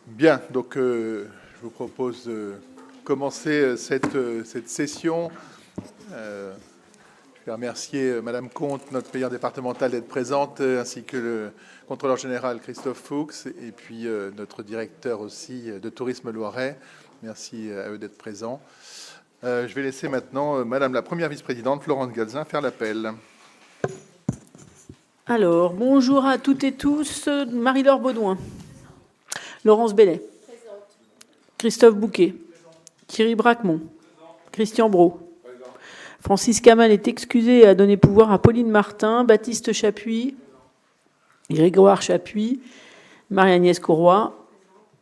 Bien, donc je vous propose de commencer cette session. Je vais remercier Madame Comte, notre payeur départemental, d'être présente, ainsi que le contrôleur général Christophe Fuchs, et puis notre directeur aussi de Tourisme Loiret. Merci à eux d'être présents. Je vais laisser maintenant Madame la première vice-présidente, Florence Galzin, faire l'appel. Alors, bonjour à toutes et tous. Marie-Laure Baudouin. Laurence Bellet. Christophe Bouquet. Thierry Bracmont. Christian Brault. Francis Kamal est excusé et a donné pouvoir à Pauline Martin, Baptiste Chapuis, Grégoire Chapuis, Marie-Agnès Courroy,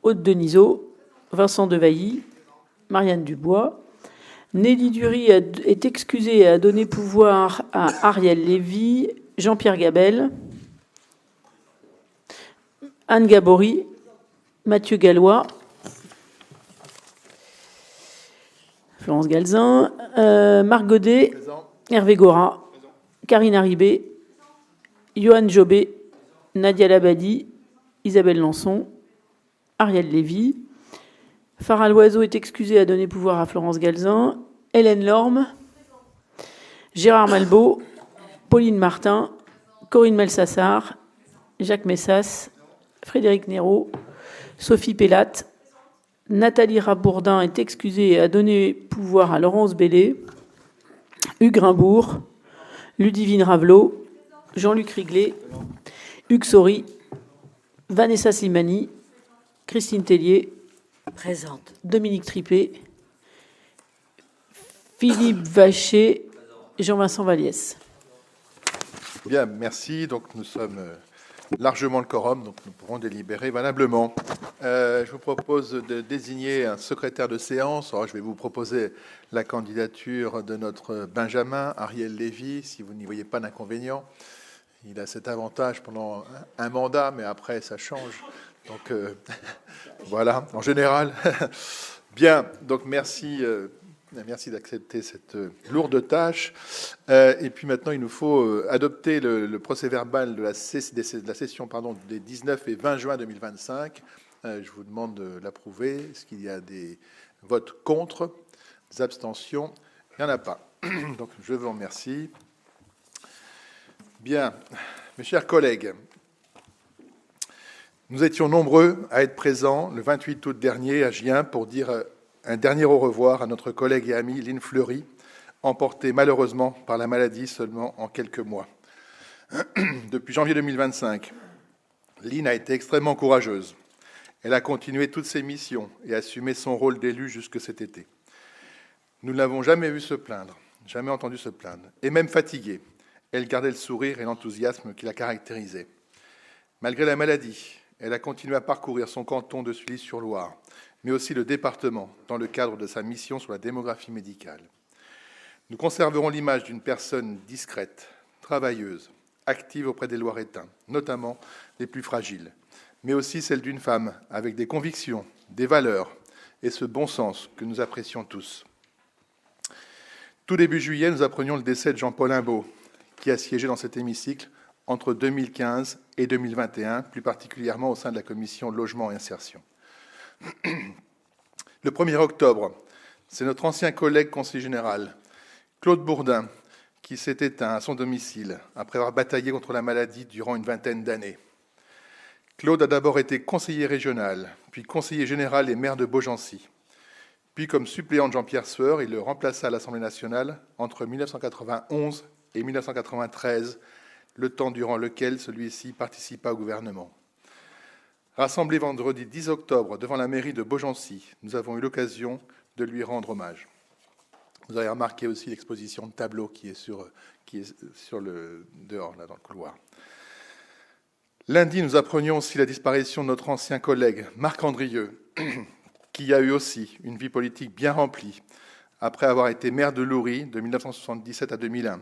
Aude Denisot, Vincent Devailly, Marianne Dubois. Nelly Dury est excusée et a donné pouvoir à Ariel Lévy, Jean-Pierre Gabel, Anne Gabory, Mathieu Gallois, Florence Galzin, Marc Godet, Hervé Gora, Karine Haribé, Johan Jobé, Nadia Labadi, Isabelle Lançon, Ariel Lévy. Farah Loiseau est excusée et a donné pouvoir à Florence Galzin, Hélène Lorme, Gérard Malbeau, Pauline Martin, Corinne Melsassar, Jacques Messas, Frédéric Néraud, Sophie Pellat, Nathalie Rabourdin est excusée et a donné pouvoir à Laurence Bellet, Hugues Grimbourg, Ludivine Ravelot, Jean-Luc Riglet, Hugues Saury, Vanessa Slimani, Christine Tellier, présente, Dominique Tripet, Philippe Vacher, Jean-Vincent Valliès. Bien, merci. Donc nous sommes largement le quorum, donc nous pourrons délibérer valablement. Je vous propose de désigner un secrétaire de séance. Alors, je vais vous proposer la candidature de notre Benjamin, Ariel Lévy, si vous n'y voyez pas d'inconvénient. Il a cet avantage pendant un mandat, mais après, ça change. Donc, voilà, en général. Bien, donc merci. Merci d'accepter cette lourde tâche. Et puis maintenant, il nous faut adopter le procès-verbal de la session des 19 et 20 juin 2025. Je vous demande de l'approuver. Est-ce qu'il y a des votes contre, des abstentions? Il n'y en a pas. Donc, je vous remercie. Bien, mes chers collègues, nous étions nombreux à être présents le 28 août dernier à Gien pour dire un dernier au revoir à notre collègue et amie Lynn Fleury, emportée malheureusement par la maladie seulement en quelques mois. Depuis janvier 2025, Lynn a été extrêmement courageuse. Elle a continué toutes ses missions et assumé son rôle d'élu jusque cet été. Nous ne l'avons jamais vue se plaindre, jamais entendu se plaindre, et même fatiguée. Elle gardait le sourire et l'enthousiasme qui la caractérisaient. Malgré la maladie, elle a continué à parcourir son canton de Sully-sur-Loire, mais aussi le département, dans le cadre de sa mission sur la démographie médicale. Nous conserverons l'image d'une personne discrète, travailleuse, active auprès des Loiretains, notamment les plus fragiles, mais aussi celle d'une femme avec des convictions, des valeurs et ce bon sens que nous apprécions tous. Tout début juillet, nous apprenions le décès de Jean-Paul Imbaud, qui a siégé dans cet hémicycle entre 2015 et 2021, plus particulièrement au sein de la commission Logement et Insertion. Le 1er octobre, c'est notre ancien collègue conseiller général, Claude Bourdin, qui s'est éteint à son domicile après avoir bataillé contre la maladie durant une vingtaine d'années. Claude a d'abord été conseiller régional, puis conseiller général et maire de Beaugency. Puis, comme suppléant de Jean-Pierre Sueur, il le remplaça à l'Assemblée nationale entre 1991 et 1993, le temps durant lequel celui-ci participa au gouvernement. Rassemblés vendredi 10 octobre devant la mairie de Beaugency, nous avons eu l'occasion de lui rendre hommage. Vous avez remarqué aussi l'exposition de tableaux qui est sur le dehors, là, dans le couloir. Lundi, nous apprenions aussi la disparition de notre ancien collègue, Marc Andrieux, qui a eu aussi une vie politique bien remplie, après avoir été maire de Loury de 1977 à 2001,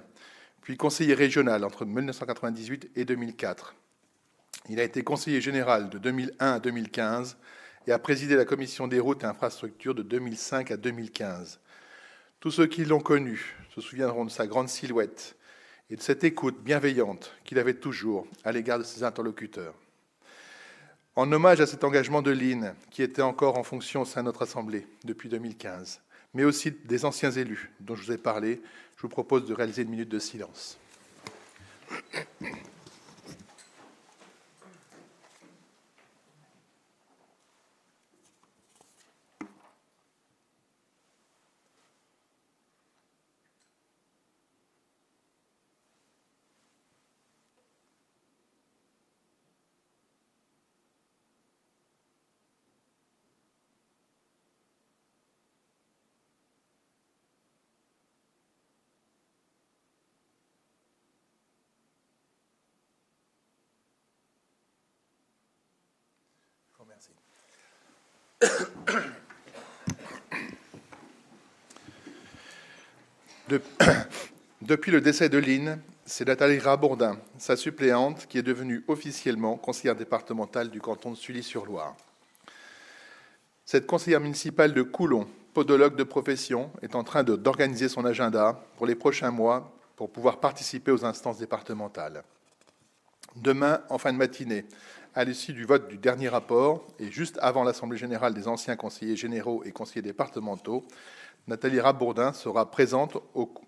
puis conseiller régional entre 1998 et 2004. Il a été conseiller général de 2001 à 2015 et a présidé la commission des routes et infrastructures de 2005 à 2015. Tous ceux qui l'ont connu se souviendront de sa grande silhouette et de cette écoute bienveillante qu'il avait toujours à l'égard de ses interlocuteurs. En hommage à cet engagement de Lynn, qui était encore en fonction au sein de notre Assemblée depuis 2015, mais aussi des anciens élus dont je vous ai parlé, je vous propose de réaliser une minute de silence. Merci. Depuis le décès de Lynn, c'est Nathalie Rabourdin, sa suppléante, qui est devenue officiellement conseillère départementale du canton de Sully-sur-Loire. Cette conseillère municipale de Coulon, podologue de profession, est en train d'organiser son agenda pour les prochains mois pour pouvoir participer aux instances départementales. Demain, en fin de matinée, à l'issue du vote du dernier rapport et juste avant l'Assemblée générale des anciens conseillers généraux et conseillers départementaux, Nathalie Rabourdin sera présente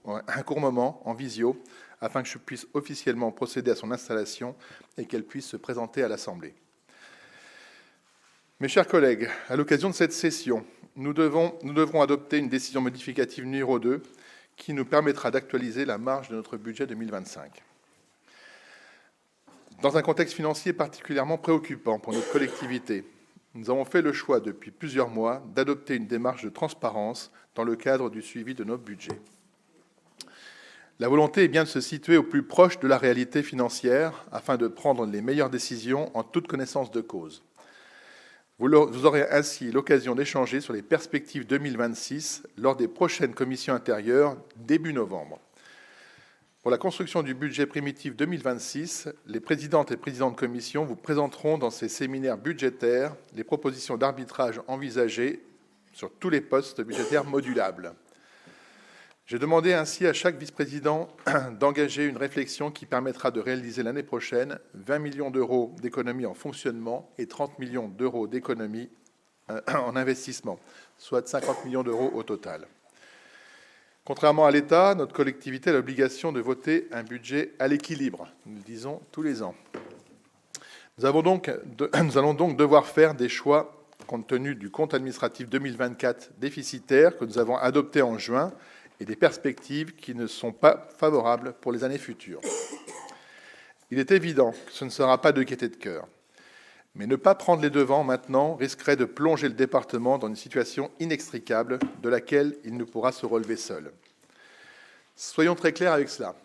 un court moment en visio afin que je puisse officiellement procéder à son installation et qu'elle puisse se présenter à l'Assemblée. Mes chers collègues, à l'occasion de cette session, nous devrons adopter une décision modificative numéro 2 qui nous permettra d'actualiser la marge de notre budget 2025. Dans un contexte financier particulièrement préoccupant pour notre collectivité, nous avons fait le choix depuis plusieurs mois d'adopter une démarche de transparence dans le cadre du suivi de nos budgets. La volonté est bien de se situer au plus proche de la réalité financière afin de prendre les meilleures décisions en toute connaissance de cause. Vous aurez ainsi l'occasion d'échanger sur les perspectives 2026 lors des prochaines commissions intérieures début novembre. Pour la construction du budget primitif 2026, les présidentes et présidents de commission vous présenteront dans ces séminaires budgétaires les propositions d'arbitrage envisagées sur tous les postes budgétaires modulables. J'ai demandé ainsi à chaque vice-président d'engager une réflexion qui permettra de réaliser l'année prochaine 20 millions d'euros d'économies en fonctionnement et 30 millions d'euros d'économies en investissement, soit 50 millions d'euros au total. Contrairement à l'État, notre collectivité a l'obligation de voter un budget à l'équilibre, nous le disons tous les ans. Nous allons donc devoir faire des choix compte tenu du compte administratif 2024 déficitaire que nous avons adopté en juin et des perspectives qui ne sont pas favorables pour les années futures. Il est évident que ce ne sera pas de gaieté de cœur. Mais ne pas prendre les devants maintenant risquerait de plonger le département dans une situation inextricable de laquelle il ne pourra se relever seul. Soyons très clairs avec cela.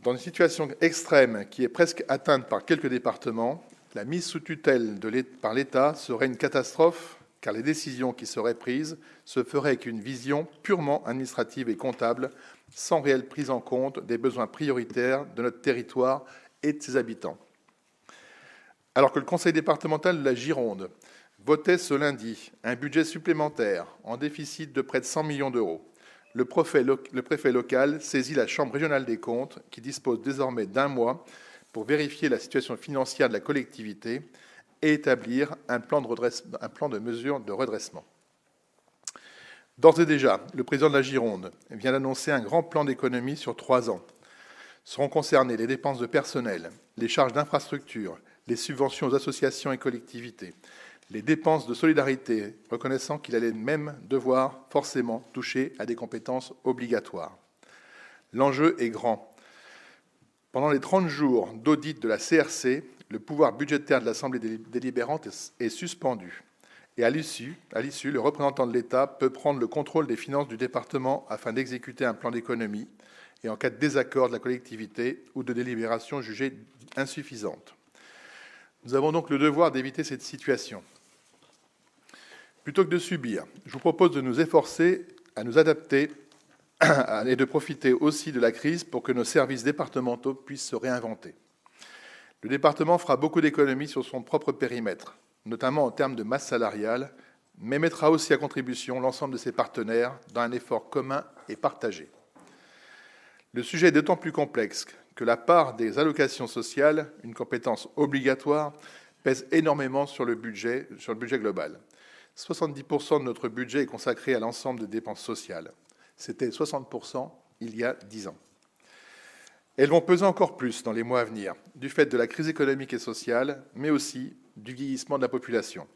Dans une situation extrême qui est presque atteinte par quelques départements, la mise sous tutelle par l'État serait une catastrophe car les décisions qui seraient prises se feraient avec une vision purement administrative et comptable, sans réelle prise en compte des besoins prioritaires de notre territoire et de ses habitants. Alors que le Conseil départemental de la Gironde votait ce lundi un budget supplémentaire en déficit de près de 100 millions d'euros, le préfet local saisit la Chambre régionale des comptes, qui dispose désormais d'un mois pour vérifier la situation financière de la collectivité et établir un plan de mesures de redressement. D'ores et déjà, le président de la Gironde vient d'annoncer un grand plan d'économie sur 3 ans. Seront concernées les dépenses de personnel, les charges d'infrastructure, les subventions aux associations et collectivités, les dépenses de solidarité, reconnaissant qu'il allait même devoir forcément toucher à des compétences obligatoires. L'enjeu est grand. Pendant les 30 jours d'audit de la CRC, le pouvoir budgétaire de l'Assemblée délibérante est suspendu. Et à l'issue, le représentant de l'État peut prendre le contrôle des finances du département afin d'exécuter un plan d'économie et en cas de désaccord de la collectivité ou de délibération jugée insuffisante. Nous avons donc le devoir d'éviter cette situation. Plutôt que de subir, je vous propose de nous efforcer à nous adapter et de profiter aussi de la crise pour que nos services départementaux puissent se réinventer. Le département fera beaucoup d'économies sur son propre périmètre, notamment en termes de masse salariale, mais mettra aussi à contribution l'ensemble de ses partenaires dans un effort commun et partagé. Le sujet est d'autant plus complexe que la part des allocations sociales, une compétence obligatoire, pèse énormément sur le budget global. 70% de notre budget est consacré à l'ensemble des dépenses sociales. C'était 60% il y a 10 ans. Elles vont peser encore plus dans les mois à venir, du fait de la crise économique et sociale, mais aussi du vieillissement de la population.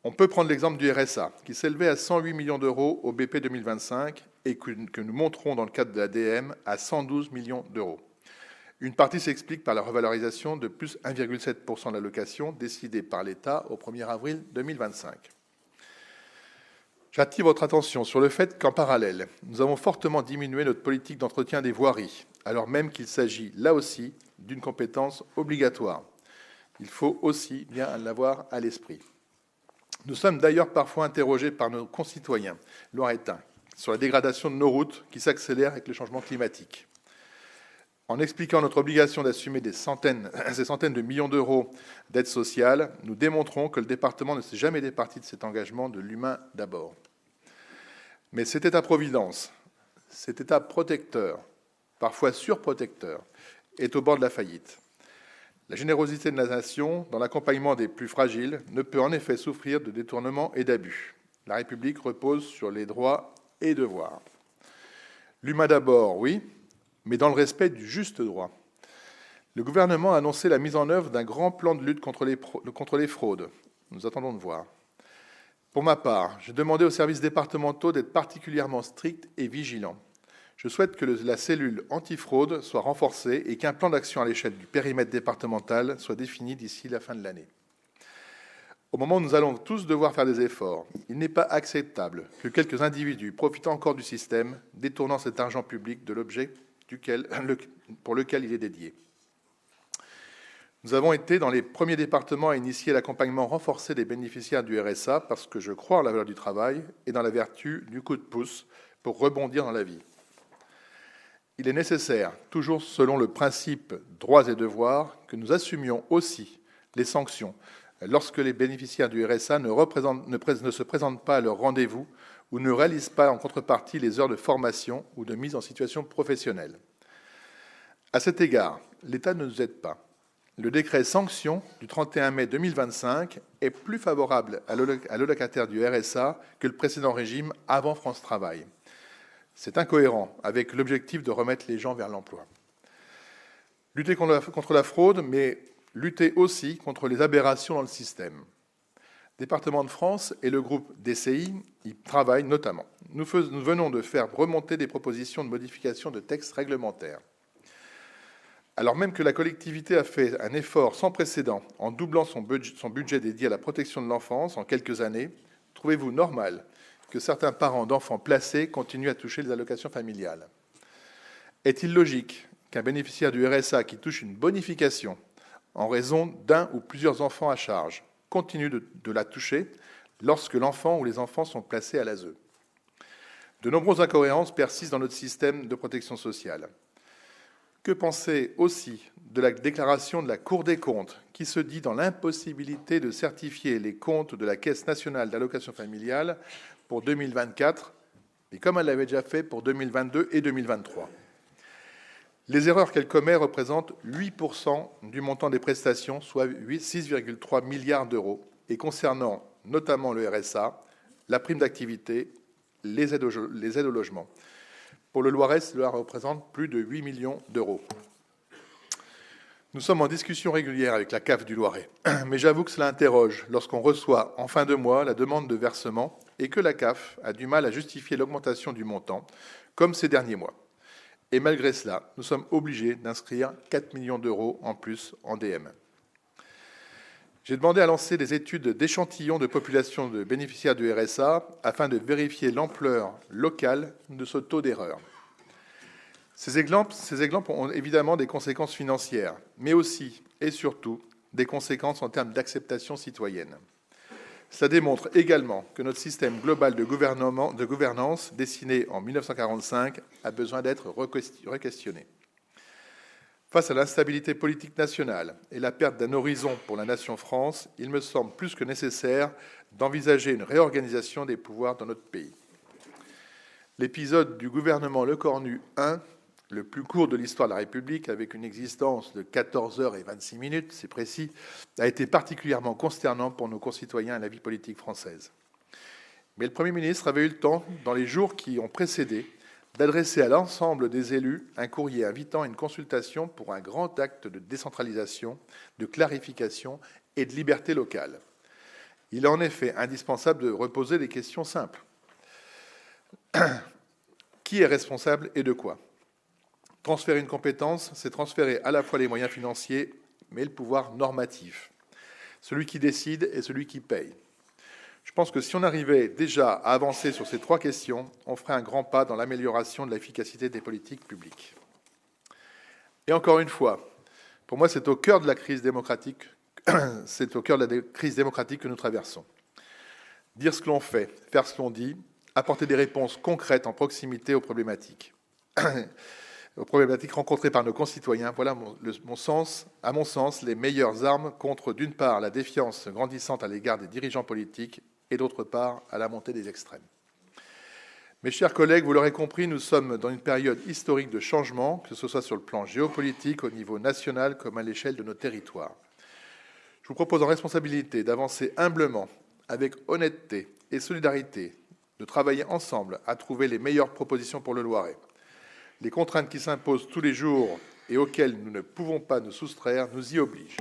On peut prendre l'exemple du RSA, qui s'élevait à 108 millions d'euros au BP 2025 et que nous monterons dans le cadre de l'ADM à 112 millions d'euros. Une partie s'explique par la revalorisation de plus 1,7% de l'allocation décidée par l'État au 1er avril 2025. J'attire votre attention sur le fait qu'en parallèle, nous avons fortement diminué notre politique d'entretien des voiries, alors même qu'il s'agit, là aussi, d'une compétence obligatoire. Il faut aussi bien l'avoir à l'esprit. Nous sommes d'ailleurs parfois interrogés par nos concitoyens loiretains sur la dégradation de nos routes qui s'accélère avec le changement climatique. En expliquant notre obligation d'assumer ces centaines de millions d'euros d'aide sociale, nous démontrons que le département ne s'est jamais départi de cet engagement de l'humain d'abord. Mais cet État-providence, cet État protecteur, parfois surprotecteur, est au bord de la faillite. La générosité de la nation dans l'accompagnement des plus fragiles ne peut en effet souffrir de détournements et d'abus. La République repose sur les droits et devoirs. L'humain d'abord, oui, mais dans le respect du juste droit. Le gouvernement a annoncé la mise en œuvre d'un grand plan de lutte contre les fraudes. Nous attendons de voir. Pour ma part, j'ai demandé aux services départementaux d'être particulièrement stricts et vigilants. Je souhaite que la cellule antifraude soit renforcée et qu'un plan d'action à l'échelle du périmètre départemental soit défini d'ici la fin de l'année. Au moment où nous allons tous devoir faire des efforts, il n'est pas acceptable que quelques individus profitant encore du système, détournant cet argent public de l'objet pour lequel il est dédié. Nous avons été dans les premiers départements à initier l'accompagnement renforcé des bénéficiaires du RSA parce que je crois en la valeur du travail et dans la vertu du coup de pouce pour rebondir dans la vie. Il est nécessaire, toujours selon le principe droits et devoirs, que nous assumions aussi les sanctions lorsque les bénéficiaires du RSA ne se présentent pas à leur rendez-vous ou ne réalisent pas en contrepartie les heures de formation ou de mise en situation professionnelle. À cet égard, l'État ne nous aide pas. Le décret sanction du 31 mai 2025 est plus favorable à l'allocataire du RSA que le précédent régime avant France Travail. C'est incohérent avec l'objectif de remettre les gens vers l'emploi. Lutter contre la fraude, mais lutter aussi contre les aberrations dans le système. Département de France et le groupe DCI y travaillent notamment. Nous venons de faire remonter des propositions de modification de textes réglementaires. Alors même que la collectivité a fait un effort sans précédent en doublant son budget dédié à la protection de l'enfance en quelques années, trouvez-vous normal que certains parents d'enfants placés continuent à toucher les allocations familiales? Est-il logique qu'un bénéficiaire du RSA qui touche une bonification en raison d'un ou plusieurs enfants à charge continue de la toucher lorsque l'enfant ou les enfants sont placés à l'ASE? De nombreuses incohérences persistent dans notre système de protection sociale. Que penser aussi de la déclaration de la Cour des comptes qui se dit dans l'impossibilité de certifier les comptes de la Caisse nationale d'allocation familiale pour 2024, et comme elle l'avait déjà fait pour 2022 et 2023. Les erreurs qu'elle commet représentent 8% du montant des prestations, soit 6,3 milliards d'euros, et concernant notamment le RSA, la prime d'activité, les aides au logement. Pour le Loiret, cela représente plus de 8 millions d'euros. Nous sommes en discussion régulière avec la CAF du Loiret, mais j'avoue que cela interroge lorsqu'on reçoit en fin de mois la demande de versement et que la CAF a du mal à justifier l'augmentation du montant, comme ces derniers mois. Et malgré cela, nous sommes obligés d'inscrire 4 millions d'euros en plus en DM. J'ai demandé à lancer des études d'échantillons de population de bénéficiaires du RSA afin de vérifier l'ampleur locale de ce taux d'erreur. Ces exemples ont évidemment des conséquences financières, mais aussi et surtout des conséquences en termes d'acceptation citoyenne. Cela démontre également que notre système global de gouvernance, dessiné en 1945, a besoin d'être requestionné. Face à l'instabilité politique nationale et la perte d'un horizon pour la nation France, il me semble plus que nécessaire d'envisager une réorganisation des pouvoirs dans notre pays. L'épisode du gouvernement Lecornu I le plus court de l'histoire de la République, avec une existence de 14 heures et 26 minutes, c'est précis, a été particulièrement consternant pour nos concitoyens à la vie politique française. Mais le Premier ministre avait eu le temps, dans les jours qui ont précédé, d'adresser à l'ensemble des élus un courrier invitant à une consultation pour un grand acte de décentralisation, de clarification et de liberté locale. Il est en effet indispensable de reposer des questions simples. Qui est responsable et de quoi? Transférer une compétence, c'est transférer à la fois les moyens financiers, mais le pouvoir normatif. Celui qui décide et celui qui paye. Je pense que si on arrivait déjà à avancer sur ces trois questions, on ferait un grand pas dans l'amélioration de l'efficacité des politiques publiques. Et encore une fois, pour moi, c'est au cœur de la crise démocratique, que nous traversons. Dire ce que l'on fait, faire ce que l'on dit, apporter des réponses concrètes en proximité aux problématiques rencontrées par nos concitoyens, voilà, à mon sens, les meilleures armes contre, d'une part, la défiance grandissante à l'égard des dirigeants politiques et, d'autre part, à la montée des extrêmes. Mes chers collègues, vous l'aurez compris, nous sommes dans une période historique de changement, que ce soit sur le plan géopolitique, au niveau national, comme à l'échelle de nos territoires. Je vous propose en responsabilité d'avancer humblement, avec honnêteté et solidarité, de travailler ensemble à trouver les meilleures propositions pour le Loiret. Les contraintes qui s'imposent tous les jours et auxquelles nous ne pouvons pas nous soustraire nous y obligent.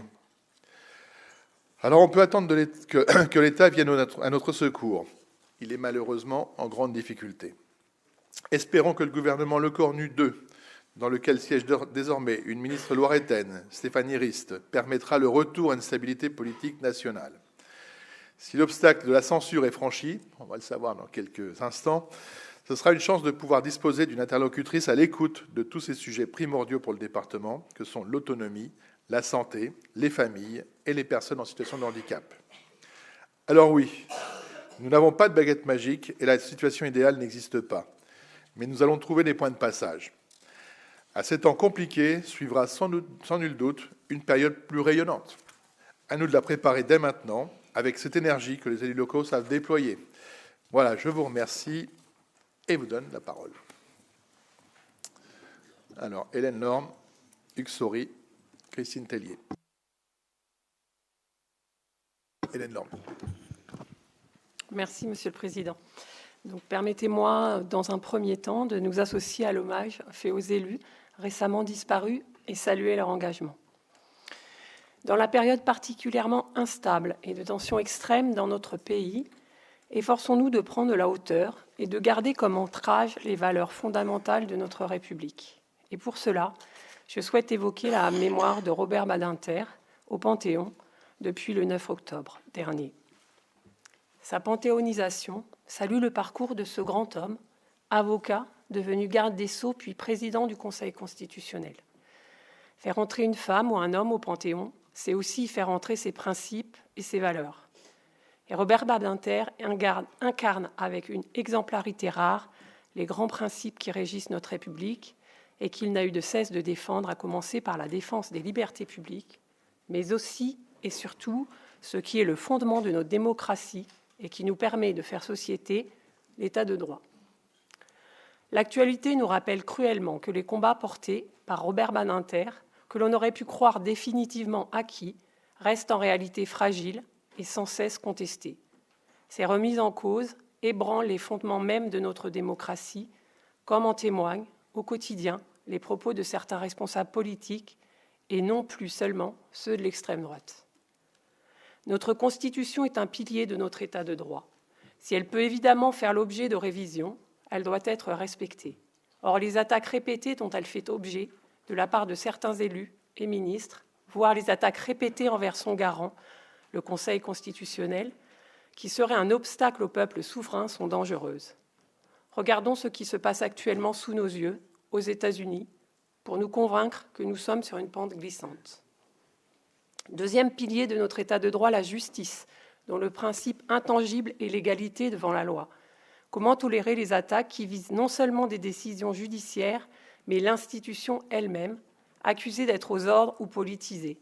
Alors on peut attendre que l'État vienne à notre secours. Il est malheureusement en grande difficulté. Espérons que le gouvernement Lecornu II, dans lequel siège désormais une ministre loiretaine, Stéphanie Rist, permettra le retour à une stabilité politique nationale. Si l'obstacle de la censure est franchi, on va le savoir dans quelques instants, ce sera une chance de pouvoir disposer d'une interlocutrice à l'écoute de tous ces sujets primordiaux pour le département, que sont l'autonomie, la santé, les familles et les personnes en situation de handicap. Alors oui, nous n'avons pas de baguette magique et la situation idéale n'existe pas, mais nous allons trouver des points de passage. À ces temps compliqués suivra sans nul doute une période plus rayonnante. À nous de la préparer dès maintenant, avec cette énergie que les élus locaux savent déployer. Voilà, je vous remercie et vous donne la parole. Alors, Hélène Lorme, Hugues Saury, Christine Tellier. Hélène Lorme. Merci, Monsieur le Président. Donc, permettez-moi, dans un premier temps, de nous associer à l'hommage fait aux élus récemment disparus et saluer leur engagement. Dans la période particulièrement instable et de tensions extrêmes dans notre pays, efforçons-nous de prendre la hauteur et de garder comme ancrage les valeurs fondamentales de notre République. Et pour cela, je souhaite évoquer la mémoire de Robert Badinter au Panthéon depuis le 9 octobre dernier. Sa panthéonisation salue le parcours de ce grand homme, avocat, devenu garde des Sceaux puis président du Conseil constitutionnel. Faire entrer une femme ou un homme au Panthéon, c'est aussi faire entrer ses principes et ses valeurs. Et Robert Badinter incarne avec une exemplarité rare les grands principes qui régissent notre République et qu'il n'a eu de cesse de défendre, à commencer par la défense des libertés publiques, mais aussi et surtout ce qui est le fondement de notre démocratie et qui nous permet de faire société, l'état de droit. L'actualité nous rappelle cruellement que les combats portés par Robert Badinter, que l'on aurait pu croire définitivement acquis, restent en réalité fragiles et sans cesse contestés. Ces remises en cause ébranlent les fondements mêmes de notre démocratie, comme en témoignent au quotidien les propos de certains responsables politiques et non plus seulement ceux de l'extrême droite. Notre Constitution est un pilier de notre État de droit. Si elle peut évidemment faire l'objet de révision, elle doit être respectée. Or, les attaques répétées dont elle fait objet de la part de certains élus et ministres, voire les attaques répétées envers son garant, le Conseil constitutionnel, qui serait un obstacle au peuple souverain, sont dangereuses. Regardons ce qui se passe actuellement sous nos yeux, aux États-Unis, pour nous convaincre que nous sommes sur une pente glissante. Deuxième pilier de notre État de droit, la justice, dont le principe intangible est l'égalité devant la loi. Comment tolérer les attaques qui visent non seulement des décisions judiciaires, mais l'institution elle-même, accusée d'être aux ordres ou politisée?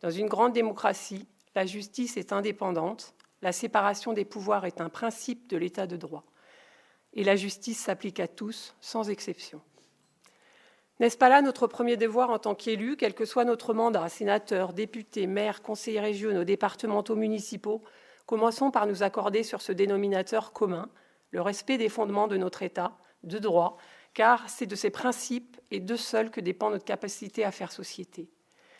Dans une grande démocratie, la justice est indépendante, la séparation des pouvoirs est un principe de l'État de droit. Et la justice s'applique à tous, sans exception. N'est-ce pas là notre premier devoir en tant qu'élus, quel que soit notre mandat, sénateurs, députés, maires, conseillers régionaux, départementaux, municipaux? Commençons par nous accorder sur ce dénominateur commun, le respect des fondements de notre État, de droit, car c'est de ces principes et d'eux seuls que dépend notre capacité à faire société.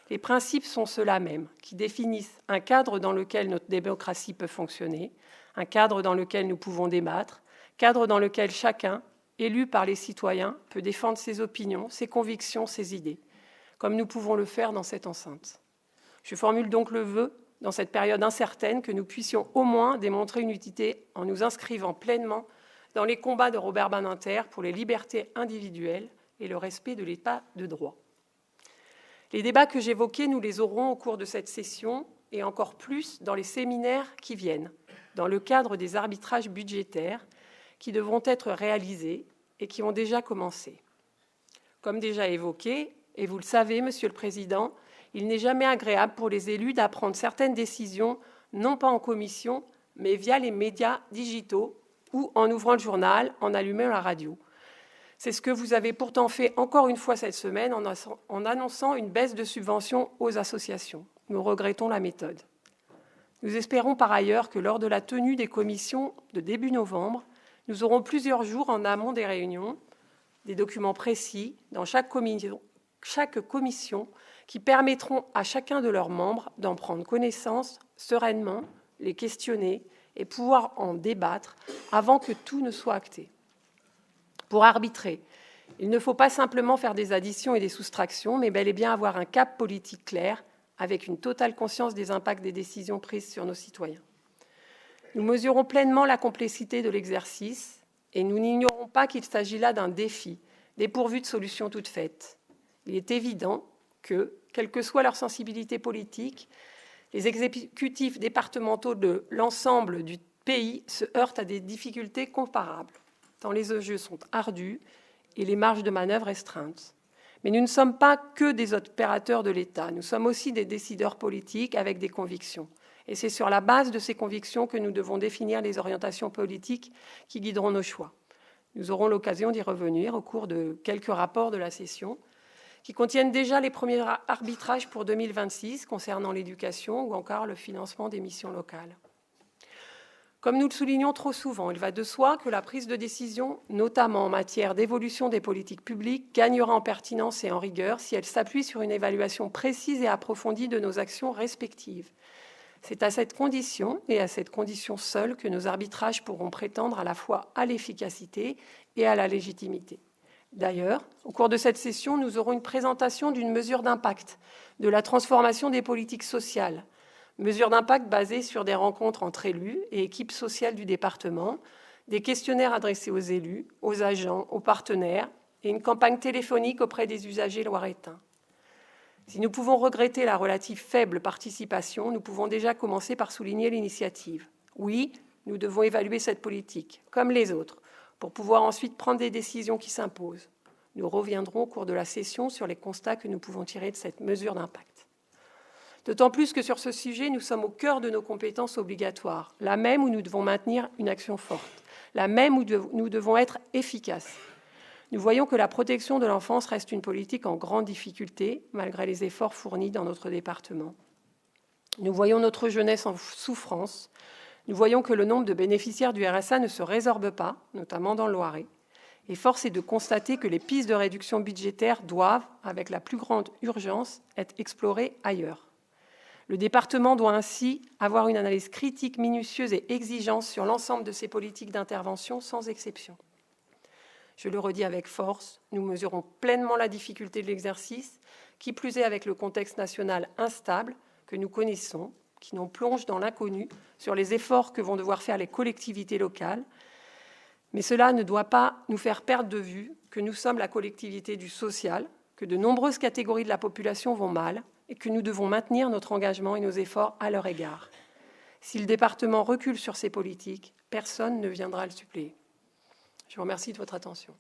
Les principes sont ceux-là même, qui définissent un cadre dans lequel notre démocratie peut fonctionner, un cadre dans lequel nous pouvons débattre, cadre dans lequel chacun, élu par les citoyens, peut défendre ses opinions, ses convictions, ses idées, comme nous pouvons le faire dans cette enceinte. Je formule donc le vœu, dans cette période incertaine, que nous puissions au moins démontrer une utilité en nous inscrivant pleinement dans les combats de Robert Badinter pour les libertés individuelles et le respect de l'État de droit. Les débats que j'évoquais, nous les aurons au cours de cette session et encore plus dans les séminaires qui viennent, dans le cadre des arbitrages budgétaires qui devront être réalisés et qui ont déjà commencé. Comme déjà évoqué, et vous le savez, Monsieur le Président, il n'est jamais agréable pour les élus d'apprendre certaines décisions, non pas en commission, mais via les médias digitaux ou en ouvrant le journal, en allumant la radio. C'est ce que vous avez pourtant fait encore une fois cette semaine en annonçant une baisse de subventions aux associations. Nous regrettons la méthode. Nous espérons par ailleurs que lors de la tenue des commissions de début novembre, nous aurons plusieurs jours en amont des réunions, des documents précis dans chaque commission qui permettront à chacun de leurs membres d'en prendre connaissance sereinement, les questionner et pouvoir en débattre avant que tout ne soit acté. Pour arbitrer, il ne faut pas simplement faire des additions et des soustractions, mais bel et bien avoir un cap politique clair, avec une totale conscience des impacts des décisions prises sur nos citoyens. Nous mesurons pleinement la complexité de l'exercice et nous n'ignorons pas qu'il s'agit là d'un défi, dépourvu de solutions toutes faites. Il est évident que, quelle que soit leur sensibilité politique, les exécutifs départementaux de l'ensemble du pays se heurtent à des difficultés comparables, tant les enjeux sont ardus et les marges de manœuvre restreintes. Mais nous ne sommes pas que des opérateurs de l'État, nous sommes aussi des décideurs politiques avec des convictions. Et c'est sur la base de ces convictions que nous devons définir les orientations politiques qui guideront nos choix. Nous aurons l'occasion d'y revenir au cours de quelques rapports de la session, qui contiennent déjà les premiers arbitrages pour 2026 concernant l'éducation ou encore le financement des missions locales. Comme nous le soulignons trop souvent, il va de soi que la prise de décision, notamment en matière d'évolution des politiques publiques, gagnera en pertinence et en rigueur si elle s'appuie sur une évaluation précise et approfondie de nos actions respectives. C'est à cette condition, et à cette condition seule, que nos arbitrages pourront prétendre à la fois à l'efficacité et à la légitimité. D'ailleurs, au cours de cette session, nous aurons une présentation d'une mesure d'impact de la transformation des politiques sociales, mesure d'impact basée sur des rencontres entre élus et équipes sociales du département, des questionnaires adressés aux élus, aux agents, aux partenaires et une campagne téléphonique auprès des usagers loiretains. Si nous pouvons regretter la relative faible participation, nous pouvons déjà commencer par souligner l'initiative. Oui, nous devons évaluer cette politique, comme les autres, pour pouvoir ensuite prendre des décisions qui s'imposent. Nous reviendrons au cours de la session sur les constats que nous pouvons tirer de cette mesure d'impact. D'autant plus que sur ce sujet, nous sommes au cœur de nos compétences obligatoires, là même où nous devons maintenir une action forte, là même où nous devons être efficaces. Nous voyons que la protection de l'enfance reste une politique en grande difficulté, malgré les efforts fournis dans notre département. Nous voyons notre jeunesse en souffrance. Nous voyons que le nombre de bénéficiaires du RSA ne se résorbe pas, notamment dans le Loiret. Et force est de constater que les pistes de réduction budgétaire doivent, avec la plus grande urgence, être explorées ailleurs. Le département doit ainsi avoir une analyse critique, minutieuse et exigeante sur l'ensemble de ses politiques d'intervention, sans exception. Je le redis avec force, nous mesurons pleinement la difficulté de l'exercice, qui plus est avec le contexte national instable que nous connaissons, qui nous plonge dans l'inconnu sur les efforts que vont devoir faire les collectivités locales. Mais cela ne doit pas nous faire perdre de vue que nous sommes la collectivité du social, que de nombreuses catégories de la population vont mal et que nous devons maintenir notre engagement et nos efforts à leur égard. Si le département recule sur ses politiques, personne ne viendra le suppléer. Je vous remercie de votre attention.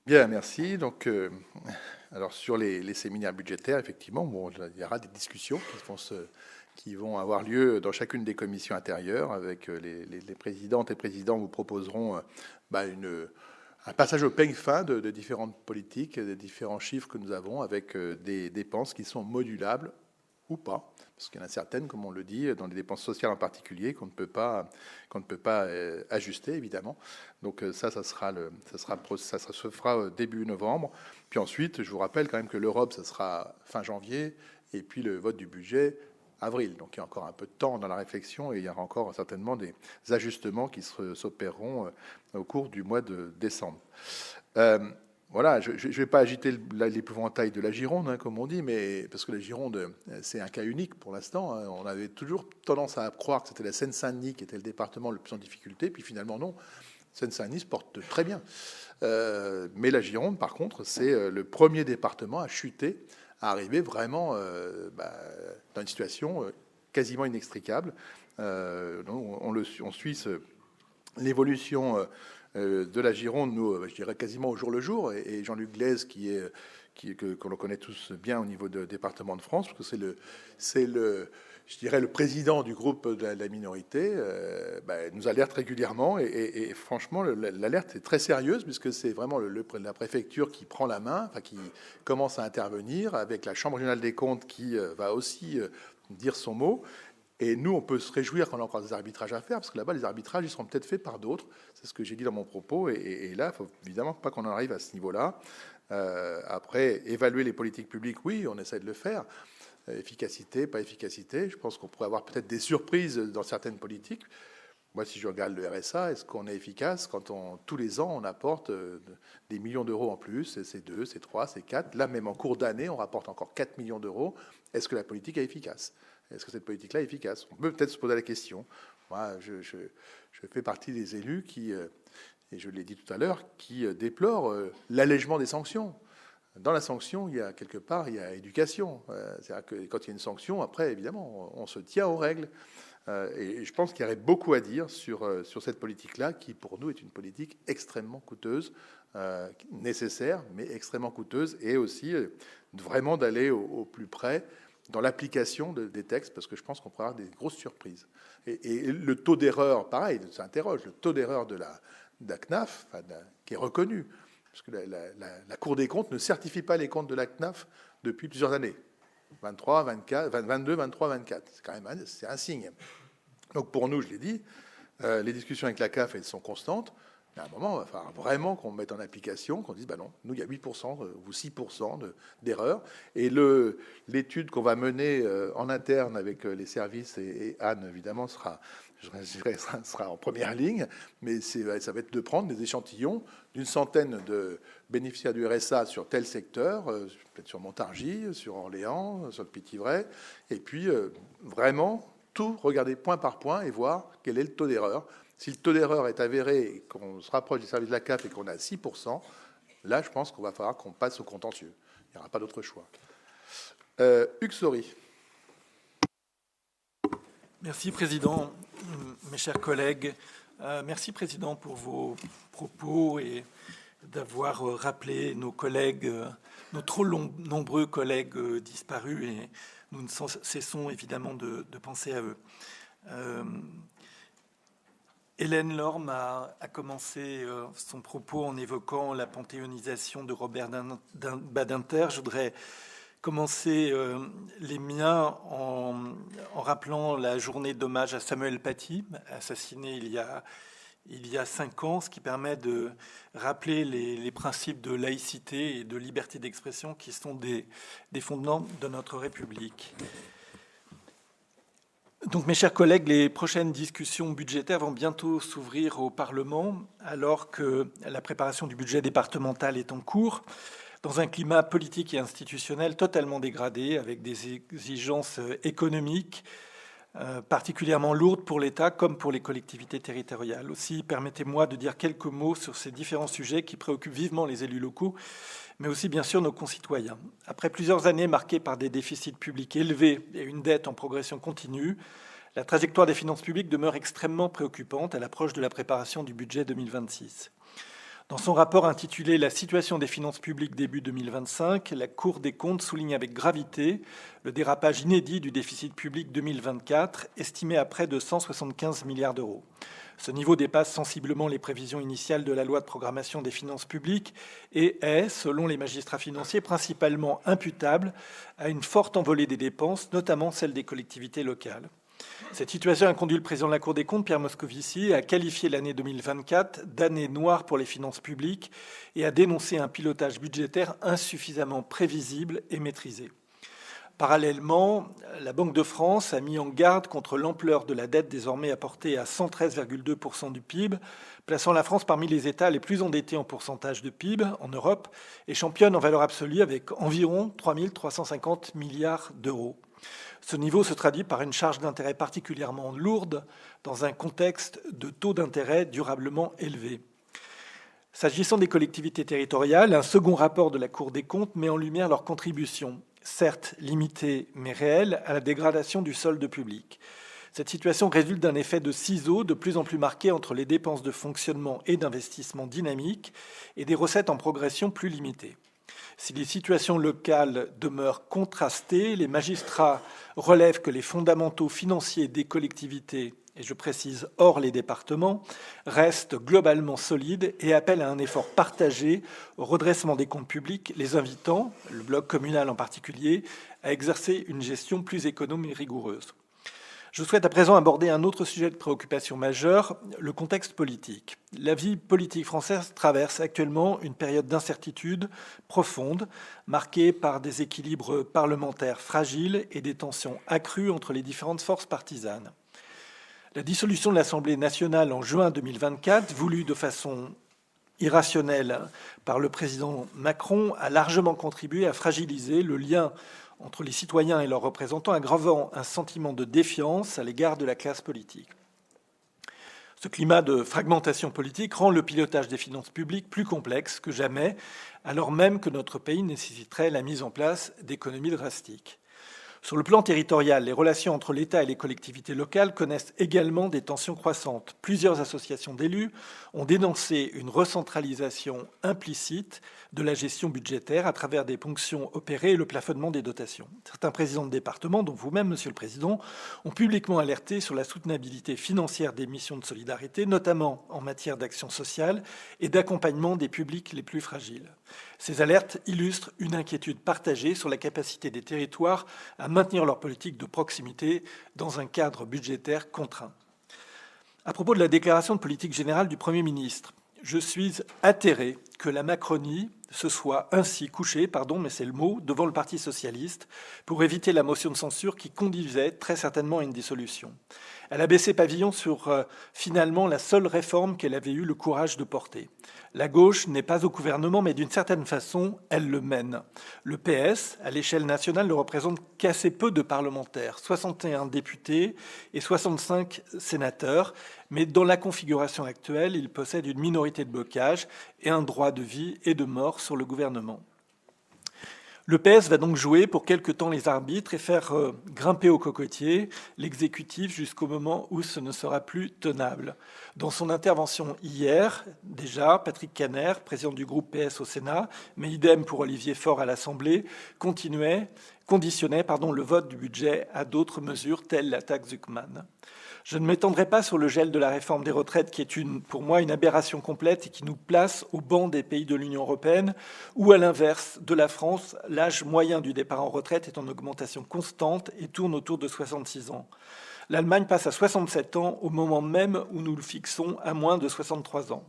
Bien, merci. Donc, alors sur les séminaires budgétaires, effectivement, bon, il y aura des discussions qui vont avoir lieu dans chacune des commissions intérieures avec les présidentes et présidents vous proposeront un passage au peigne fin de différentes politiques, des différents chiffres que nous avons, avec des dépenses qui sont modulables ou pas, parce qu'il y en a certaines, comme on le dit, dans les dépenses sociales en particulier, qu'on ne peut pas ajuster, évidemment. Donc ça se fera début novembre. Puis ensuite, je vous rappelle quand même que l'Europe, ça sera fin janvier, et puis le vote du budget, avril. Donc il y a encore un peu de temps dans la réflexion, et il y aura encore certainement des ajustements qui s'opéreront au cours du mois de décembre. Voilà, je ne vais pas agiter l'épouvantail de la Gironde, hein, comme on dit, mais parce que la Gironde, c'est un cas unique pour l'instant. Hein. On avait toujours tendance à croire que c'était la Seine-Saint-Denis qui était le département le plus en difficulté, puis finalement non. Seine-Saint-Denis se porte très bien. Mais la Gironde, par contre, c'est le premier département à chuter, à arriver vraiment dans une situation quasiment inextricable. On suit l'évolution de la Gironde, nous, je dirais quasiment au jour le jour, et Jean-Luc Glaise, que l'on connaît tous bien au niveau de département de France, parce que je dirais, le président du groupe de la minorité, nous alerte régulièrement, et franchement, l'alerte est très sérieuse, puisque c'est vraiment la préfecture qui prend la main, enfin, qui commence à intervenir, avec la Chambre régionale des comptes qui va aussi dire son mot. Et nous, on peut se réjouir qu'on a encore des arbitrages à faire, parce que là-bas, les arbitrages, ils seront peut-être faits par d'autres. C'est ce que j'ai dit dans mon propos. Et là, il ne faut évidemment pas qu'on en arrive à ce niveau-là. Après, évaluer les politiques publiques, oui, on essaie de le faire. Efficacité, pas efficacité. Je pense qu'on pourrait avoir peut-être des surprises dans certaines politiques. Moi, si je regarde le RSA, est-ce qu'on est efficace quand tous les ans, on apporte des millions d'euros en plus? C'est 2, c'est 3, c'est 4. Là, même en cours d'année, on rapporte encore 4 millions d'euros. Est-ce que la politique est efficace? Est-ce que cette politique-là est efficace? On peut peut-être se poser la question. Moi, je fais partie des élus qui, et je l'ai dit tout à l'heure, qui déplorent l'allègement des sanctions. Dans la sanction, il y a quelque part, il y a éducation. C'est-à-dire que quand il y a une sanction, après, évidemment, on se tient aux règles. Et je pense qu'il y aurait beaucoup à dire sur cette politique-là, qui pour nous est une politique extrêmement coûteuse, nécessaire, mais extrêmement coûteuse, et aussi vraiment d'aller au plus près dans l'application des textes, parce que je pense qu'on pourra avoir des grosses surprises. Et le taux d'erreur, pareil, ça interroge, le taux d'erreur de la CNAF, qui est reconnu, parce que la Cour des comptes ne certifie pas les comptes de la CNAF depuis plusieurs années. 23, 24, 22, 23, 24. C'est quand même c'est un signe. Donc pour nous, je l'ai dit, les discussions avec la CAF, elles sont constantes. Mais à un moment, il va falloir vraiment qu'on mette en application, qu'on dise, non, nous, il y a 8% ou 6% d'erreurs. Et l'étude qu'on va mener en interne avec les services, et Anne, évidemment, sera en première ligne, mais ça va être de prendre des échantillons d'une centaine de bénéficiaires du RSA sur tel secteur, peut-être sur Montargis, sur Orléans, sur le Pithiviers, et puis vraiment tout regarder point par point et voir quel est le taux d'erreur. Si le taux d'erreur est avéré et qu'on se rapproche du service de la CAF et qu'on a 6%, là, je pense qu'on va falloir qu'on passe au contentieux. Il n'y aura pas d'autre choix. Hugues Saury. Merci, Président. Mes chers collègues, merci, Président, pour vos propos et d'avoir rappelé nos collègues, nos trop nombreux collègues disparus, et nous ne cessons évidemment de penser à eux. Hélène Lorme a commencé son propos en évoquant la panthéonisation de Robert Badinter. Je voudrais commencer les miens en rappelant la journée d'hommage à Samuel Paty, assassiné il y a 5 ans, ce qui permet de rappeler les principes de laïcité et de liberté d'expression qui sont des fondements de notre République. Donc, mes chers collègues, les prochaines discussions budgétaires vont bientôt s'ouvrir au Parlement, alors que la préparation du budget départemental est en cours, dans un climat politique et institutionnel totalement dégradé, avec des exigences économiques particulièrement lourdes pour l'État comme pour les collectivités territoriales. Aussi, permettez-moi de dire quelques mots sur ces différents sujets qui préoccupent vivement les élus locaux, mais aussi bien sûr nos concitoyens. Après plusieurs années marquées par des déficits publics élevés et une dette en progression continue, la trajectoire des finances publiques demeure extrêmement préoccupante à l'approche de la préparation du budget 2026. Dans son rapport intitulé « La situation des finances publiques début 2025 », la Cour des comptes souligne avec gravité le dérapage inédit du déficit public 2024, estimé à près de 175 milliards d'euros. Ce niveau dépasse sensiblement les prévisions initiales de la loi de programmation des finances publiques et est, selon les magistrats financiers, principalement imputable à une forte envolée des dépenses, notamment celles des collectivités locales. Cette situation a conduit le président de la Cour des comptes, Pierre Moscovici, à qualifier l'année 2024 d'année noire pour les finances publiques et à dénoncer un pilotage budgétaire insuffisamment prévisible et maîtrisé. Parallèlement, la Banque de France a mis en garde contre l'ampleur de la dette désormais apportée à 113,2% du PIB, plaçant la France parmi les États les plus endettés en pourcentage de PIB en Europe et championne en valeur absolue avec environ 3 350 milliards d'euros. Ce niveau se traduit par une charge d'intérêt particulièrement lourde dans un contexte de taux d'intérêt durablement élevés. S'agissant des collectivités territoriales, un second rapport de la Cour des comptes met en lumière leur contribution, certes limitée mais réelle, à la dégradation du solde public. Cette situation résulte d'un effet de ciseaux de plus en plus marqué entre les dépenses de fonctionnement et d'investissement dynamiques et des recettes en progression plus limitées. Si les situations locales demeurent contrastées, les magistrats relèvent que les fondamentaux financiers des collectivités, et je précise hors les départements, restent globalement solides et appellent à un effort partagé au redressement des comptes publics, les invitant, le bloc communal en particulier, à exercer une gestion plus économe et rigoureuse. Je souhaite à présent aborder un autre sujet de préoccupation majeure, le contexte politique. La vie politique française traverse actuellement une période d'incertitude profonde, marquée par des équilibres parlementaires fragiles et des tensions accrues entre les différentes forces partisanes. La dissolution de l'Assemblée nationale en juin 2024, voulue de façon irrationnelle par le président Macron, a largement contribué à fragiliser le lien entre les citoyens et leurs représentants, aggravant un sentiment de défiance à l'égard de la classe politique. Ce climat de fragmentation politique rend le pilotage des finances publiques plus complexe que jamais, alors même que notre pays nécessiterait la mise en place d'économies drastiques. Sur le plan territorial, les relations entre l'État et les collectivités locales connaissent également des tensions croissantes. Plusieurs associations d'élus ont dénoncé une recentralisation implicite de la gestion budgétaire à travers des ponctions opérées et le plafonnement des dotations. Certains présidents de département, dont vous-même, Monsieur le Président, ont publiquement alerté sur la soutenabilité financière des missions de solidarité, notamment en matière d'action sociale et d'accompagnement des publics les plus fragiles. Ces alertes illustrent une inquiétude partagée sur la capacité des territoires à maintenir leur politique de proximité dans un cadre budgétaire contraint. À propos de la déclaration de politique générale du Premier ministre, je suis atterré que la Macronie se soit ainsi couchée, mais c'est le mot, devant le Parti socialiste pour éviter la motion de censure qui conduisait très certainement à une dissolution. Elle a baissé pavillon sur finalement la seule réforme qu'elle avait eu le courage de porter. La gauche n'est pas au gouvernement, mais d'une certaine façon, elle le mène. Le PS, à l'échelle nationale, ne représente qu'assez peu de parlementaires, 61 députés et 65 sénateurs, mais dans la configuration actuelle, il possède une minorité de blocage et un droit de vie et de mort sur le gouvernement. Le PS va donc jouer pour quelque temps les arbitres et faire grimper au cocotier l'exécutif jusqu'au moment où ce ne sera plus tenable. Dans son intervention hier, déjà, Patrick Kanner, président du groupe PS au Sénat, mais idem pour Olivier Faure à l'Assemblée, conditionnait le vote du budget à d'autres mesures telles la taxe Zuckman. Je ne m'étendrai pas sur le gel de la réforme des retraites, qui est pour moi une aberration complète et qui nous place au banc des pays de l'Union européenne, où, à l'inverse de la France, l'âge moyen du départ en retraite est en augmentation constante et tourne autour de 66 ans. L'Allemagne passe à 67 ans au moment même où nous le fixons à moins de 63 ans.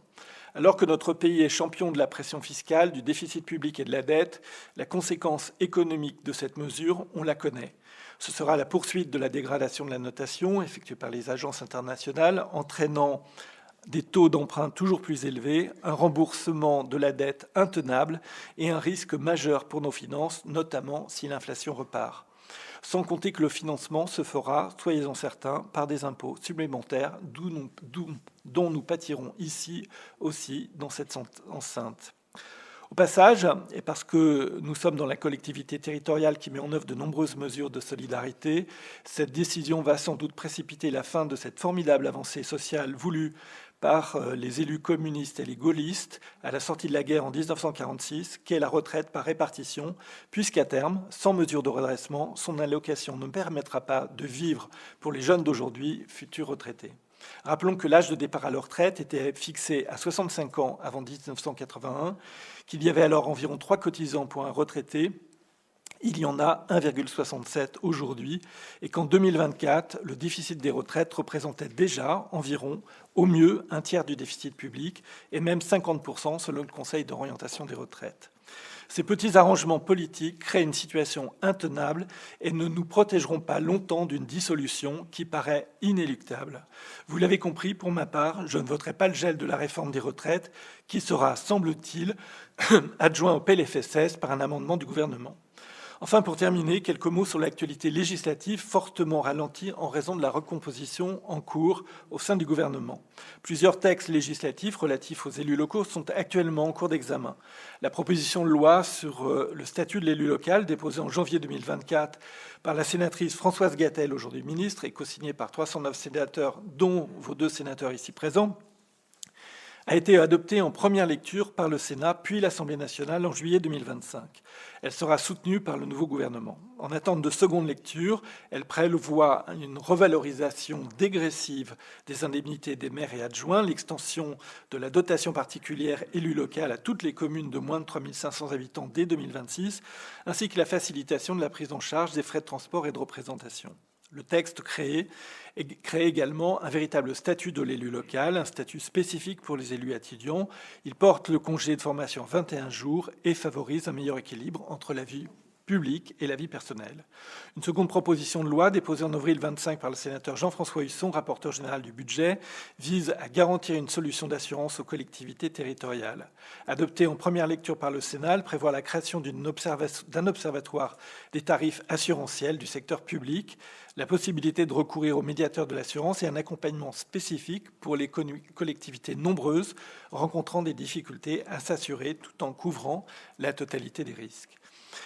Alors que notre pays est champion de la pression fiscale, du déficit public et de la dette, la conséquence économique de cette mesure, on la connaît. Ce sera la poursuite de la dégradation de la notation effectuée par les agences internationales, entraînant des taux d'emprunt toujours plus élevés, un remboursement de la dette intenable et un risque majeur pour nos finances, notamment si l'inflation repart. Sans compter que le financement se fera, soyez-en certains, par des impôts supplémentaires dont nous pâtirons ici aussi dans cette enceinte. Au passage, et parce que nous sommes dans la collectivité territoriale qui met en œuvre de nombreuses mesures de solidarité, cette décision va sans doute précipiter la fin de cette formidable avancée sociale voulue par les élus communistes et les gaullistes à la sortie de la guerre en 1946, qu'est la retraite par répartition, puisqu'à terme, sans mesure de redressement, son allocation ne permettra pas de vivre pour les jeunes d'aujourd'hui, futurs retraités. Rappelons que l'âge de départ à la retraite était fixé à 65 ans avant 1981, qu'il y avait alors environ 3 cotisants pour un retraité. Il y en a 1,67 aujourd'hui, et qu'en 2024, le déficit des retraites représentait déjà environ, au mieux, un tiers du déficit public, et même 50% selon le Conseil d'orientation des retraites. Ces petits arrangements politiques créent une situation intenable et ne nous protégeront pas longtemps d'une dissolution qui paraît inéluctable. Vous l'avez compris, pour ma part, je ne voterai pas le gel de la réforme des retraites, qui sera, semble-t-il, adjoint au PLFSS par un amendement du gouvernement. Enfin, pour terminer, quelques mots sur l'actualité législative fortement ralentie en raison de la recomposition en cours au sein du gouvernement. Plusieurs textes législatifs relatifs aux élus locaux sont actuellement en cours d'examen. La proposition de loi sur le statut de l'élu local, déposée en janvier 2024 par la sénatrice Françoise Gatel, aujourd'hui ministre, et co-signée par 309 sénateurs, dont vos 2 sénateurs ici présents, a été adoptée en première lecture par le Sénat, puis l'Assemblée nationale en juillet 2025. Elle sera soutenue par le nouveau gouvernement. En attente de seconde lecture, elle prévoit une revalorisation dégressive des indemnités des maires et adjoints, l'extension de la dotation particulière élue locale à toutes les communes de moins de 3 500 habitants dès 2026, ainsi que la facilitation de la prise en charge des frais de transport et de représentation. Le texte crée également un véritable statut de l'élu local, un statut spécifique pour les élus étudiants. Il porte le congé de formation à 21 jours et favorise un meilleur équilibre entre la vie publique et la vie personnelle. Une seconde proposition de loi, déposée en avril 25 par le sénateur Jean-François Husson, rapporteur général du budget, vise à garantir une solution d'assurance aux collectivités territoriales. Adoptée en première lecture par le Sénat, elle prévoit la création d'un observatoire des tarifs assurantiels du secteur public, la possibilité de recourir au médiateur de l'assurance et un accompagnement spécifique pour les collectivités nombreuses rencontrant des difficultés à s'assurer tout en couvrant la totalité des risques.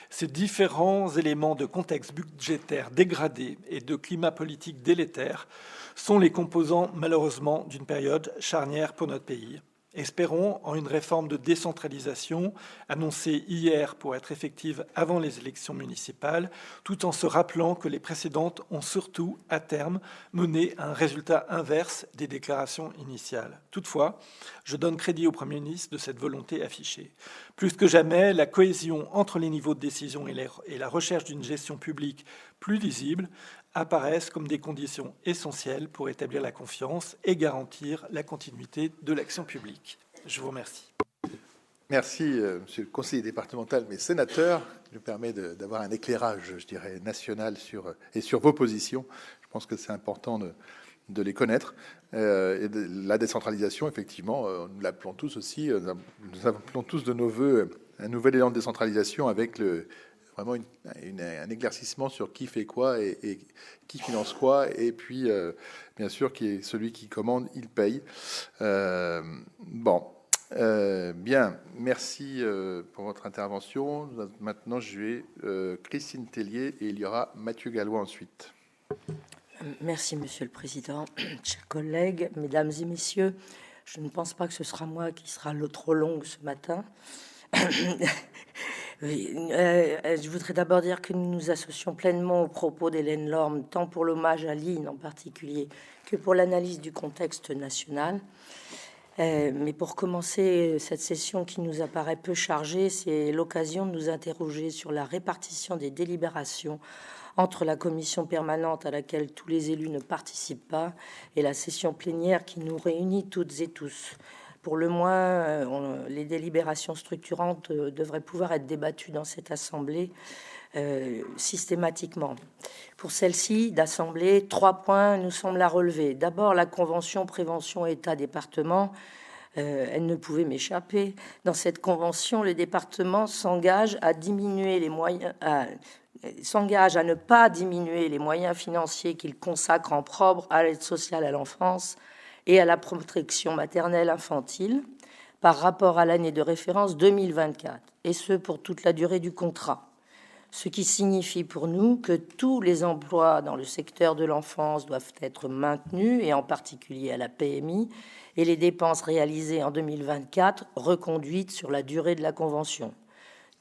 Ces différents éléments de contexte budgétaire dégradé et de climat politique délétère sont les composants, malheureusement, d'une période charnière pour notre pays. Espérons en une réforme de décentralisation annoncée hier pour être effective avant les élections municipales, tout en se rappelant que les précédentes ont surtout, à terme, mené à un résultat inverse des déclarations initiales. Toutefois, je donne crédit au Premier ministre de cette volonté affichée. Plus que jamais, la cohésion entre les niveaux de décision et la recherche d'une gestion publique plus lisible apparaissent comme des conditions essentielles pour établir la confiance et garantir la continuité de l'action publique. Je vous remercie. Merci, monsieur le conseiller départemental, mais sénateur, qui nous permet d'avoir un éclairage, je dirais, national sur vos positions. Je pense que c'est important de les connaître. Et la décentralisation, effectivement, nous l'appelons tous aussi, nous appelons tous de nos voeux un nouvel élan de décentralisation avec vraiment un éclaircissement sur qui fait quoi et qui finance quoi, et puis bien sûr qui est celui qui commande, il paye. Bien, merci pour votre intervention. Maintenant, je vais Christine Tellier et il y aura Mathieu Gallois ensuite. Merci, Monsieur le Président. Chers collègues, Mesdames et Messieurs, je ne pense pas que ce sera moi qui sera trop longue ce matin. Je voudrais d'abord dire que nous nous associons pleinement aux propos d'Hélène Lorme, tant pour l'hommage à Lynn en particulier que pour l'analyse du contexte national. Mais pour commencer cette session qui nous apparaît peu chargée, c'est l'occasion de nous interroger sur la répartition des délibérations entre la commission permanente à laquelle tous les élus ne participent pas et la session plénière qui nous réunit toutes et tous. Pour le moins, les délibérations structurantes devraient pouvoir être débattues dans cette assemblée systématiquement. Pour celle-ci d'assemblée, 3 points nous semblent à relever. D'abord, la convention prévention État-département. Elle ne pouvait m'échapper. Dans cette convention, les départements s'engagent à diminuer les moyens, s'engagent à ne pas diminuer les moyens financiers qu'ils consacrent en propre à l'aide sociale à l'enfance et à la protection maternelle infantile. par rapport à l'année de référence 2024, et ce pour toute la durée du contrat. Ce qui signifie pour nous que tous les emplois dans le secteur de l'enfance doivent être maintenus, et en particulier à la PMI, et les dépenses réalisées en 2024 reconduites sur la durée de la convention.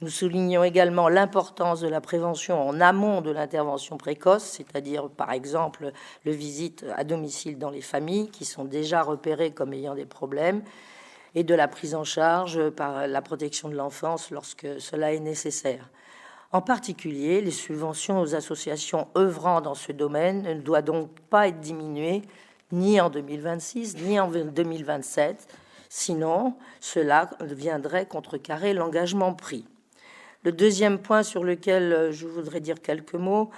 Nous soulignons également l'importance de la prévention en amont de l'intervention précoce, c'est-à-dire par exemple le visite à domicile dans les familles qui sont déjà repérées comme ayant des problèmes, et de la prise en charge par la protection de l'enfance lorsque cela est nécessaire. En particulier, les subventions aux associations œuvrant dans ce domaine ne doivent donc pas être diminuées ni en 2026 ni en 2027, sinon cela viendrait contrecarrer l'engagement pris. Le deuxième point sur lequel je voudrais dire quelques mots,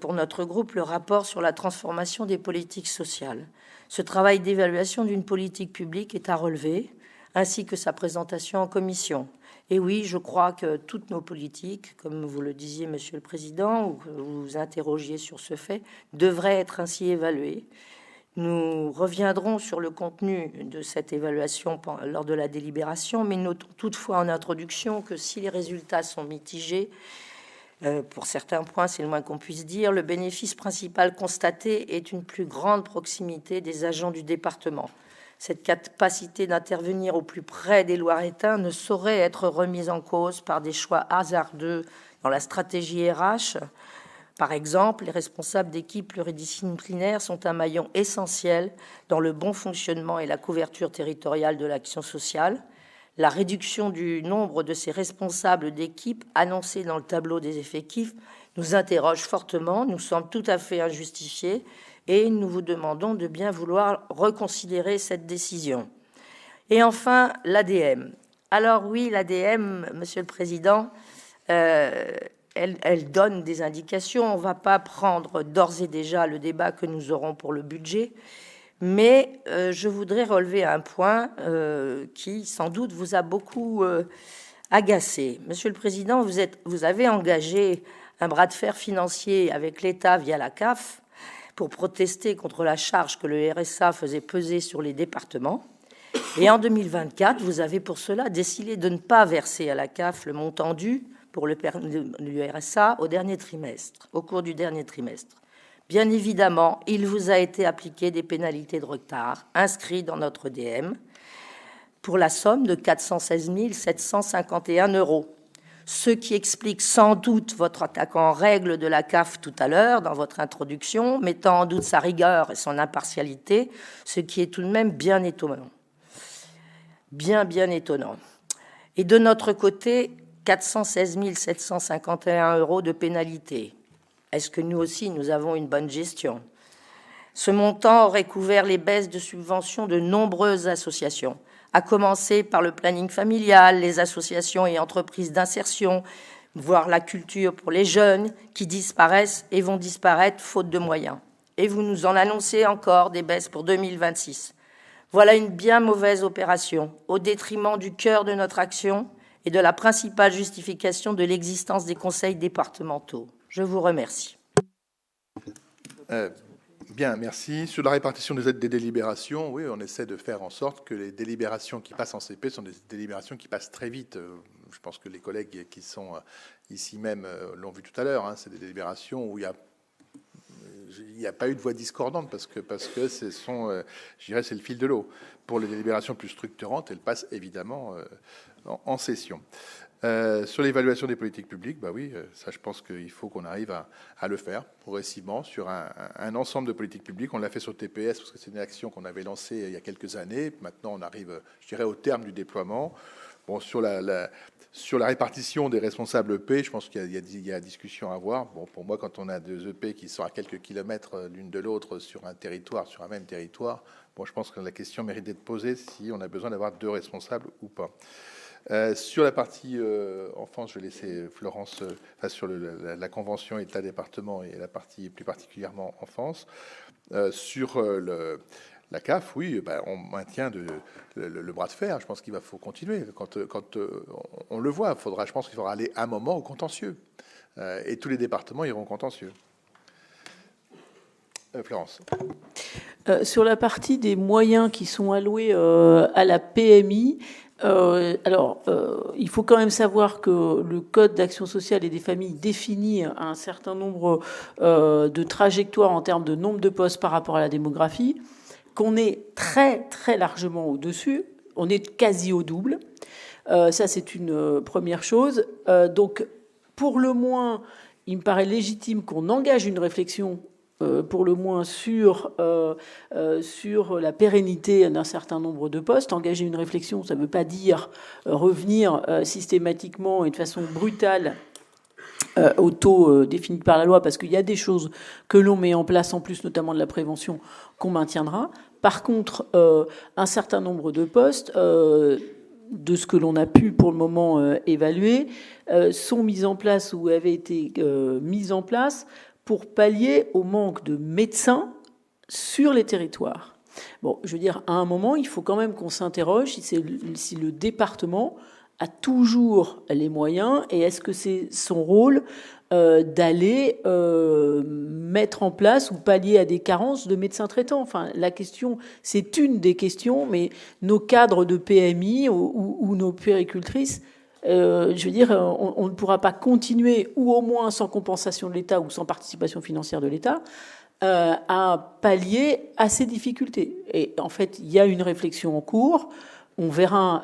pour notre groupe, le rapport sur la transformation des politiques sociales. Ce travail d'évaluation d'une politique publique est à relever, ainsi que sa présentation en commission. Et oui, je crois que toutes nos politiques, comme vous le disiez, Monsieur le Président, ou que vous vous interrogiez sur ce fait, devraient être ainsi évaluées. Nous reviendrons sur le contenu de cette évaluation lors de la délibération, mais notons toutefois en introduction que si les résultats sont mitigés, pour certains points, c'est le moins qu'on puisse dire, le bénéfice principal constaté est une plus grande proximité des agents du département. Cette capacité d'intervenir au plus près des Loiretains ne saurait être remise en cause par des choix hasardeux dans la stratégie RH. Par exemple, les responsables d'équipes pluridisciplinaires sont un maillon essentiel dans le bon fonctionnement et la couverture territoriale de l'action sociale. La réduction du nombre de ces responsables d'équipe annoncée dans le tableau des effectifs nous interroge fortement, nous semble tout à fait injustifiée, et nous vous demandons de bien vouloir reconsidérer cette décision. Et enfin, l'ADM. Alors oui, l'ADM, Monsieur le Président, elle donne des indications. On ne va pas prendre d'ores et déjà le débat que nous aurons pour le budget, mais je voudrais relever un point qui, sans doute, vous a beaucoup agacé. Monsieur le Président, vous avez engagé un bras de fer financier avec l'État via la CAF pour protester contre la charge que le RSA faisait peser sur les départements. Et en 2024, vous avez pour cela décidé de ne pas verser à la CAF le montant dû pour le RSA au cours du dernier trimestre. Bien évidemment, il vous a été appliqué des pénalités de retard inscrites dans notre DM pour la somme de 416 751 €, ce qui explique sans doute votre attaque en règle de la CAF tout à l'heure dans votre introduction, mettant en doute sa rigueur et son impartialité, ce qui est tout de même bien étonnant. Bien étonnant. Et de notre côté, 416 751 € de pénalité. Est-ce que nous aussi, nous avons une bonne gestion? Ce montant aurait couvert les baisses de subventions de nombreuses associations, à commencer par le planning familial, les associations et entreprises d'insertion, voire la culture pour les jeunes qui disparaissent et vont disparaître faute de moyens. Et vous nous en annoncez encore des baisses pour 2026. Voilà une bien mauvaise opération, au détriment du cœur de notre action et de la principale justification de l'existence des conseils départementaux. Je vous remercie. Bien, merci. Sur la répartition des aides des délibérations, oui, on essaie de faire en sorte que les délibérations qui passent en CP sont des délibérations qui passent très vite. Je pense que les collègues qui sont ici même l'ont vu tout à l'heure. C'est des délibérations où il n'y a pas eu de voix discordante parce que ce sont, je dirais, c'est le fil de l'eau. Pour les délibérations plus structurantes, elles passent évidemment en session. Sur l'évaluation des politiques publiques, bah oui, ça je pense qu'il faut qu'on arrive à le faire progressivement sur un ensemble de politiques publiques. On l'a fait sur le TPS parce que c'est une action qu'on avait lancée il y a quelques années. Maintenant, on arrive, je dirais, au terme du déploiement. Bon, sur la répartition des responsables EP, je pense qu'il y a discussion à avoir. Bon, pour moi, quand on a deux EP qui sont à quelques kilomètres l'une de l'autre sur un territoire, sur un même territoire, bon, je pense que la question mérite d'être posée si on a besoin d'avoir deux responsables ou pas. Sur la partie enfance, je vais laisser Florence sur la convention État-département et la partie plus particulièrement enfance. Sur la CAF, oui, on maintient le bras de fer. Je pense qu'il faut continuer. Quand on le voit, je pense qu'il faudra aller un moment au contentieux. Et tous les départements iront au contentieux. Florence. Sur la partie des moyens qui sont alloués à la PMI, il faut quand même savoir que le Code d'action sociale et des familles définit un certain nombre de trajectoires en termes de nombre de postes par rapport à la démographie, qu'on est très, très largement au-dessus. On est quasi au double. Ça, c'est une première chose. Donc, pour le moins, il me paraît légitime qu'on engage une réflexion pour le moins sur la pérennité d'un certain nombre de postes. Engager une réflexion, ça ne veut pas dire revenir systématiquement et de façon brutale au taux défini par la loi, parce qu'il y a des choses que l'on met en place, en plus notamment de la prévention, qu'on maintiendra. Par contre, un certain nombre de postes, de ce que l'on a pu pour le moment évaluer, sont mis en place ou avaient été mis en place pour pallier au manque de médecins sur les territoires. Bon, je veux dire, à un moment, il faut quand même qu'on s'interroge si le département a toujours les moyens et est-ce que c'est son rôle d'aller mettre en place ou pallier à des carences de médecins traitants. Enfin, la question, c'est une des questions, mais nos cadres de PMI ou nos puéricultrices, je veux dire, on ne pourra pas continuer, ou au moins sans compensation de l'État ou sans participation financière de l'État, à pallier à ces difficultés. Et en fait, il y a une réflexion en cours. On verra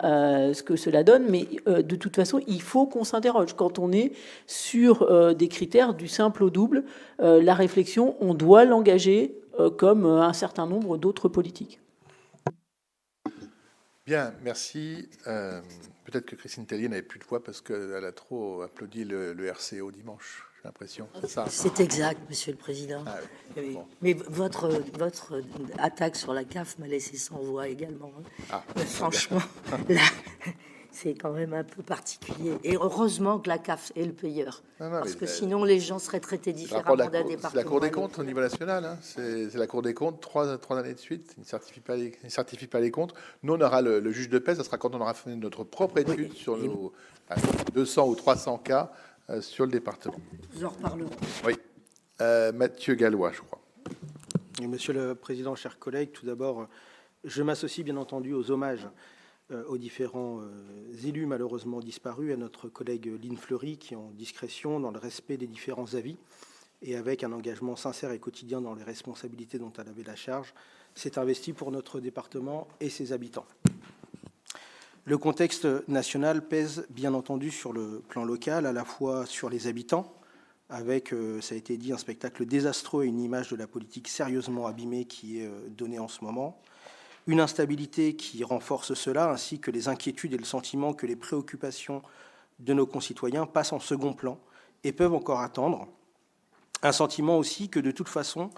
ce que cela donne, mais de toute façon, il faut qu'on s'interroge. Quand on est sur des critères du simple au double, la réflexion, on doit l'engager comme un certain nombre d'autres politiques. Bien, merci. Peut-être que Christine Tellier n'avait plus de voix parce qu'elle a trop applaudi le RCO dimanche, j'ai l'impression. C'est exact, Monsieur le Président. Ah, oui. Bon. Mais votre attaque sur la CAF m'a laissé sans voix également. Ah, franchement, là, c'est quand même un peu particulier. Et heureusement que la CAF est le payeur. Parce que sinon, les gens seraient traités différemment d'un département. C'est la Cour des comptes au niveau national. Hein. C'est la Cour des comptes, trois années de suite. Ils ne certifient pas les comptes. Nous, on aura le juge de paix. Ça sera quand on aura fait notre propre étude sur nos 200 ou 300 cas sur le département. Nous en reparlerons. Oui. Mathieu Gallois, je crois. Monsieur le Président, chers collègues, tout d'abord, je m'associe bien entendu aux hommages aux différents élus malheureusement disparus, à notre collègue Lynn Fleury, qui, en discrétion, dans le respect des différents avis et avec un engagement sincère et quotidien dans les responsabilités dont elle avait la charge, s'est investie pour notre département et ses habitants. Le contexte national pèse bien entendu sur le plan local, à la fois sur les habitants, avec, ça a été dit, un spectacle désastreux et une image de la politique sérieusement abîmée qui est donnée en ce moment, une instabilité qui renforce cela, ainsi que les inquiétudes et le sentiment que les préoccupations de nos concitoyens passent en second plan et peuvent encore attendre. Un sentiment aussi que, de toute façon,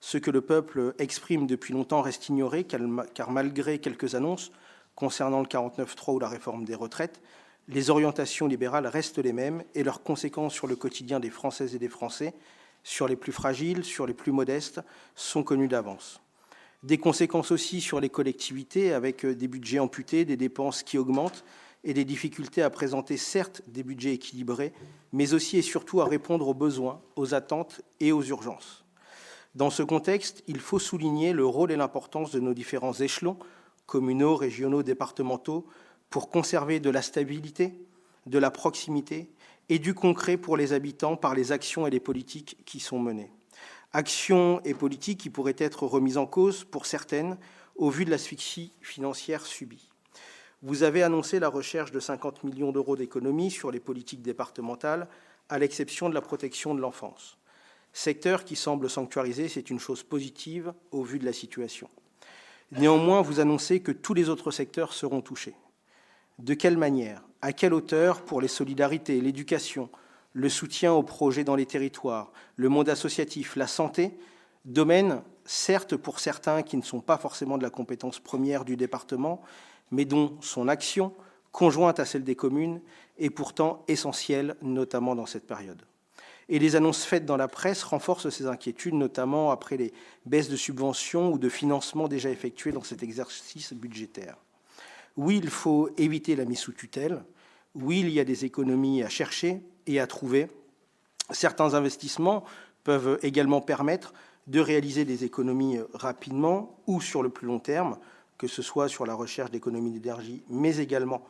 ce que le peuple exprime depuis longtemps reste ignoré, car malgré quelques annonces concernant le 49.3 ou la réforme des retraites, les orientations libérales restent les mêmes et leurs conséquences sur le quotidien des Françaises et des Français, sur les plus fragiles, sur les plus modestes, sont connues d'avance. Des conséquences aussi sur les collectivités, avec des budgets amputés, des dépenses qui augmentent et des difficultés à présenter certes des budgets équilibrés, mais aussi et surtout à répondre aux besoins, aux attentes et aux urgences. Dans ce contexte, il faut souligner le rôle et l'importance de nos différents échelons, communaux, régionaux, départementaux, pour conserver de la stabilité, de la proximité et du concret pour les habitants par les actions et les politiques qui sont menées. Actions et politiques qui pourraient être remises en cause pour certaines au vu de l'asphyxie financière subie. Vous avez annoncé la recherche de 50 millions d'euros d'économies sur les politiques départementales, à l'exception de la protection de l'enfance. Secteur qui semble sanctuarisé, c'est une chose positive au vu de la situation. Néanmoins, vous annoncez que tous les autres secteurs seront touchés. De quelle manière ? À quelle hauteur pour les solidarités, l'éducation, le soutien aux projets dans les territoires, le monde associatif, la santé, domaines, certes pour certains qui ne sont pas forcément de la compétence première du département, mais dont son action, conjointe à celle des communes, est pourtant essentielle, notamment dans cette période. Et les annonces faites dans la presse renforcent ces inquiétudes, notamment après les baisses de subventions ou de financement déjà effectuées dans cet exercice budgétaire. Oui, il faut éviter la mise sous tutelle. Oui, il y a des économies à chercher et à trouver. Certains investissements peuvent également permettre de réaliser des économies rapidement ou sur le plus long terme, que ce soit sur la recherche d'économies d'énergie, mais également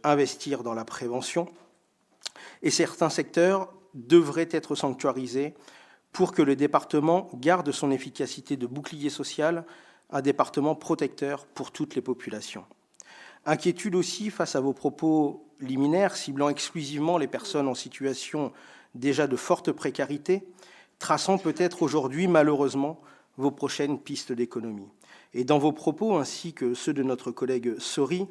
investir dans la prévention. Et certains secteurs devraient être sanctuarisés pour que le département garde son efficacité de bouclier social, un département protecteur pour toutes les populations. Inquiétude aussi face à vos propos liminaires, ciblant exclusivement les personnes en situation déjà de forte précarité, traçant peut-être aujourd'hui, malheureusement, vos prochaines pistes d'économie. Et dans vos propos, ainsi que ceux de notre collègue Sori,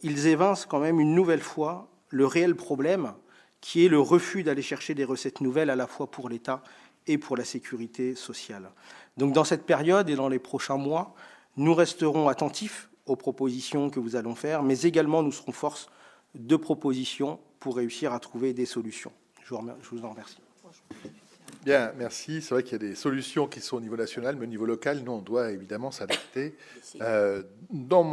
ils évincent quand même une nouvelle fois le réel problème, qui est le refus d'aller chercher des recettes nouvelles à la fois pour l'État et pour la sécurité sociale. Donc dans cette période et dans les prochains mois, nous resterons attentifs aux propositions que vous allons faire, mais également nous serons force de propositions pour réussir à trouver des solutions. Je vous en remercie. Bien, merci. C'est vrai qu'il y a des solutions qui sont au niveau national, mais au niveau local, nous, on doit évidemment s'adapter. Dans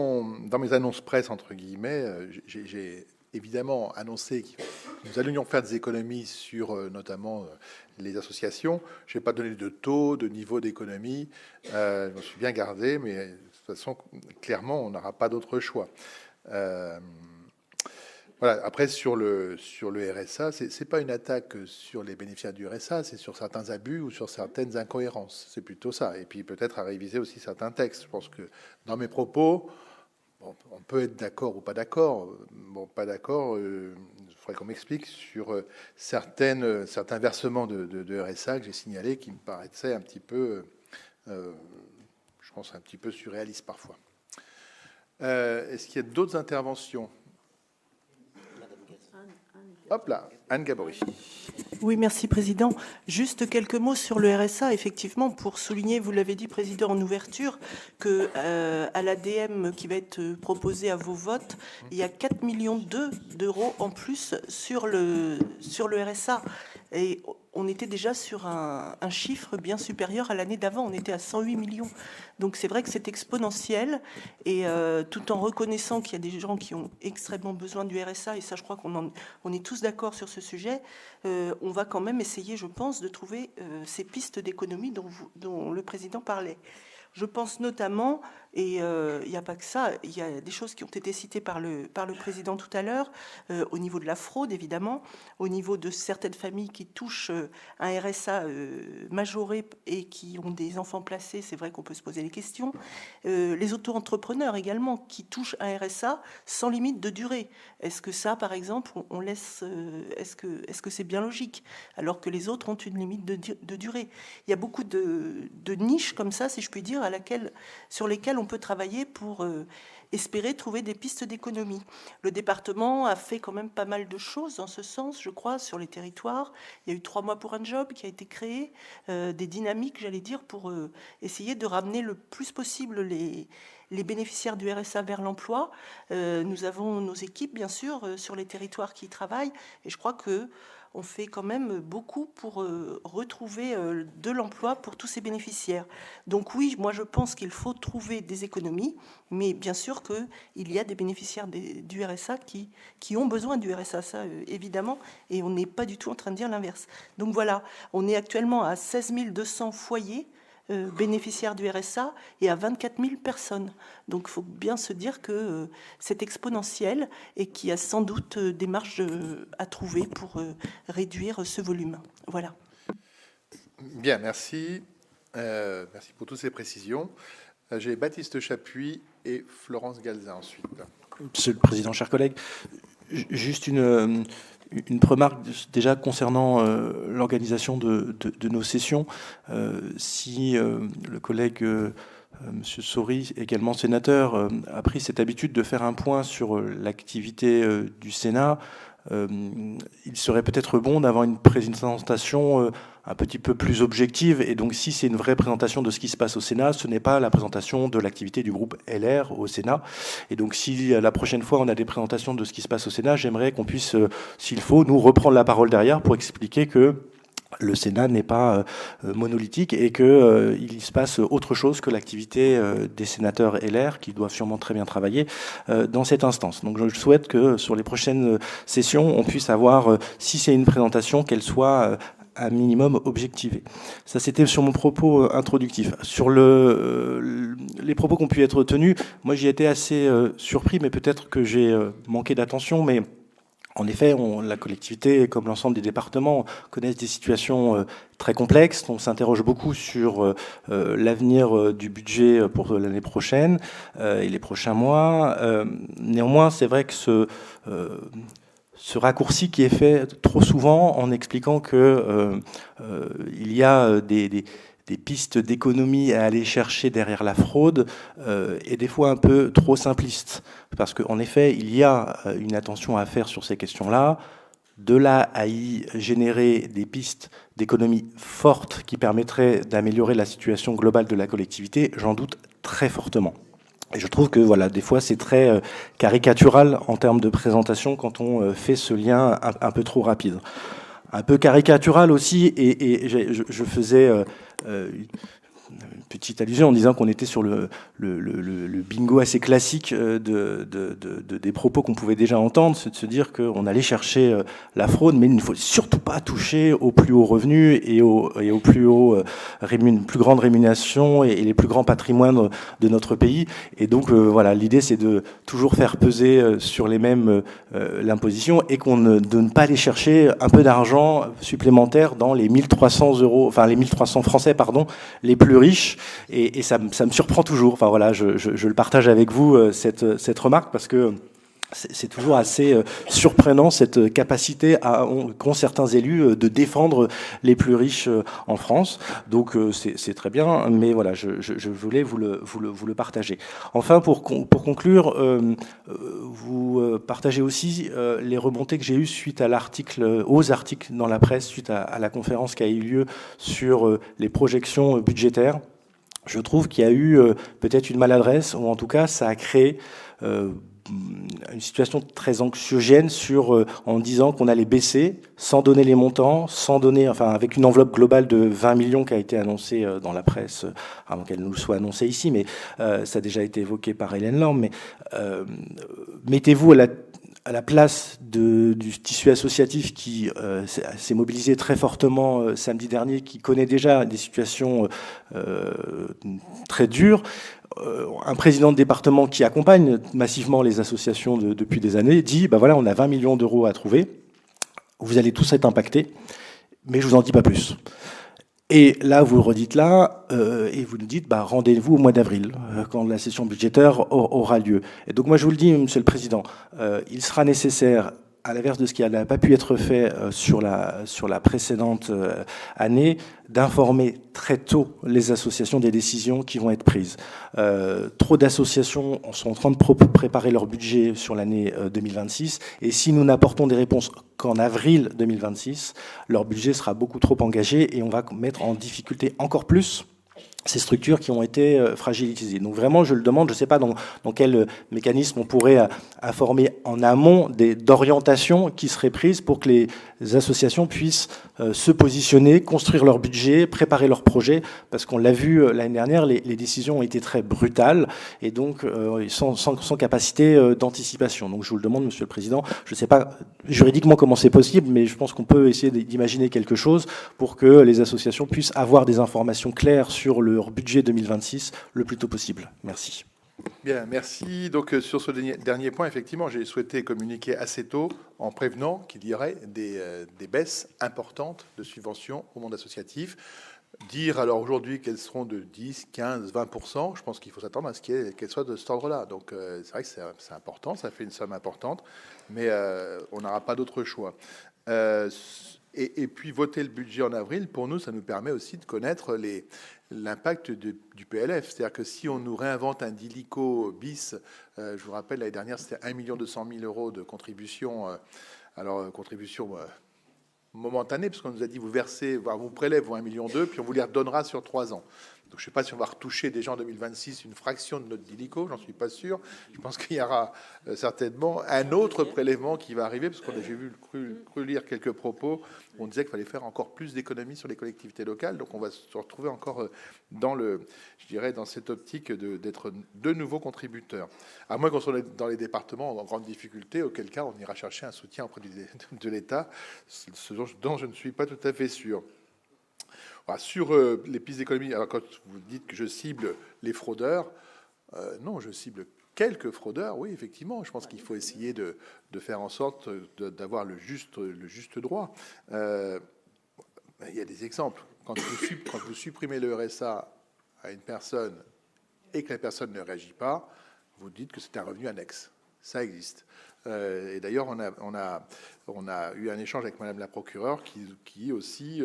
mes annonces presse, entre guillemets, j'ai évidemment annoncé que nous allions faire des économies sur notamment les associations. Je n'ai pas donné de taux, de niveau d'économie. Je me suis bien gardé, mais de toute façon, clairement, on n'aura pas d'autre choix. Voilà. Après, sur le RSA, c'est pas une attaque sur les bénéficiaires du RSA, c'est sur certains abus ou sur certaines incohérences. C'est plutôt ça. Et puis peut-être à réviser aussi certains textes. Je pense que dans mes propos, bon, on peut être d'accord ou pas d'accord. Bon, pas d'accord. Il faudrait qu'on m'explique sur certains versements de RSA que j'ai signalés qui me paraissaient un petit peu, je pense, un petit peu surréalistes parfois. Est-ce qu'il y a d'autres interventions? Hop là, Anne Gabory. Oui, merci, Président. Juste quelques mots sur le RSA, effectivement, pour souligner, vous l'avez dit, Président, en ouverture, que à l'ADM qui va être proposé à vos votes, il y a 4,2 millions d'euros en plus sur le RSA. Et on était déjà sur un chiffre bien supérieur à l'année d'avant. On était à 108 millions. Donc c'est vrai que c'est exponentiel. Et tout en reconnaissant qu'il y a des gens qui ont extrêmement besoin du RSA, et ça, je crois qu'on est tous d'accord sur ce sujet, on va quand même essayer, je pense, de trouver ces pistes d'économie dont le Président parlait. Je pense notamment, et il n'y a pas que ça, il y a des choses qui ont été citées par le Président tout à l'heure, au niveau de la fraude, évidemment, au niveau de certaines familles qui touchent un RSA majoré et qui ont des enfants placés, c'est vrai qu'on peut se poser les questions. Les auto-entrepreneurs également, qui touchent un RSA sans limite de durée. Est-ce que ça, par exemple, on laisse... Est-ce que c'est bien logique, alors que les autres ont une limite de durée? Il y a beaucoup de niches comme ça, si je puis dire, sur lesquelles on peut travailler pour espérer trouver des pistes d'économie. Le département a fait quand même pas mal de choses dans ce sens, je crois, sur les territoires. Il y a eu 3 mois pour un job qui a été créé, des dynamiques, j'allais dire, pour essayer de ramener le plus possible les bénéficiaires du RSA vers l'emploi. Nous avons nos équipes, bien sûr, sur les territoires qui y travaillent, et je crois que on fait quand même beaucoup pour retrouver de l'emploi pour tous ces bénéficiaires. Donc oui, moi je pense qu'il faut trouver des économies, mais bien sûr qu'il y a des bénéficiaires du RSA qui ont besoin du RSA, ça évidemment, et on n'est pas du tout en train de dire l'inverse. Donc voilà, on est actuellement à 16 200 foyers bénéficiaires du RSA et à 24 000 personnes. Donc il faut bien se dire que c'est exponentiel et qu'il y a sans doute des marges à trouver pour réduire ce volume. Voilà. Bien, merci. Merci pour toutes ces précisions. J'ai Baptiste Chapuis et Florence Galzin ensuite. Monsieur le Président, chers collègues, juste une remarque déjà concernant l'organisation de nos sessions. Si le collègue Monsieur Sori, également sénateur, a pris cette habitude de faire un point sur l'activité du Sénat, il serait peut-être bon d'avoir une présentation un petit peu plus objective. Et donc, si c'est une vraie présentation de ce qui se passe au Sénat, ce n'est pas la présentation de l'activité du groupe LR au Sénat. Et donc, si la prochaine fois on a des présentations de ce qui se passe au Sénat, j'aimerais qu'on puisse, s'il faut, nous reprendre la parole derrière pour expliquer que le Sénat n'est pas monolithique et qu'il se passe autre chose que l'activité des sénateurs LR qui doivent sûrement très bien travailler dans cette instance. Donc je souhaite que sur les prochaines sessions, on puisse avoir, si c'est une présentation, qu'elle soit un minimum objectivée. Ça, c'était sur mon propos introductif. Sur les propos qui ont pu être tenus, moi j'y étais assez surpris, mais peut-être que j'ai manqué d'attention, mais en effet, la collectivité, comme l'ensemble des départements, connaissent des situations très complexes. On s'interroge beaucoup sur l'avenir du budget pour l'année prochaine et les prochains mois. Néanmoins, c'est vrai que ce raccourci qui est fait trop souvent en expliquant que il y a des pistes d'économie à aller chercher derrière la fraude est des fois un peu trop simpliste. Parce qu'en effet, il y a une attention à faire sur ces questions-là. De là à y générer des pistes d'économie fortes qui permettraient d'améliorer la situation globale de la collectivité, j'en doute très fortement. Et je trouve que voilà, des fois, c'est très caricatural en termes de présentation quand on fait ce lien un peu trop rapide. Un peu caricatural aussi, et je faisais une petite allusion en disant qu'on était sur le bingo assez classique des propos qu'on pouvait déjà entendre, c'est de se dire qu'on allait chercher la fraude, mais il ne faut surtout pas toucher aux plus hauts revenus et aux plus grandes rémunérations et les plus grands patrimoines de notre pays. Et donc voilà, l'idée c'est de toujours faire peser sur les mêmes l'imposition et de ne pas aller chercher un peu d'argent supplémentaire dans les 1300 euros, enfin les 1300 Français, pardon, les plus riches, et ça me surprend toujours. Enfin voilà, je le partage avec vous cette remarque parce que c'est toujours assez surprenant cette capacité qu'ont certains élus de défendre les plus riches en France. Donc c'est très bien, mais voilà, je voulais vous le partager. Enfin, pour conclure, vous partagez aussi les remontées que j'ai eues suite à aux articles dans la presse, suite à la conférence qui a eu lieu sur les projections budgétaires. Je trouve qu'il y a eu peut-être une maladresse, ou en tout cas, ça a créé une situation très anxiogène en disant qu'on allait baisser sans donner les montants, avec une enveloppe globale de 20 millions qui a été annoncée dans la presse avant qu'elle nous soit annoncée ici, mais ça a déjà été évoqué par Hélène Lorme. Mais mettez-vous à la place du tissu associatif qui s'est mobilisé très fortement samedi dernier, qui connaît déjà des situations très dures. Un président de département qui accompagne massivement les associations depuis des années dit voilà, on a 20 millions d'euros à trouver, vous allez tous être impactés, mais je vous en dis pas plus. Et là, vous le redites là, et vous nous dites rendez-vous au mois d'avril, quand la session budgétaire aura lieu. Et donc moi, je vous le dis, Monsieur le Président, il sera nécessaire, à l'inverse de ce qui n'a pas pu être fait sur la précédente année, d'informer très tôt les associations des décisions qui vont être prises. Trop d'associations sont en train de préparer leur budget sur l'année 2026, et si nous n'apportons des réponses qu'en avril 2026, leur budget sera beaucoup trop engagé et on va mettre en difficulté encore plus ces structures qui ont été fragilisées. Donc vraiment, je le demande, je ne sais pas dans quel mécanisme on pourrait informer en amont d'orientations qui seraient prises pour que les associations puissent se positionner, construire leur budget, préparer leur projet, parce qu'on l'a vu l'année dernière, les décisions ont été très brutales et donc sans capacité d'anticipation. Donc je vous le demande, Monsieur le Président, je ne sais pas juridiquement comment c'est possible, mais je pense qu'on peut essayer d'imaginer quelque chose pour que les associations puissent avoir des informations claires sur leur budget 2026 le plus tôt possible. Merci. Bien, merci. Donc sur ce dernier point, effectivement, j'ai souhaité communiquer assez tôt en prévenant qu'il y aurait des baisses importantes de subventions au monde associatif. Dire alors aujourd'hui qu'elles seront de 10, 15, 20%, je pense qu'il faut s'attendre à ce qu'elles soient de cet ordre-là. Donc c'est vrai que c'est important, ça fait une somme importante, mais on n'aura pas d'autre choix. Et puis voter le budget en avril, pour nous, ça nous permet aussi de connaître l'impact du PLF. C'est-à-dire que si on nous réinvente un Dilico bis, je vous rappelle, l'année dernière, c'était 1 200 000 euros de contribution. Contribution momentanée, parce qu'on nous a dit, vous versez, vous prélèvez 1,2 million, puis on vous les redonnera sur 3 ans. Donc, je ne sais pas si on va retoucher déjà en 2026 une fraction de notre DILICO, j'en suis pas sûr. Je pense qu'il y aura certainement un autre prélèvement qui va arriver, parce qu'on a cru lire quelques propos où on disait qu'il fallait faire encore plus d'économies sur les collectivités locales. Donc, on va se retrouver encore dans cette optique d'être de nouveaux contributeurs. À moins qu'on soit dans les départements en grande difficulté, auquel cas on ira chercher un soutien auprès de l'État, ce dont je ne suis pas tout à fait sûr. Voilà, sur les pistes d'économie, alors quand vous dites que je cible les fraudeurs, non, je cible quelques fraudeurs, oui, effectivement. Je pense qu'il faut essayer de faire en sorte d'avoir le juste droit. Il y a des exemples. Quand vous supprimez le RSA à une personne et que la personne ne réagit pas, vous dites que c'est un revenu annexe. Ça existe. Et d'ailleurs, on a eu un échange avec Madame la procureure qui aussi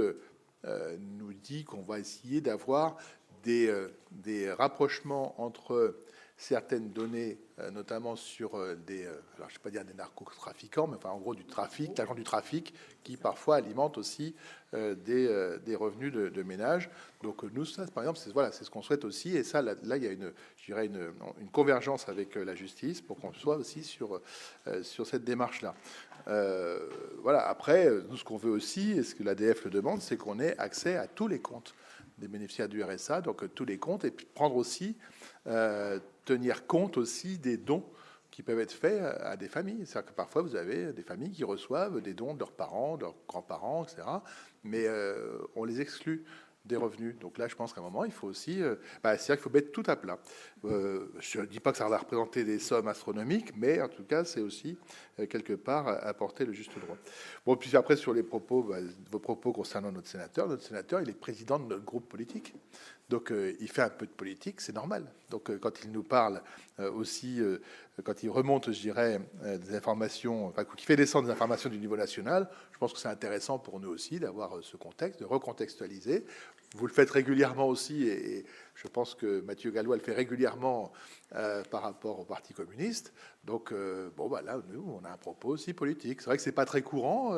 nous dit qu'on va essayer d'avoir des rapprochements entre certaines données, notamment sur alors je ne vais pas dire des narcotrafiquants, mais enfin en gros du trafic, l'agent du trafic, qui parfois alimente aussi des revenus de ménage. Donc nous, ça, par exemple, c'est ce qu'on souhaite aussi. Et ça, là il y a une convergence avec la justice pour qu'on soit aussi sur cette démarche-là. Voilà. Après, nous, ce qu'on veut aussi, et ce que l'ADF le demande, c'est qu'on ait accès à tous les comptes des bénéficiaires du RSA, donc tous les comptes, et puis prendre aussi, tenir compte aussi des dons qui peuvent être faits à des familles. C'est-à-dire que parfois, vous avez des familles qui reçoivent des dons de leurs parents, de leurs grands-parents, etc., mais on les exclut des revenus. Donc là, je pense qu'à un moment, il faut aussi... c'est-à-dire qu'il faut mettre tout à plat. Je ne dis pas que ça va représenter des sommes astronomiques, mais en tout cas, c'est aussi, quelque part, apporter le juste droit. Bon, puis après, sur les propos, vos propos concernant notre sénateur, il est président de notre groupe politique. Donc, il fait un peu de politique, c'est normal. Donc, quand il nous parle aussi, quand il remonte, je dirais, des informations, enfin, qu'il fait descendre des informations du niveau national, je pense que c'est intéressant pour nous aussi d'avoir ce contexte, de recontextualiser. Vous le faites régulièrement aussi, et je pense que Mathieu Gallois le fait régulièrement par rapport au Parti communiste. Donc, là, nous, on a un propos aussi politique. C'est vrai que c'est pas très courant.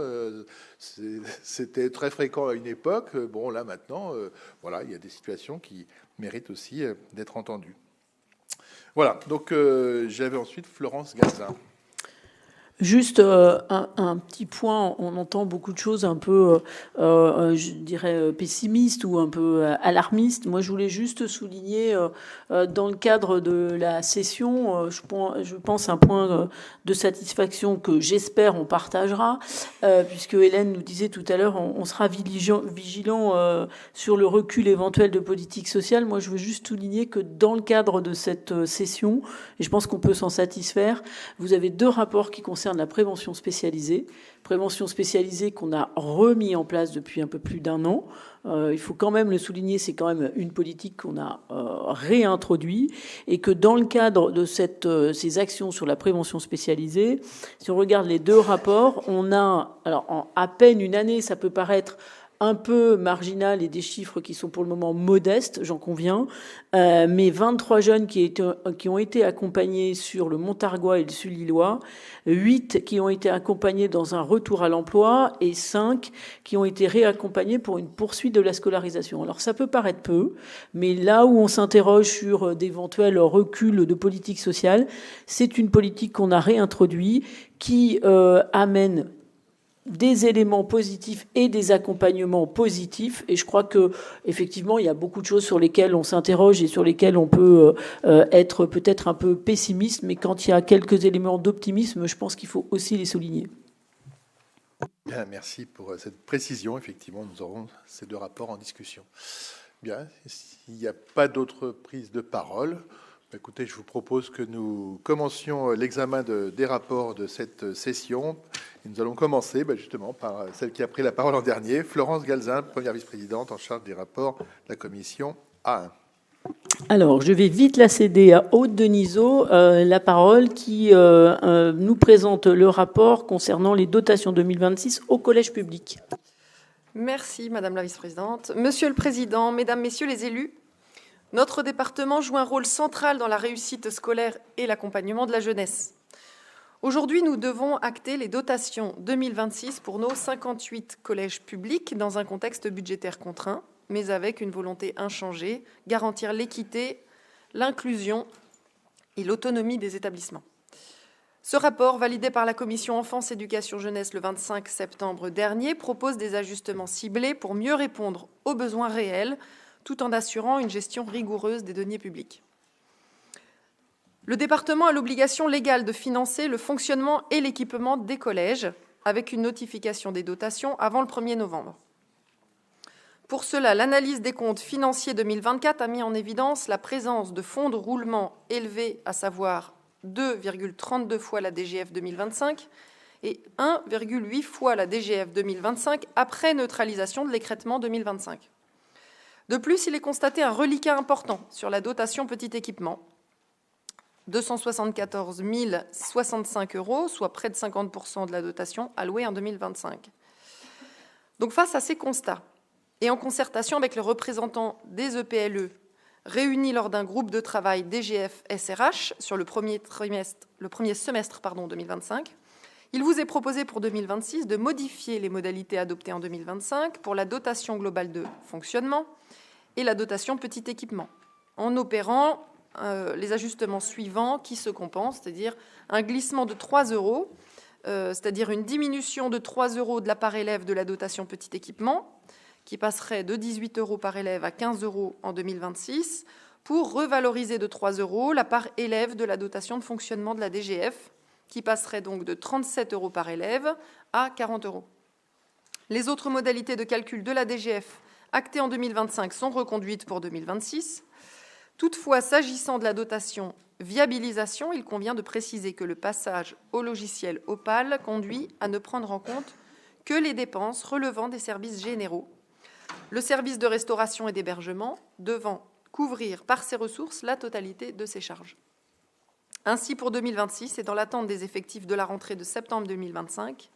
C'était très fréquent à une époque. Bon, là, maintenant, il y a des situations qui méritent aussi d'être entendues. Voilà. Donc, j'avais ensuite Florence Galzin. Juste un petit point, on entend beaucoup de choses un peu, je dirais, pessimistes ou un peu alarmistes. Moi, je voulais juste souligner, dans le cadre de la session, je pense un point de satisfaction que j'espère on partagera, puisque Hélène nous disait tout à l'heure, on sera vigilant sur le recul éventuel de politique sociale. Moi, je veux juste souligner que dans le cadre de cette session, et je pense qu'on peut s'en satisfaire, vous avez 2 rapports qui concernent la prévention spécialisée qu'on a remis en place depuis un peu plus d'1 an. Il faut quand même le souligner, c'est quand même une politique qu'on a réintroduit, et que dans le cadre de ces actions sur la prévention spécialisée, si on regarde les 2 rapports, on a, alors en à peine une année, ça peut paraître un peu marginal et des chiffres qui sont pour le moment modestes, j'en conviens, mais 23 jeunes qui ont été accompagnés sur le Montargois et le Sully-Lillois, 8 qui ont été accompagnés dans un retour à l'emploi et 5 qui ont été réaccompagnés pour une poursuite de la scolarisation. Alors ça peut paraître peu, mais là où on s'interroge sur d'éventuels reculs de politique sociale, c'est une politique qu'on a réintroduite qui amène des éléments positifs et des accompagnements positifs, et je crois que effectivement il y a beaucoup de choses sur lesquelles on s'interroge et sur lesquelles on peut être peut-être un peu pessimiste, mais quand il y a quelques éléments d'optimisme, je pense qu'il faut aussi les souligner. Bien, merci pour cette précision. Effectivement, nous aurons ces 2 rapports en discussion. Bien, s'il n'y a pas d'autres prises de parole, écoutez, je vous propose que nous commencions l'examen des rapports de cette session. Et nous allons commencer justement par celle qui a pris la parole en dernier, Florence Galzin, première vice-présidente en charge des rapports de la commission A1. Alors, je vais vite la céder à Aude Denisot, la parole, qui nous présente le rapport concernant les dotations 2026 au collège public. Merci, Madame la vice-présidente. Monsieur le Président, Mesdames, Messieurs les élus, notre département joue un rôle central dans la réussite scolaire et l'accompagnement de la jeunesse. Aujourd'hui, nous devons acter les dotations 2026 pour nos 58 collèges publics dans un contexte budgétaire contraint, mais avec une volonté inchangée, garantir l'équité, l'inclusion et l'autonomie des établissements. Ce rapport, validé par la Commission Enfance, Éducation, Jeunesse le 25 septembre dernier, propose des ajustements ciblés pour mieux répondre aux besoins réels, tout en assurant une gestion rigoureuse des deniers publics. Le département a l'obligation légale de financer le fonctionnement et l'équipement des collèges, avec une notification des dotations avant le 1er novembre. Pour cela, l'analyse des comptes financiers 2024 a mis en évidence la présence de fonds de roulement élevés, à savoir 2,32 fois la DGF 2025 et 1,8 fois la DGF 2025 après neutralisation de l'écrêtement 2025. De plus, il est constaté un reliquat important sur la dotation petit équipement, 274 065 €, soit près de 50% de la dotation allouée en 2025. Donc face à ces constats, et en concertation avec les représentants des EPLE réunis lors d'un groupe de travail DGF-SRH sur le premier semestre 2025, il vous est proposé pour 2026 de modifier les modalités adoptées en 2025 pour la dotation globale de fonctionnement et la dotation petit équipement, en opérant les ajustements suivants qui se compensent, c'est-à-dire un glissement de 3 €, c'est-à-dire une diminution de 3 € de la part élève de la dotation petit équipement, qui passerait de 18 € par élève à 15 € en 2026, pour revaloriser de 3 € la part élève de la dotation de fonctionnement de la DGF, qui passerait donc de 37 € par élève à 40 €. Les autres modalités de calcul de la DGF actées en 2025 sont reconduites pour 2026. Toutefois, s'agissant de la dotation viabilisation, il convient de préciser que le passage au logiciel Opal conduit à ne prendre en compte que les dépenses relevant des services généraux, le service de restauration et d'hébergement devant couvrir par ses ressources la totalité de ses charges. Ainsi, pour 2026, et dans l'attente des effectifs de la rentrée de septembre 2025,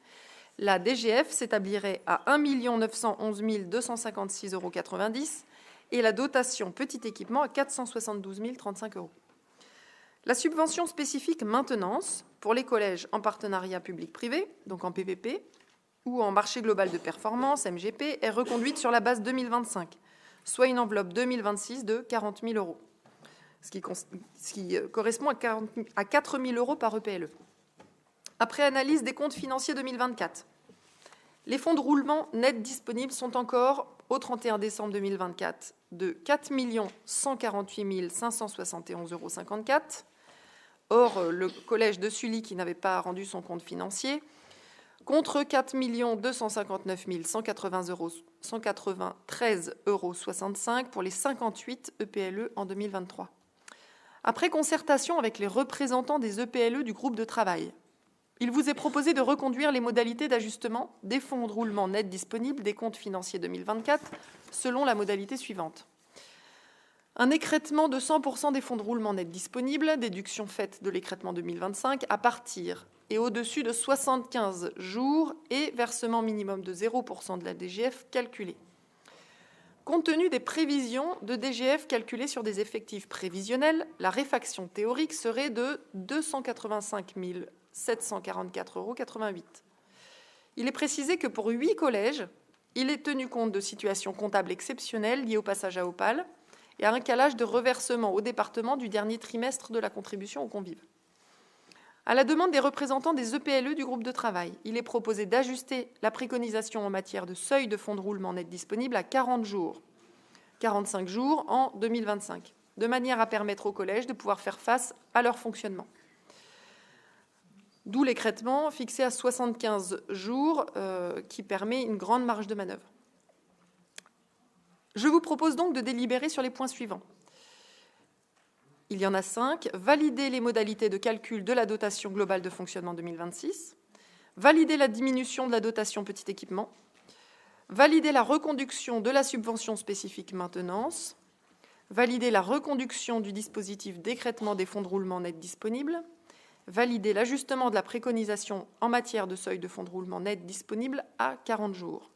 la DGF s'établirait à 1 911 256,90 € et la dotation petit équipement à 472 035 €. La subvention spécifique maintenance pour les collèges en partenariat public-privé, donc en PPP, ou en marché global de performance, MGP, est reconduite sur la base 2025, soit une enveloppe 2026 de 40 000 €, ce qui correspond à 4 000 € par EPLE. Après analyse des comptes financiers 2024, les fonds de roulement nets disponibles sont encore, au 31 décembre 2024, de 4 148 571,54 €. Or, le collège de Sully, qui n'avait pas rendu son compte financier, contre 4 259 193,65 € pour les 58 EPLE en 2023. Après concertation avec les représentants des EPLE du groupe de travail, il vous est proposé de reconduire les modalités d'ajustement des fonds de roulement nets disponibles des comptes financiers 2024 selon la modalité suivante. Un écrêtement de 100% des fonds de roulement nets disponibles, déduction faite de l'écrêtement 2025, à partir et au-dessus de 75 jours et versement minimum de 0% de la DGF calculée. Compte tenu des prévisions de DGF calculées sur des effectifs prévisionnels, la réfaction théorique serait de 285 744,88 €. Il est précisé que pour 8 collèges, il est tenu compte de situations comptables exceptionnelles liées au passage à Opal et à un calage de reversement au département du dernier trimestre de la contribution aux convives. À la demande des représentants des EPLE du groupe de travail, il est proposé d'ajuster la préconisation en matière de seuil de fonds de roulement net disponible à 40 jours, 45 jours en 2025, de manière à permettre aux collèges de pouvoir faire face à leur fonctionnement. D'où l'écrêtement fixé à 75 jours qui permet une grande marge de manœuvre. Je vous propose donc de délibérer sur les points suivants. Il y en a 5. Valider les modalités de calcul de la dotation globale de fonctionnement 2026. Valider la diminution de la dotation petit équipement. Valider la reconduction de la subvention spécifique maintenance. Valider la reconduction du dispositif d'écrêtement des fonds de roulement net disponibles. Valider l'ajustement de la préconisation en matière de seuil de fonds de roulement net disponible à 40 jours.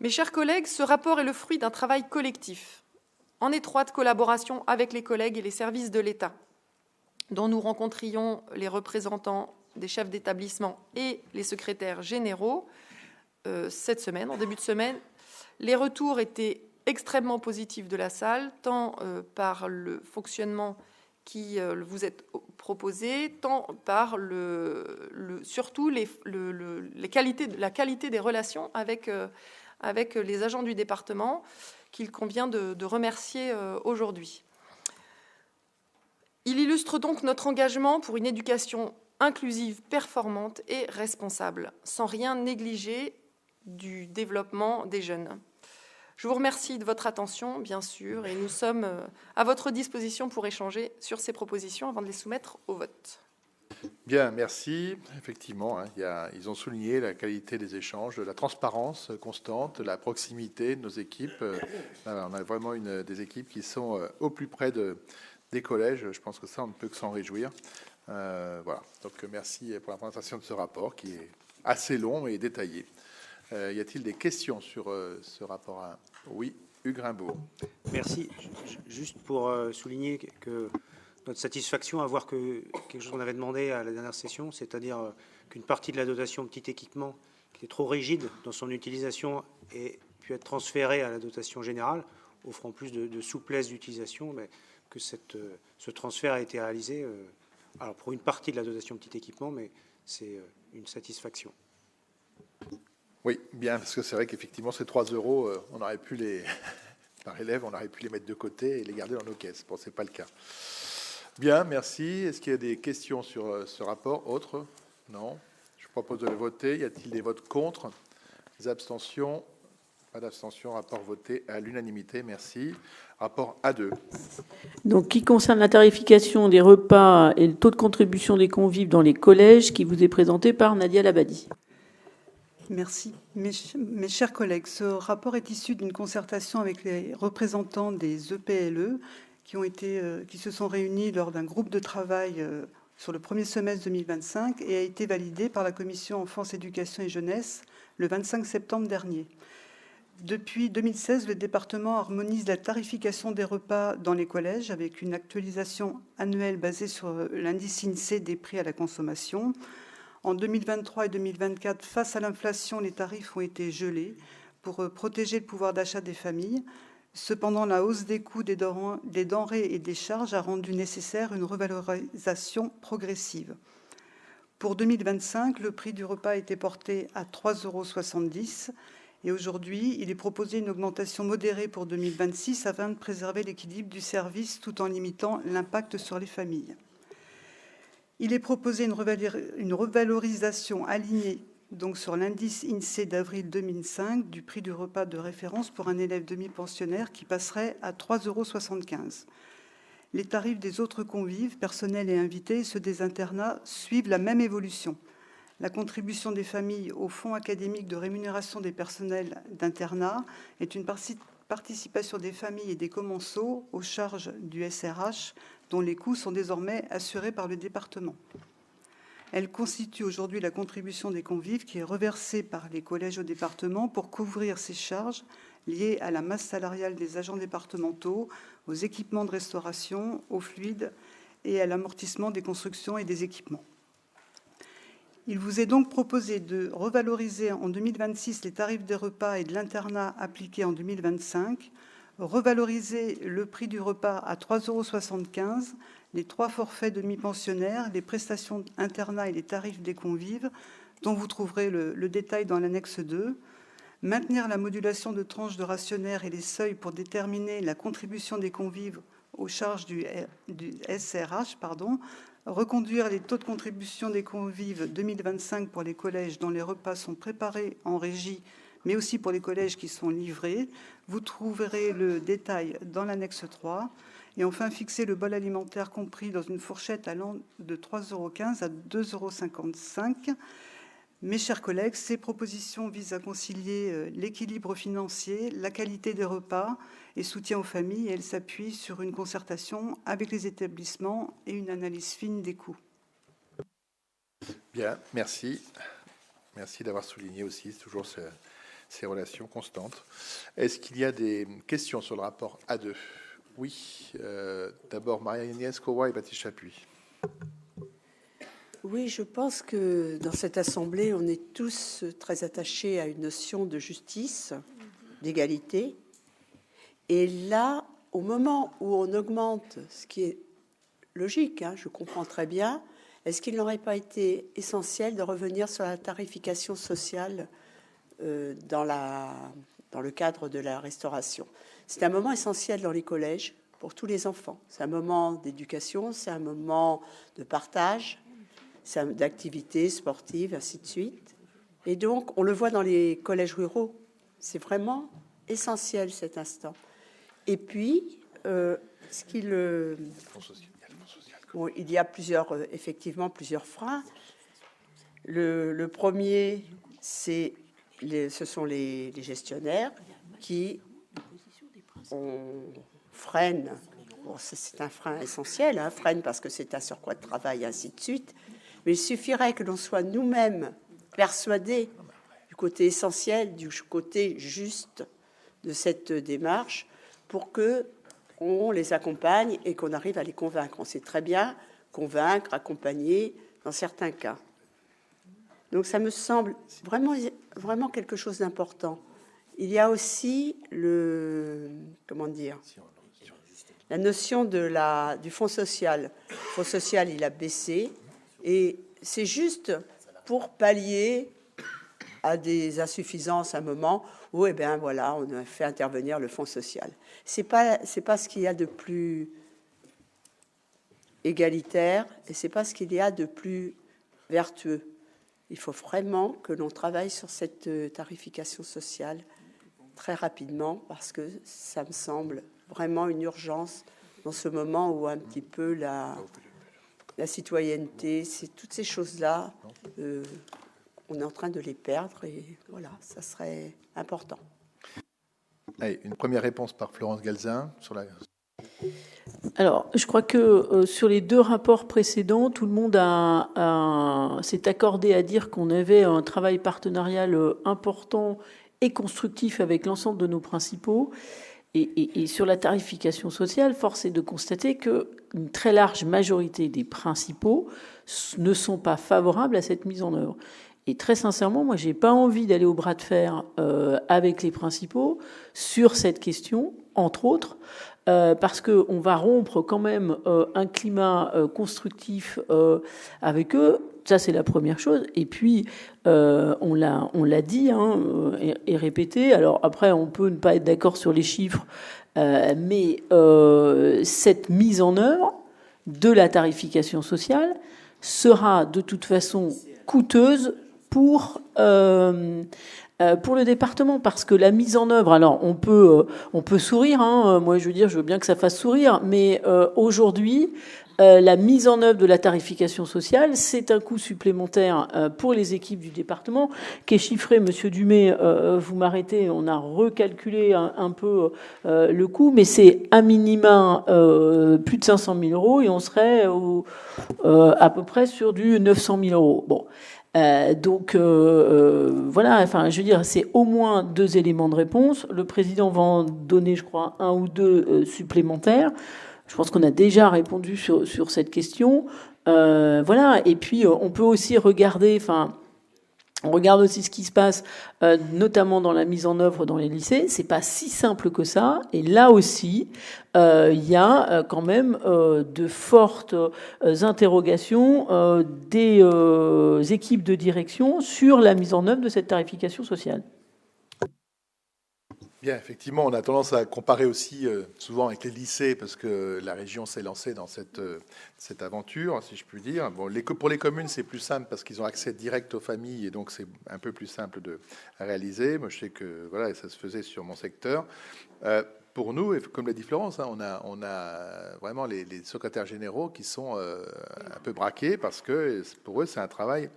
Mes chers collègues, ce rapport est le fruit d'un travail collectif, en étroite collaboration avec les collègues et les services de l'État, dont nous rencontrions les représentants des chefs d'établissement et les secrétaires généraux cette semaine, en début de semaine, Les retours étaient extrêmement positifs de la salle, tant par le fonctionnement qui vous est proposé, tant par surtout la qualité des relations avec les agents du département, qu'il convient de remercier aujourd'hui. Il illustre donc notre engagement pour une éducation inclusive, performante et responsable, sans rien négliger du développement des jeunes. Je vous remercie de votre attention, bien sûr, et nous sommes à votre disposition pour échanger sur ces propositions avant de les soumettre au vote. Bien, merci. Effectivement, ils ont souligné la qualité des échanges, la transparence constante, la proximité de nos équipes. On a vraiment des équipes qui sont au plus près des collèges. Je pense que ça, on ne peut que s'en réjouir. Voilà. Donc, merci pour la présentation de ce rapport qui est assez long et détaillé. Y a-t-il des questions sur ce rapport? Oui, Hugues Rimbaud. Merci. Juste pour souligner que notre satisfaction à voir que quelque chose qu'on avait demandé à la dernière session, c'est-à-dire qu'une partie de la dotation petit équipement qui est trop rigide dans son utilisation ait pu être transférée à la dotation générale, offrant plus de souplesse d'utilisation, mais que ce transfert a été réalisé alors pour une partie de la dotation petit équipement, mais c'est une satisfaction. Oui, bien, parce que c'est vrai qu'effectivement, ces 3 euros, on aurait pu par élève, on aurait pu les mettre de côté et les garder dans nos caisses. Bon, ce n'est pas le cas. Bien, merci. Est-ce qu'il y a des questions sur ce rapport? Autres? Non. Je propose de le voter. Y a-t-il des votes contre? Des abstentions? Pas d'abstention. Rapport voté à l'unanimité. Merci. Rapport A2. Donc, qui concerne la tarification des repas et le taux de contribution des convives dans les collèges, qui vous est présenté par Nadia Labadi. Merci. Mes chers collègues, ce rapport est issu d'une concertation avec les représentants des EPLE qui se sont réunis lors d'un groupe de travail sur le premier semestre 2025 et a été validé par la Commission Enfance, Éducation et Jeunesse le 25 septembre dernier. Depuis 2016, le département harmonise la tarification des repas dans les collèges avec une actualisation annuelle basée sur l'indice INSEE des prix à la consommation. En 2023 et 2024, face à l'inflation, les tarifs ont été gelés pour protéger le pouvoir d'achat des familles. Cependant, la hausse des coûts des denrées et des charges a rendu nécessaire une revalorisation progressive. Pour 2025, le prix du repas a été porté à 3,70 € et aujourd'hui, il est proposé une augmentation modérée pour 2026 afin de préserver l'équilibre du service tout en limitant l'impact sur les familles. Il est proposé une revalorisation alignée donc sur l'indice INSEE d'avril 2005 du prix du repas de référence pour un élève demi-pensionnaire qui passerait à 3,75 €. Les tarifs des autres convives, personnels et invités, ceux des internats, suivent la même évolution. La contribution des familles au fonds académique de rémunération des personnels d'internat est une participation des familles et des commensaux aux charges du SRH, dont les coûts sont désormais assurés par le département. Elle constitue aujourd'hui la contribution des convives qui est reversée par les collèges au département pour couvrir ces charges liées à la masse salariale des agents départementaux, aux équipements de restauration, aux fluides et à l'amortissement des constructions et des équipements. Il vous est donc proposé de revaloriser en 2026 les tarifs des repas et de l'internat appliqués en 2025, revaloriser le prix du repas à 3,75 €, les 3 forfaits demi-pensionnaires, les prestations d'internat et les tarifs des convives, dont vous trouverez le détail dans l'annexe 2, maintenir la modulation de tranches de rationnaires et les seuils pour déterminer la contribution des convives aux charges du SRH, reconduire les taux de contribution des convives 2025 pour les collèges dont les repas sont préparés en régie, mais aussi pour les collèges qui sont livrés. Vous trouverez le détail dans l'annexe 3. Et enfin, fixer le bol alimentaire compris dans une fourchette allant de 3,15 € à 2,55 €. Mes chers collègues, ces propositions visent à concilier l'équilibre financier, la qualité des repas et soutien aux familles. Et elles s'appuient sur une concertation avec les établissements et une analyse fine des coûts. Bien, merci. Merci d'avoir souligné aussi toujours ces relations constantes. Est-ce qu'il y a des questions sur le rapport A2? Oui. D'abord, Marie-Agnès Cauroy et Baptiste Chapuis. Oui, je pense que dans cette Assemblée, on est tous très attachés à une notion de justice. d'égalité. Et là, au moment où on augmente, ce qui est logique, hein, je comprends très bien, est-ce qu'il n'aurait pas été essentiel de revenir sur la tarification sociale dans le cadre de la restauration? C'est un moment essentiel dans les collèges pour tous les enfants. C'est un moment d'éducation, c'est un moment de partage, d'activités sportives, ainsi de suite. Et donc, on le voit dans les collèges ruraux. C'est vraiment essentiel cet instant. Et puis, bon, il y a effectivement plusieurs freins. Le premier, ce sont les gestionnaires qui freinent. Bon, c'est un frein essentiel, hein, freine parce que c'est un surcroît de travail, ainsi de suite. Mais il suffirait que l'on soit nous-mêmes persuadés du côté essentiel, du côté juste de cette démarche pour que on les accompagne et qu'on arrive à les convaincre. On sait très bien convaincre, accompagner dans certains cas. Donc ça me semble vraiment quelque chose d'important. Il y a aussi la notion du fonds social. Le fonds social, il a baissé et c'est juste pour pallier à des insuffisances à un moment où, eh bien, voilà, on a fait intervenir le fonds social. C'est pas ce qu'il y a de plus égalitaire et c'est pas ce qu'il y a de plus vertueux. Il faut vraiment que l'on travaille sur cette tarification sociale très rapidement parce que ça me semble vraiment une urgence dans ce moment où un petit peu la citoyenneté, c'est toutes ces choses-là, on est en train de les perdre et voilà, ça serait important. Allez, une première réponse par Florence Galzin sur la... Alors, je crois que sur les deux rapports précédents, tout le monde s'est accordé à dire qu'on avait un travail partenarial important et constructif avec l'ensemble de nos principaux. Et sur la tarification sociale, force est de constater qu'une très large majorité des principaux ne sont pas favorables à cette mise en œuvre. Et très sincèrement, moi, j'ai pas envie d'aller au bras de fer avec les principaux sur cette question, entre autres, parce qu'on va rompre quand même un climat constructif avec eux. Ça, c'est la première chose. Et puis, on l'a dit et répété. Alors après, on peut ne pas être d'accord sur les chiffres, mais cette mise en œuvre de la tarification sociale sera de toute façon coûteuse pour le département, parce que la mise en œuvre, alors on peut sourire, hein, moi je veux bien que ça fasse sourire, mais aujourd'hui, la mise en œuvre de la tarification sociale, c'est un coût supplémentaire pour les équipes du département, qui est chiffré, Monsieur Dumay, vous m'arrêtez, on a recalculé un peu le coût, mais c'est à minima plus de 500 000 euros, et on serait à peu près sur du 900 000 euros. Bon. Donc voilà, enfin, je veux dire, c'est au moins deux éléments de réponse. Le président va en donner, je crois, un ou deux supplémentaires. Je pense qu'on a déjà répondu sur cette question. Voilà, et puis on peut aussi regarder, enfin, on regarde aussi ce qui se passe, notamment dans la mise en œuvre dans les lycées. C'est pas si simple que ça. Et là aussi, il y a quand même de fortes interrogations des équipes de direction sur la mise en œuvre de cette tarification sociale. Bien, effectivement, on a tendance à comparer aussi souvent avec les lycées parce que la région s'est lancée dans cette aventure, si je puis dire. Bon, pour les communes, c'est plus simple parce qu'ils ont accès direct aux familles et donc c'est un peu plus simple à réaliser. Moi, je sais que voilà, ça se faisait sur mon secteur. Pour nous, comme l'a dit Florence, hein, on a vraiment les secrétaires généraux qui sont un peu braqués parce que pour eux, c'est un travail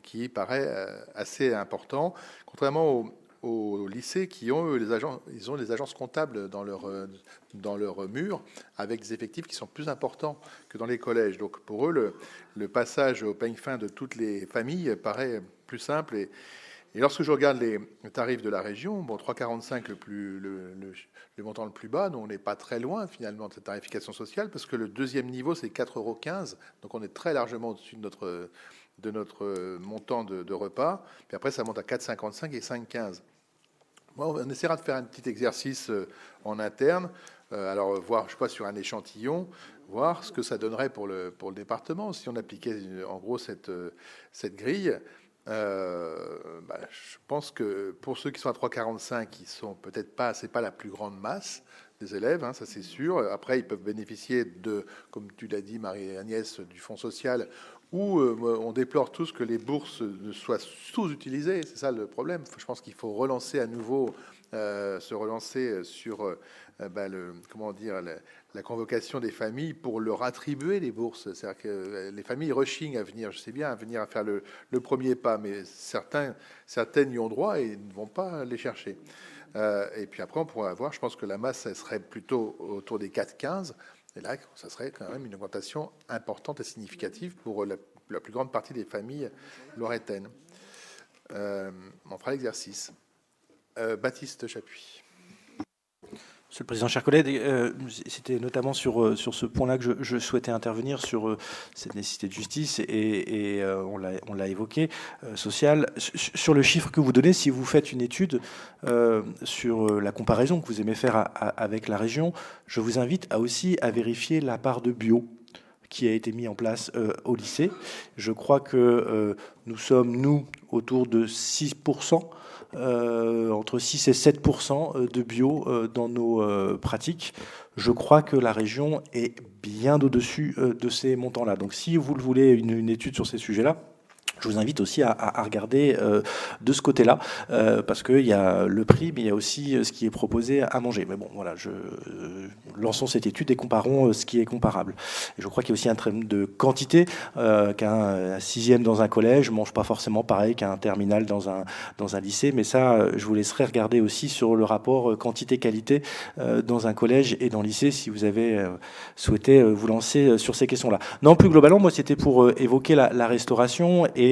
qui paraît assez important, contrairement aux lycées qui ont les agences comptables dans leur mur avec des effectifs qui sont plus importants que dans les collèges. Donc pour eux, le passage au peigne fin de toutes les familles paraît plus simple. Et lorsque je regarde les tarifs de la région, bon, 3,45 le montant le plus bas, nous on n'est pas très loin finalement de cette tarification sociale parce que le deuxième niveau c'est 4,15 €, donc on est très largement au-dessus de notre montant de repas. Puis après ça monte à 4,55 et 5,15. On essaiera de faire un petit exercice en interne, alors voir, je sais pas, sur un échantillon, voir ce que ça donnerait pour le département si on appliquait en gros cette grille. Je pense que pour ceux qui sont à 3,45, qui sont peut-être pas, c'est pas la plus grande masse des élèves, hein, ça c'est sûr. Après, ils peuvent bénéficier de, comme tu l'as dit, Marie-Agnès, du Fonds social, où on déplore tous que les bourses soient sous-utilisées. C'est ça le problème. Je pense qu'il faut relancer à nouveau, se relancer sur comment dire, la convocation des familles pour leur attribuer les bourses. C'est-à-dire que les familles rechignent à venir, je sais bien, à venir à faire le premier pas, mais certaines y ont droit et ne vont pas les chercher. Et puis après, on pourrait avoir, je pense que la masse, elle serait plutôt autour des 4,15. Et là, ça serait quand même une augmentation importante et significative pour la plus grande partie des familles lorettaines. On fera l'exercice. Baptiste Chapuis. Monsieur le Président, chers collègues, c'était notamment sur ce point-là que je souhaitais intervenir, sur cette nécessité de justice, et on l'a évoqué, sociale. Sur le chiffre que vous donnez, si vous faites une étude sur la comparaison que vous aimez faire avec la région, je vous invite aussi à vérifier la part de bio qui a été mis en place au lycée. Je crois que nous sommes, autour de 6%, entre 6 et 7% de bio dans nos pratiques. Je crois que la région est bien au-dessus de ces montants-là. Donc si vous le voulez, une étude sur ces sujets-là, je vous invite aussi à regarder de ce côté-là, parce qu'il y a le prix, mais il y a aussi ce qui est proposé à manger. Mais bon, voilà, lançons cette étude et comparons ce qui est comparable. Et je crois qu'il y a aussi un trait de quantité, qu'un sixième dans un collège ne mange pas forcément pareil qu'un terminal dans un lycée, mais ça, je vous laisserai regarder aussi sur le rapport quantité-qualité dans un collège et dans le lycée, si vous avez souhaité vous lancer sur ces questions-là. Non, plus globalement, moi, c'était pour évoquer la restauration et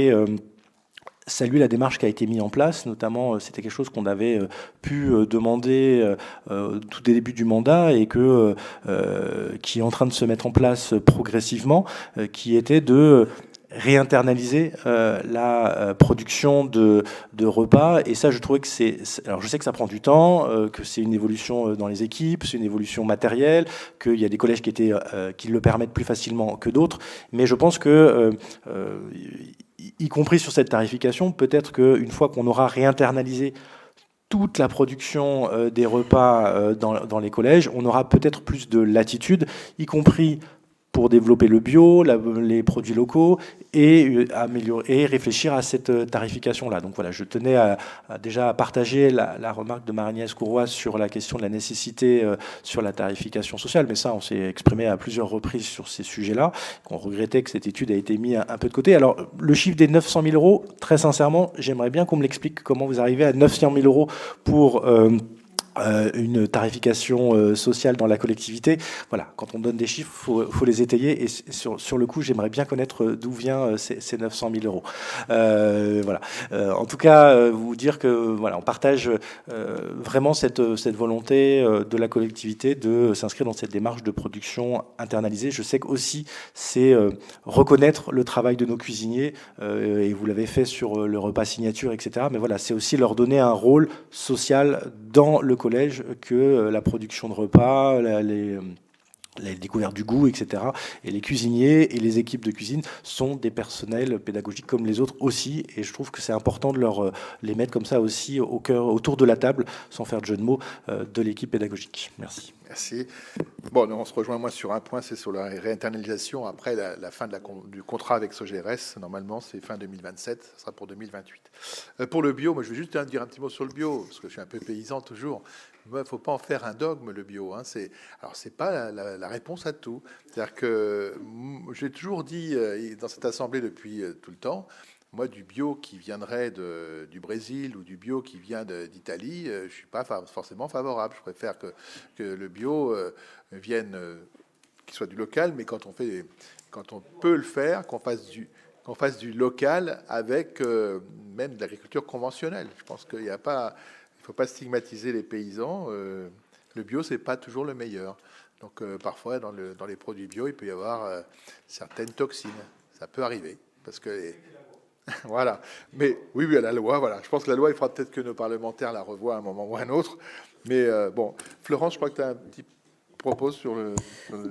saluer la démarche qui a été mise en place, notamment c'était quelque chose qu'on avait pu demander tout dès le début du mandat et qui est en train de se mettre en place progressivement, qui était de réinternaliser la production de repas. Et ça, je trouvais que alors je sais que ça prend du temps, que c'est une évolution dans les équipes, c'est une évolution matérielle, qu'il y a des collèges qui le permettent plus facilement que d'autres, mais je pense que y compris sur cette tarification, peut-être qu'une fois qu'on aura réinternalisé toute la production des repas dans les collèges, on aura peut-être plus de latitude, y compris pour développer le bio, les produits locaux et améliorer et réfléchir à cette tarification-là. Donc voilà, je tenais déjà à partager la remarque de Marie-Agnès Courroise sur la question de la nécessité sur la tarification sociale, mais ça, on s'est exprimé à plusieurs reprises sur ces sujets-là. On regrettait que cette étude ait été mise un peu de côté. Alors, le chiffre des 900 000 euros, très sincèrement, j'aimerais bien qu'on me l'explique comment vous arrivez à 900 000 euros pour une tarification sociale dans la collectivité. Voilà, quand on donne des chiffres, faut les étayer. Et sur le coup, j'aimerais bien connaître d'où vient ces 900 000 euros. Voilà. En tout cas, vous dire que voilà, on partage vraiment cette volonté de la collectivité de s'inscrire dans cette démarche de production internalisée. Je sais qu'aussi, c'est reconnaître le travail de nos cuisiniers, et vous l'avez fait sur le repas signature, etc. Mais voilà, c'est aussi leur donner un rôle social dans le collège que la production de repas, les découvertes du goût, etc. Et les cuisiniers et les équipes de cuisine sont des personnels pédagogiques comme les autres aussi. Et je trouve que c'est important de les mettre comme ça aussi au cœur, autour de la table, sans faire de jeu de mots, de l'équipe pédagogique. Merci. Merci. Bon, on se rejoint moi sur un point, c'est sur la réinternalisation après la fin du contrat avec Sogrs. Normalement, c'est fin 2027, ça sera pour 2028. Pour le bio, moi, je vais juste dire un petit mot sur le bio, parce que je suis un peu paysan toujours. Il ne faut pas en faire un dogme, le bio. Hein. Alors, c'est pas la réponse à tout. C'est-à-dire que j'ai toujours dit dans cette assemblée depuis tout le temps, moi, du bio qui viendrait du Brésil ou du bio qui vient d'Italie, je ne suis pas forcément favorable. Je préfère que le bio vienne, qu'il soit du local, mais quand on peut le faire, qu'on fasse du local avec même de l'agriculture conventionnelle. Je pense qu'il ne faut pas stigmatiser les paysans. Le bio, c'est pas toujours le meilleur. Donc parfois, dans les produits bio, il peut y avoir certaines toxines. Ça peut arriver parce que Voilà. Mais oui, la loi, voilà. Je pense que la loi, il faudra peut-être que nos parlementaires la revoient à un moment ou à un autre. Mais bon, Florence, je crois que tu as un petit propos sur le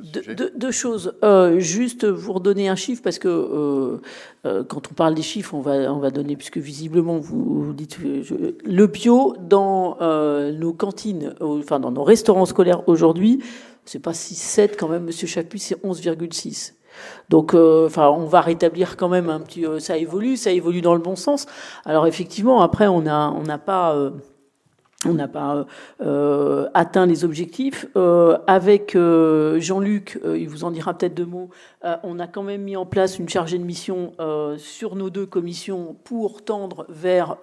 sujet. Deux choses. Juste vous redonner un chiffre, parce que quand on parle des chiffres, on va donner, puisque visiblement vous dites le bio dans nos cantines, enfin dans nos restaurants scolaires aujourd'hui, c'est pas 6,7 quand même, Monsieur Chaput, c'est 11,6. Donc, enfin, on va rétablir quand même un petit. Ça évolue dans le bon sens. Alors effectivement, après, on n'a pas atteint les objectifs. Avec Jean-Luc, il vous en dira peut-être deux mots, on a quand même mis en place une chargée de mission sur nos deux commissions pour tendre vers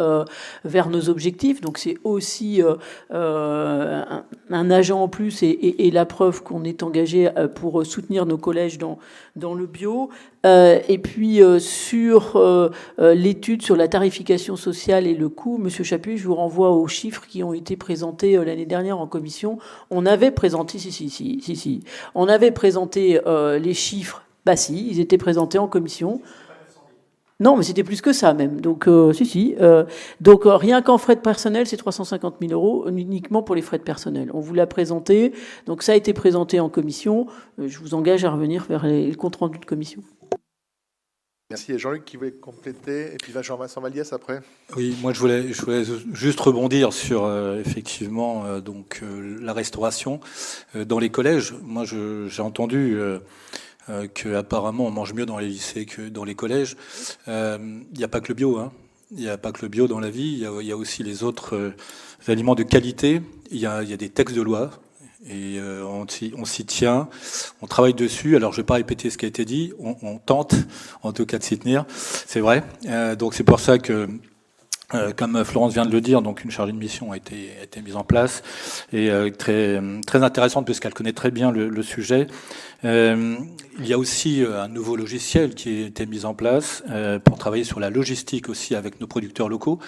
nos objectifs. Donc c'est aussi un agent en plus et la preuve qu'on est engagé pour soutenir nos collèges dans le bio. Et puis sur l'étude sur la tarification sociale et le coût, Monsieur Chaput, je vous renvoie aux chiffres qui ont été présentés l'année dernière en commission. On avait présenté, on avait présenté les chiffres. Bah si, ils étaient présentés en commission. Non, mais c'était plus que ça même. Donc donc rien qu'en frais de personnel, c'est 350 000 euros uniquement pour les frais de personnel. On vous l'a présenté. Donc ça a été présenté en commission. Je vous engage à revenir vers les comptes rendus de commission. Merci. Et Jean-Luc qui voulait compléter, et puis Jean-Vincent Valliès après. Oui, moi je voulais juste rebondir sur effectivement la restauration dans les collèges. Moi j'ai entendu qu'apparemment on mange mieux dans les lycées que dans les collèges. Il n'y a pas que le bio, hein. Il n'y a pas que le bio dans la vie. Il y a aussi les autres aliments de qualité. Il y a des textes de loi. Et on s'y tient, on travaille dessus. Alors, je ne vais pas répéter ce qui a été dit. On tente, en tout cas, de s'y tenir. C'est vrai. Donc, c'est pour ça que, comme Florence vient de le dire, donc une chargée de mission a été mise en place et très très intéressante puisqu'elle connaît très bien le sujet. Il y a aussi un nouveau logiciel qui a été mis en place pour travailler sur la logistique aussi avec nos producteurs locaux.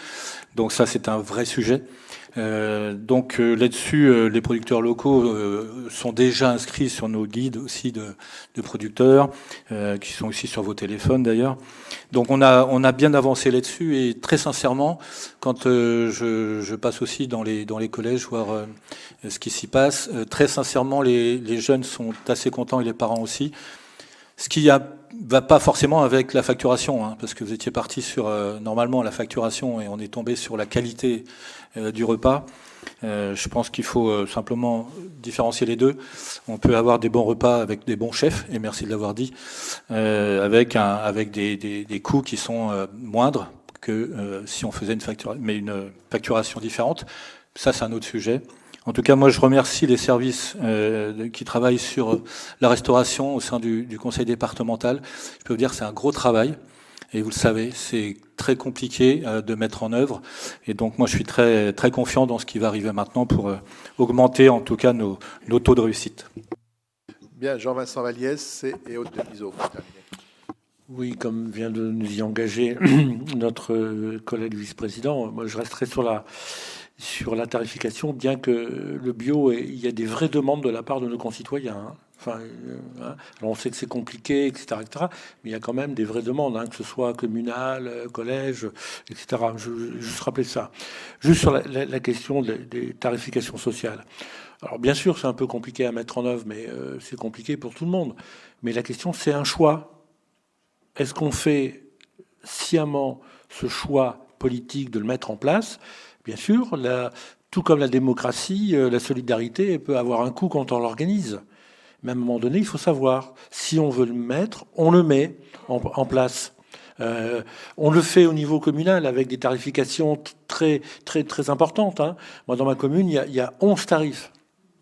Donc ça, c'est un vrai sujet. Donc là-dessus, les producteurs locaux sont déjà inscrits sur nos guides aussi de producteurs, qui sont aussi sur vos téléphones d'ailleurs. Donc on a bien avancé là-dessus et très sincèrement, quand je passe aussi dans les collèges voir ce qui s'y passe, très sincèrement, les jeunes sont assez contents et les parents aussi. Ce qui va pas forcément avec la facturation, hein, parce que vous étiez parti sur normalement la facturation et on est tombé sur la qualité du repas. Je pense qu'il faut simplement différencier les deux. On peut avoir des bons repas avec des bons chefs, et merci de l'avoir dit, avec des coûts qui sont moindres que si on faisait une facturation différente. Ça, c'est un autre sujet. En tout cas, moi, je remercie les services qui travaillent sur la restauration au sein du conseil départemental. Je peux vous dire que c'est un gros travail. Et vous le savez, c'est très compliqué de mettre en œuvre. Et donc, moi, je suis très, très confiant dans ce qui va arriver maintenant pour augmenter, en tout cas, nos taux de réussite. Bien, Jean-Vincent Valliès et Aude Denisot. Oui, comme vient de nous y engager notre collègue vice-président, moi, je resterai sur la tarification, bien que le bio, il y a des vraies demandes de la part de nos concitoyens. Hein. Enfin, alors on sait que c'est compliqué, etc., mais il y a quand même des vraies demandes, hein, que ce soit communal, collège, etc. Je juste rappeler ça. Juste sur la question des tarifications sociales. Alors bien sûr, c'est un peu compliqué à mettre en œuvre, mais c'est compliqué pour tout le monde. Mais la question, c'est un choix. Est-ce qu'on fait sciemment ce choix politique de le mettre en place ? Bien sûr, tout comme la démocratie, la solidarité peut avoir un coût quand on l'organise. Mais à un moment donné, il faut savoir, si on veut le mettre, on le met en place. On le fait au niveau communal avec des tarifications très, très, très importantes. Hein. Moi, dans ma commune, il y a 11 tarifs.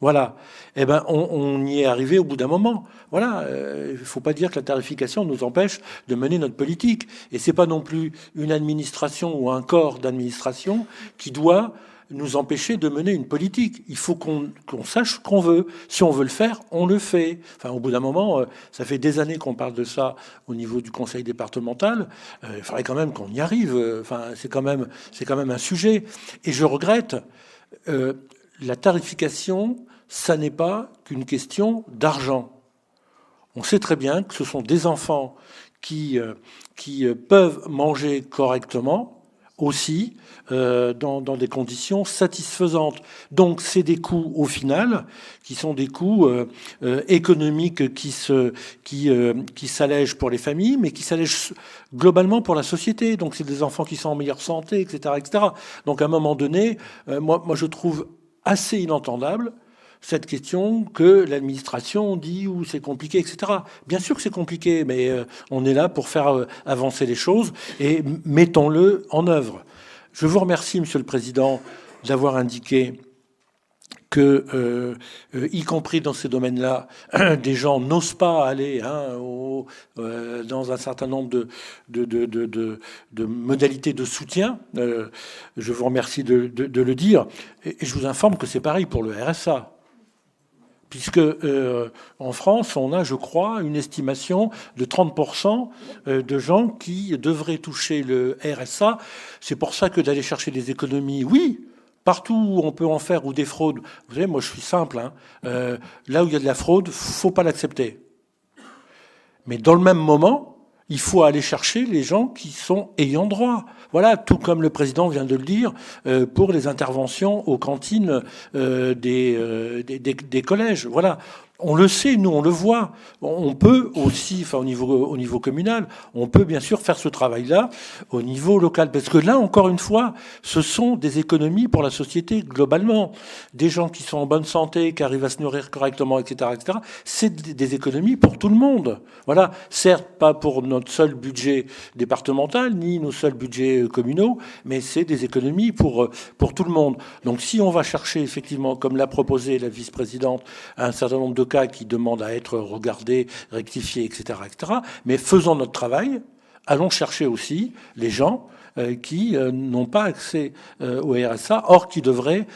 Voilà. Eh ben, on y est arrivé au bout d'un moment. Voilà. Il ne faut pas dire que la tarification nous empêche de mener notre politique. Et c'est pas non plus une administration ou un corps d'administration qui doit nous empêcher de mener une politique. Il faut qu'on sache ce qu'on veut. Si on veut le faire, on le fait. Enfin, au bout d'un moment, ça fait des années qu'on parle de ça au niveau du conseil départemental. Il faudrait quand même qu'on y arrive. Enfin, c'est quand même un sujet. Et je regrette la tarification. Ça n'est pas qu'une question d'argent. On sait très bien que ce sont des enfants qui peuvent manger correctement, aussi dans des conditions satisfaisantes. Donc c'est des coûts au final qui sont des coûts économiques qui s'allègent pour les familles, mais qui s'allègent globalement pour la société. Donc c'est des enfants qui sont en meilleure santé, etc., etc. Donc à un moment donné, moi je trouve assez inentendable cette question que l'administration dit ou c'est compliqué, etc. Bien sûr que c'est compliqué, mais on est là pour faire avancer les choses et mettons-le en œuvre. Je vous remercie, Monsieur le Président, d'avoir indiqué que, y compris dans ces domaines-là, des gens n'osent pas aller dans un certain nombre de modalités de soutien. Je vous remercie de le dire. Et je vous informe que c'est pareil pour le RSA. Puisque en France, on a, je crois, une estimation de 30% de gens qui devraient toucher le RSA. C'est pour ça que d'aller chercher des économies, oui, partout où on peut en faire, ou des fraudes. Vous savez, moi je suis simple, là où il y a de la fraude, faut pas l'accepter. Mais dans le même moment, il faut aller chercher les gens qui sont ayant droit. Voilà, tout comme le président vient de le dire, pour les interventions aux cantines des collèges. Voilà. On le sait, nous, on le voit. On peut aussi, au niveau communal, on peut bien sûr faire ce travail-là au niveau local. Parce que là, encore une fois, ce sont des économies pour la société globalement. Des gens qui sont en bonne santé, qui arrivent à se nourrir correctement, etc., etc. C'est des économies pour tout le monde. Voilà. Certes, pas pour notre seul budget départemental, ni nos seuls budgets communaux, mais c'est des économies pour tout le monde. Donc, si on va chercher, effectivement, comme l'a proposé la vice-présidente, un certain nombre de cas qui demandent à être regardés, rectifiés, etc., etc. Mais faisons notre travail, allons chercher aussi les gens qui n'ont pas accès au RSA, or qui devraient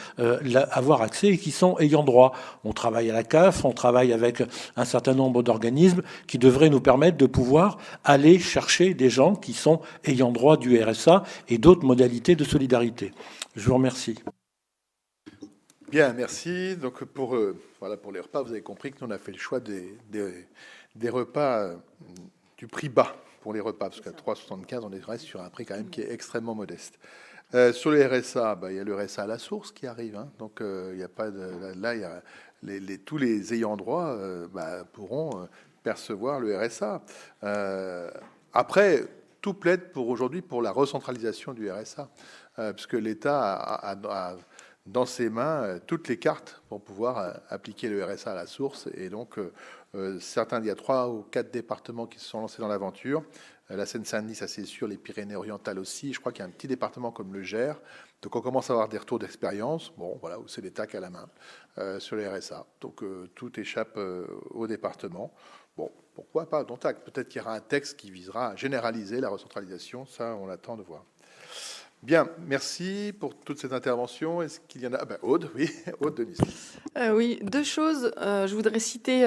avoir accès et qui sont ayant droit. On travaille à la CAF, on travaille avec un certain nombre d'organismes qui devraient nous permettre de pouvoir aller chercher des gens qui sont ayant droit du RSA et d'autres modalités de solidarité. Je vous remercie. Bien, merci. Donc pour les repas, vous avez compris que nous on a fait le choix des repas du prix bas pour les repas, parce qu'à 3,75, on reste sur un prix quand même qui est extrêmement modeste. Sur le RSA, il y a le RSA à la source qui arrive, donc il n'y a pas de là, il y a tous les ayants droit pourront percevoir le RSA. Après, tout plaide aujourd'hui pour la recentralisation du RSA, puisque l'État a dans ses mains toutes les cartes pour pouvoir appliquer le RSA à la source. Et donc, il y a 3 ou 4 départements qui se sont lancés dans l'aventure. La Seine-Saint-Denis, ça c'est sûr, les Pyrénées-Orientales aussi. Je crois qu'il y a un petit département comme le Gers. Donc, on commence à avoir des retours d'expérience. Bon, voilà, où c'est l'État qui a la main sur le RSA. Donc, tout échappe au département. Bon, pourquoi pas? Donc, peut-être qu'il y aura un texte qui visera à généraliser la recentralisation. Ça, on attend de voir. Bien, merci pour toute cette intervention. Est-ce qu'il y en a? Aude, oui, Aude Denis. Oui, 2 choses. Je voudrais citer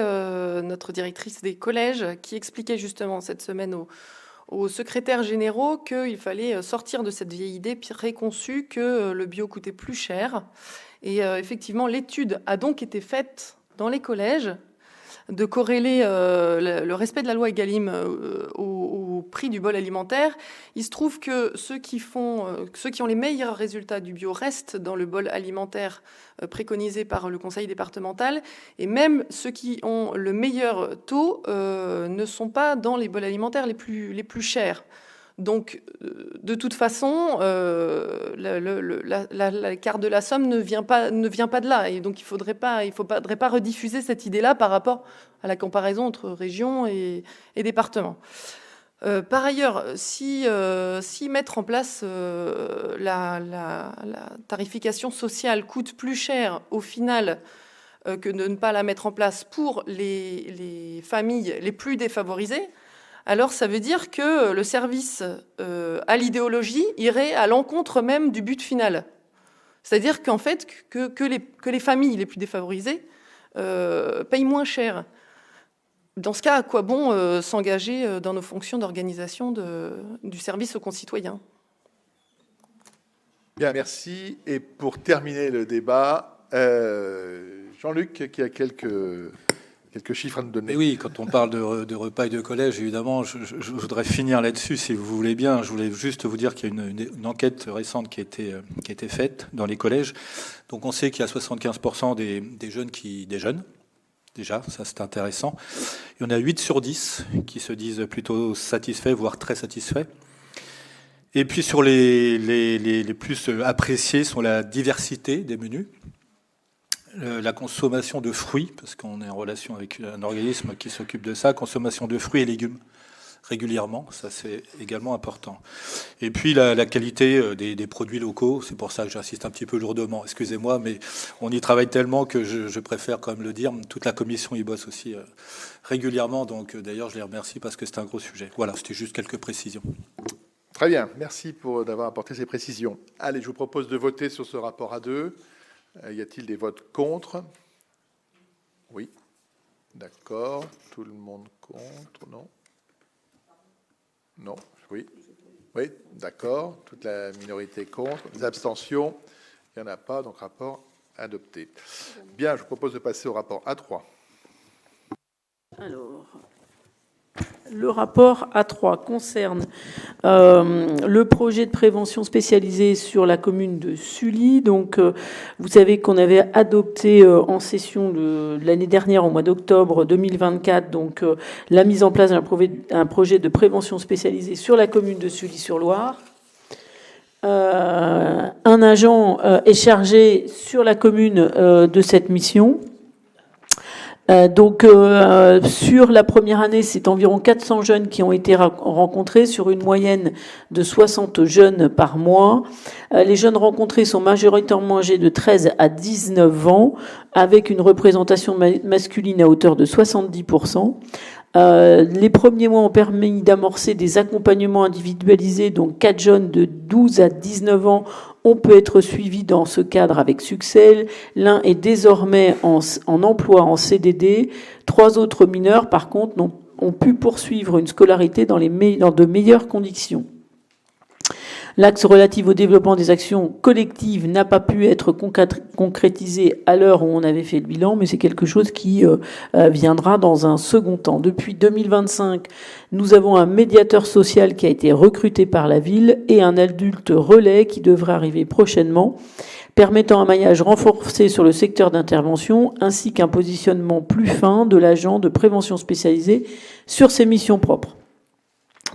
notre directrice des collèges qui expliquait justement cette semaine aux secrétaires généraux qu'il fallait sortir de cette vieille idée préconçue que le bio coûtait plus cher. Et effectivement, l'étude a donc été faite dans les collèges de corréler le respect de la loi Egalim au prix du bol alimentaire. Il se trouve que ceux qui ont les meilleurs résultats du bio restent dans le bol alimentaire préconisé par le conseil départemental, et même ceux qui ont le meilleur taux ne sont pas dans les bols alimentaires les plus chers. Donc, de toute façon, la carte de la somme ne vient pas de là. Et donc, il faudrait pas rediffuser cette idée-là par rapport à la comparaison entre régions et départements. Par ailleurs, si mettre en place la tarification sociale coûte plus cher au final que de ne pas la mettre en place pour les familles les plus défavorisées, alors ça veut dire que le service à l'idéologie irait à l'encontre même du but final. C'est-à-dire qu'en fait, que les familles les plus défavorisées payent moins cher. Dans ce cas, à quoi bon s'engager dans nos fonctions d'organisation du service aux concitoyens? Bien, merci. Et pour terminer le débat, Jean-Luc, qui a quelques quelques chiffres à nous donner. Mais oui, quand on parle de repas et de collège, évidemment, je voudrais finir là-dessus, si vous voulez bien. Je voulais juste vous dire qu'il y a une enquête récente qui a été faite dans les collèges. Donc on sait qu'il y a 75% des jeunes qui déjeunent. Déjà, ça c'est intéressant. Il y en a 8 sur 10 qui se disent plutôt satisfaits, voire très satisfaits. Et puis sur les plus appréciés sont la diversité des menus, la consommation de fruits, parce qu'on est en relation avec un organisme qui s'occupe de ça, consommation de fruits et légumes régulièrement, ça c'est également important. Et puis la qualité des produits locaux, c'est pour ça que j'insiste un petit peu lourdement, excusez-moi, mais on y travaille tellement que je préfère quand même le dire. Toute la commission y bosse aussi régulièrement, donc d'ailleurs je les remercie parce que c'est un gros sujet. Voilà, c'était juste quelques précisions. Très bien, merci d'avoir apporté ces précisions. Allez, je vous propose de voter sur ce rapport A2. Y a-t-il des votes contre? Oui. D'accord. Tout le monde contre? Non. Non. Oui. Oui. D'accord. Toute la minorité contre. Des abstentions? Il n'y en a pas, donc rapport adopté. Bien, je vous propose de passer au rapport A3. Alors, le rapport A3 concerne le projet de prévention spécialisé sur la commune de Sully. Donc, vous savez qu'on avait adopté en session de l'année dernière, au mois d'octobre 2024, donc la mise en place d'un projet de prévention spécialisé sur la commune de Sully-sur-Loire. Un agent est chargé sur la commune de cette mission. Donc, sur la première année, c'est environ 400 jeunes qui ont été rencontrés sur une moyenne de 60 jeunes par mois. Les jeunes rencontrés sont majoritairement âgés de 13 à 19 ans, avec une représentation masculine à hauteur de 70%. Les premiers mois ont permis d'amorcer des accompagnements individualisés, donc 4 jeunes de 12 à 19 ans on peut être suivi dans ce cadre avec succès. L'un est désormais en emploi en CDD. 3 autres mineurs, par contre, ont pu poursuivre une scolarité dans de meilleures conditions. L'axe relatif au développement des actions collectives n'a pas pu être concrétisé à l'heure où on avait fait le bilan, mais c'est quelque chose qui viendra dans un second temps. Depuis 2025, nous avons un médiateur social qui a été recruté par la ville et un adulte relais qui devrait arriver prochainement, permettant un maillage renforcé sur le secteur d'intervention ainsi qu'un positionnement plus fin de l'agent de prévention spécialisé sur ses missions propres.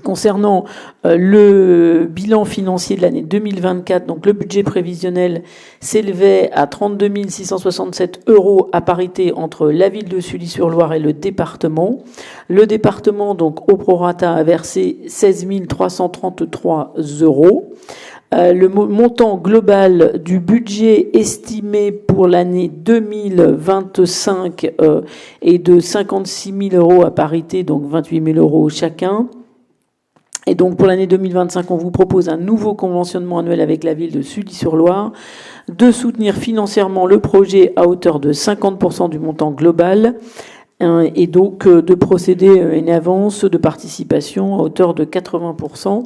Concernant le bilan financier de l'année 2024, donc le budget prévisionnel s'élevait à 32 667 € à parité entre la ville de Sully-sur-Loire et le département. Le département, donc au prorata, a versé 16 333 €. Le montant global du budget estimé pour l'année 2025 est de 56 000 € à parité, donc 28 000 € chacun. Et donc, pour l'année 2025, on vous propose un nouveau conventionnement annuel avec la ville de Sully-sur-Loire, de soutenir financièrement le projet à hauteur de 50% du montant global, et donc de procéder à une avance de participation à hauteur de 80%.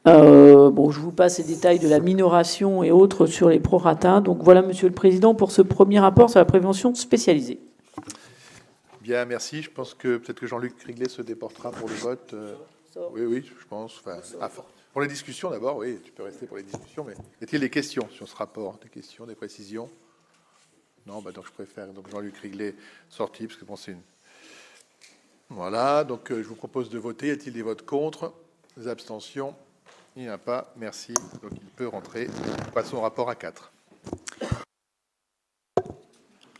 Je vous passe les détails de la minoration et autres sur les prorata. Donc voilà, Monsieur le Président, pour ce premier rapport sur la prévention spécialisée. Bien, merci. Je pense que peut-être que Jean-Luc Criglet se déportera pour le vote. Oui, je pense. Pour les discussions, d'abord, oui, tu peux rester pour les discussions, mais y a-t-il des questions sur ce rapport? Des questions, des précisions? Non, donc je préfère Jean-Luc Criglet sorti, parce que bon, c'est une... Voilà, donc je vous propose de voter. Y a-t-il des votes contre? Des abstentions? Il n'y en a pas, merci. Donc il peut rentrer. Passons au rapport A4.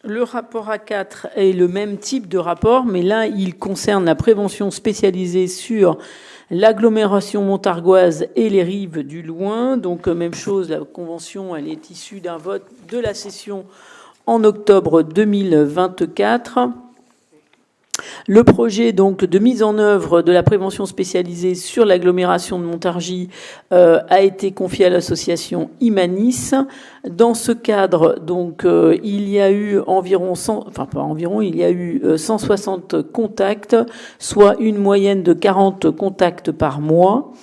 Le rapport A4 est le même type de rapport, mais là, il concerne la prévention spécialisée sur l'agglomération montargoise et les rives du Loing. Donc, même chose, la convention, elle est issue d'un vote de la session en octobre 2024. Le projet donc de mise en œuvre de la prévention spécialisée sur l'agglomération de Montargis a été confié à l'association Imanis. Dans ce cadre, donc, il y a eu il y a eu 160 contacts, soit une moyenne de 40 contacts par mois.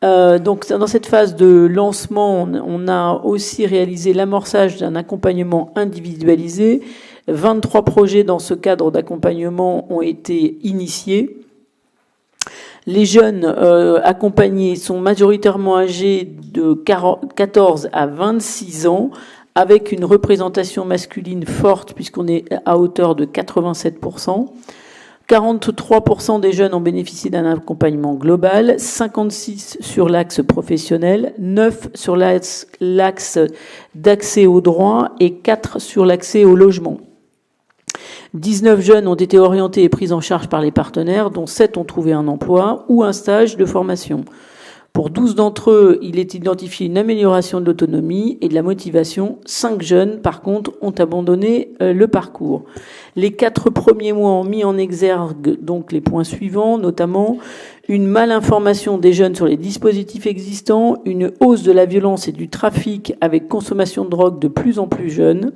Donc, dans cette phase de lancement, on a aussi réalisé l'amorçage d'un accompagnement individualisé, 23 projets dans ce cadre d'accompagnement ont été initiés. Les jeunes accompagnés sont majoritairement âgés de 14 à 26 ans, avec une représentation masculine forte, puisqu'on est à hauteur de 87%. 43% des jeunes ont bénéficié d'un accompagnement global, 56 sur l'axe professionnel, 9 sur l'axe d'accès aux droits et 4 sur l'accès au logement. 19 jeunes ont été orientés et pris en charge par les partenaires, dont 7 ont trouvé un emploi ou un stage de formation. Pour 12 d'entre eux, il est identifié une amélioration de l'autonomie et de la motivation. 5 jeunes, par contre, ont abandonné le parcours. Les 4 premiers mois ont mis en exergue donc les points suivants, notamment une malinformation des jeunes sur les dispositifs existants, une hausse de la violence et du trafic avec consommation de drogue de plus en plus jeune,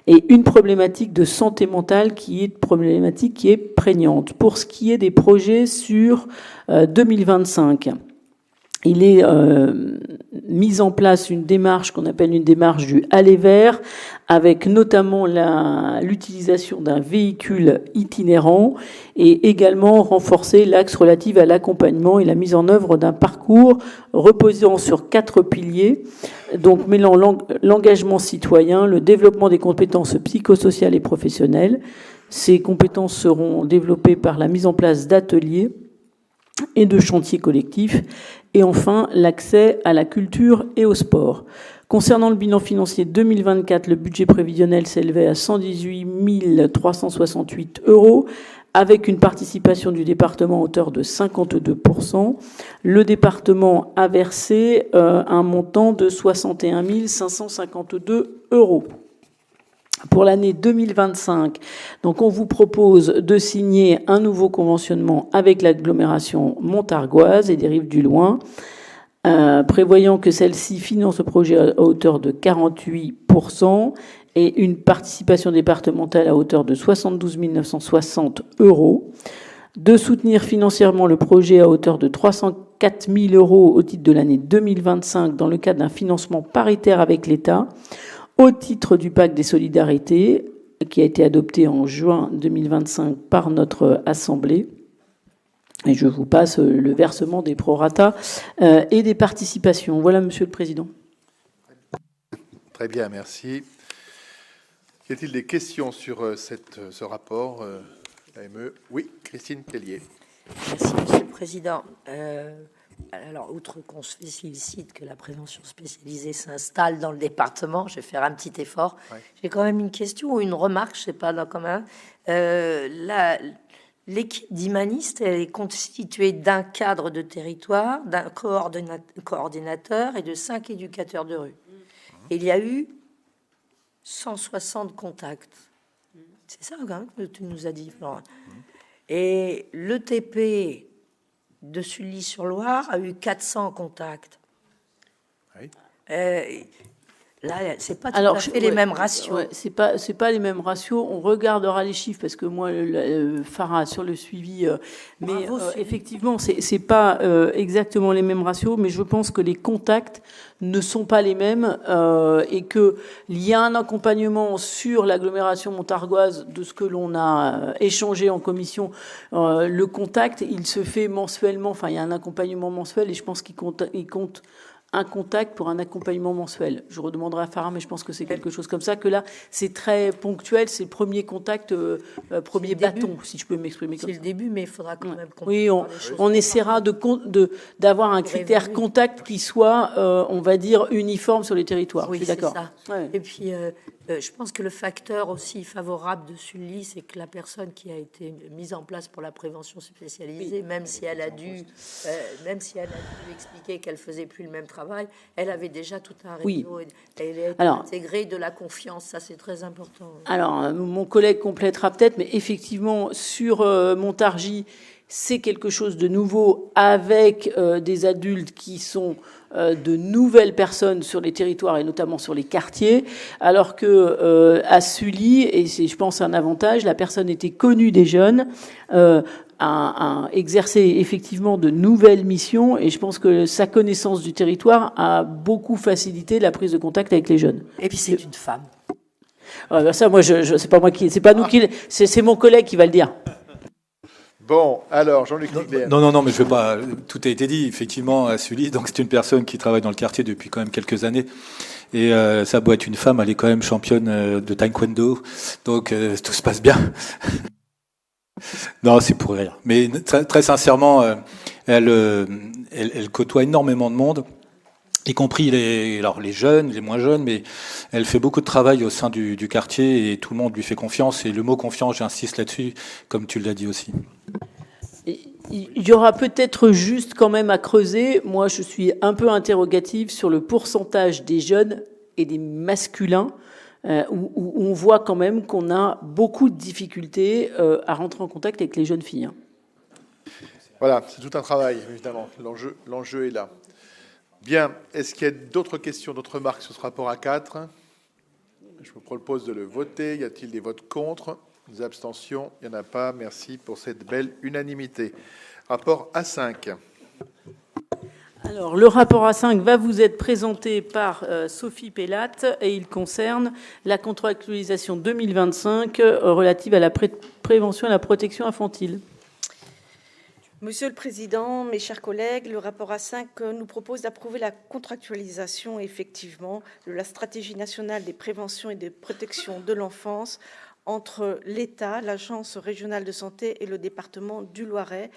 et une problématique de santé mentale qui est prégnante. Pour ce qui est des projets sur 2025, il est mis en place une démarche qu'on appelle une démarche du aller vers, avec notamment l'utilisation d'un véhicule itinérant et également renforcer l'axe relatif à l'accompagnement et la mise en œuvre d'un parcours reposant sur 4 piliers, donc mêlant l'engagement citoyen, le développement des compétences psychosociales et professionnelles. Ces compétences seront développées par la mise en place d'ateliers et de chantiers collectifs, et enfin l'accès à la culture et au sport. Concernant le bilan financier 2024, le budget prévisionnel s'élevait à 118 368 €, avec une participation du département à hauteur de 52%. Le département a versé un montant de 61 552 €. Pour l'année 2025, donc on vous propose de signer un nouveau conventionnement avec l'agglomération montargoise et des Rives du Loing, prévoyant que celle-ci finance le projet à hauteur de 48% et une participation départementale à hauteur de 72 960 €, de soutenir financièrement le projet à hauteur de 304 000 € au titre de l'année 2025 dans le cadre d'un financement paritaire avec l'État, au titre du pacte des solidarités, qui a été adopté en juin 2025 par notre Assemblée. Et je vous passe le versement des prorata et des participations. Voilà, Monsieur le Président. Très bien, merci. Y a-t-il des questions sur ce rapport l'AME? Oui, Christine Kellier. Merci, Monsieur le Président. Alors, outre qu'on se félicite que la prévention spécialisée s'installe dans le département, je vais faire un petit effort. Ouais. J'ai quand même une question ou une remarque, je ne sais pas, là, quand même. L'équipe d'Imaniste, elle est constituée d'un cadre de territoire, d'un coordinateur et de 5 éducateurs de rue. Et il y a eu 160 contacts. C'est ça, quand même, que tu nous as dit, Florent. Et l'ETP de Sully-sur-Loire a eu 400 contacts. Oui. Là, c'est pas tout à fait les mêmes ratios. Ouais, c'est pas les mêmes ratios. On regardera les chiffres parce que moi, Farah sur le suivi, mais effectivement, c'est pas exactement les mêmes ratios. Mais je pense que les contacts ne sont pas les mêmes et que il y a un accompagnement sur l'agglomération montargoise de ce que l'on a échangé en commission. Le contact, il se fait mensuellement. Enfin, il y a un accompagnement mensuel et je pense qu'il compte un contact pour un accompagnement mensuel. Je redemanderai à Farah, mais je pense que c'est quelque chose comme ça, que là, c'est très ponctuel, c'est le premier contact, premier bâton, si je peux m'exprimer comme ça. C'est le début, mais il faudra quand même... Oui, on essaiera d'avoir un critère contact qui soit, on va dire, uniforme sur les territoires. Oui, je suis d'accord. Ouais. Et puis, je pense que le facteur aussi favorable de Sully, c'est que la personne qui a été mise en place pour la prévention spécialisée, même si elle a dû expliquer qu'elle faisait plus le même travail, elle avait déjà tout un réseau. Oui. Elle est intégrée de la confiance, ça c'est très important. Alors, mon collègue complétera peut-être, mais effectivement, sur Montargis, c'est quelque chose de nouveau avec des adultes qui sont de nouvelles personnes sur les territoires et notamment sur les quartiers, alors que à Sully, et c'est, je pense, un avantage, la personne était connue des jeunes, a exercé effectivement de nouvelles missions, et je pense que sa connaissance du territoire a beaucoup facilité la prise de contact avec les jeunes. Et puis c'est une femme. Ça, moi, c'est pas moi qui, c'est pas nous qui, c'est mon collègue qui va le dire. Bon, alors Jean-Luc Nicler. Non, mais je veux pas. Tout a été dit. Effectivement, Sully, donc c'est une personne qui travaille dans le quartier depuis quand même quelques années. Et ça a beau être une femme, elle est quand même championne de taekwondo, donc tout se passe bien. Non, c'est pour rire. Mais très sincèrement, elle côtoie énormément de monde, y compris les jeunes, les moins jeunes, mais elle fait beaucoup de travail au sein du quartier et tout le monde lui fait confiance. Et le mot confiance, j'insiste là-dessus, comme tu l'as dit aussi. Il y aura peut-être juste quand même à creuser. Moi, je suis un peu interrogative sur le pourcentage des jeunes et des masculins où on voit quand même qu'on a beaucoup de difficultés à rentrer en contact avec les jeunes filles. Voilà, c'est tout un travail, évidemment. L'enjeu est là. Bien, est-ce qu'il y a d'autres questions, d'autres remarques sur ce rapport A4 ? Je vous propose de le voter. Y a-t-il des votes contre ? Des abstentions? Il n'y en a pas. Merci pour cette belle unanimité. Rapport A5. Alors, le rapport A5 va vous être présenté par Sophie Pellatte et il concerne la contractualisation 2025 relative à la prévention et à la protection infantile. Monsieur le Président, mes chers collègues, le rapport A5 nous propose d'approuver la contractualisation effectivement de la stratégie nationale des préventions et de protection de l'enfance entre l'État, l'Agence régionale de santé et le département du Loiret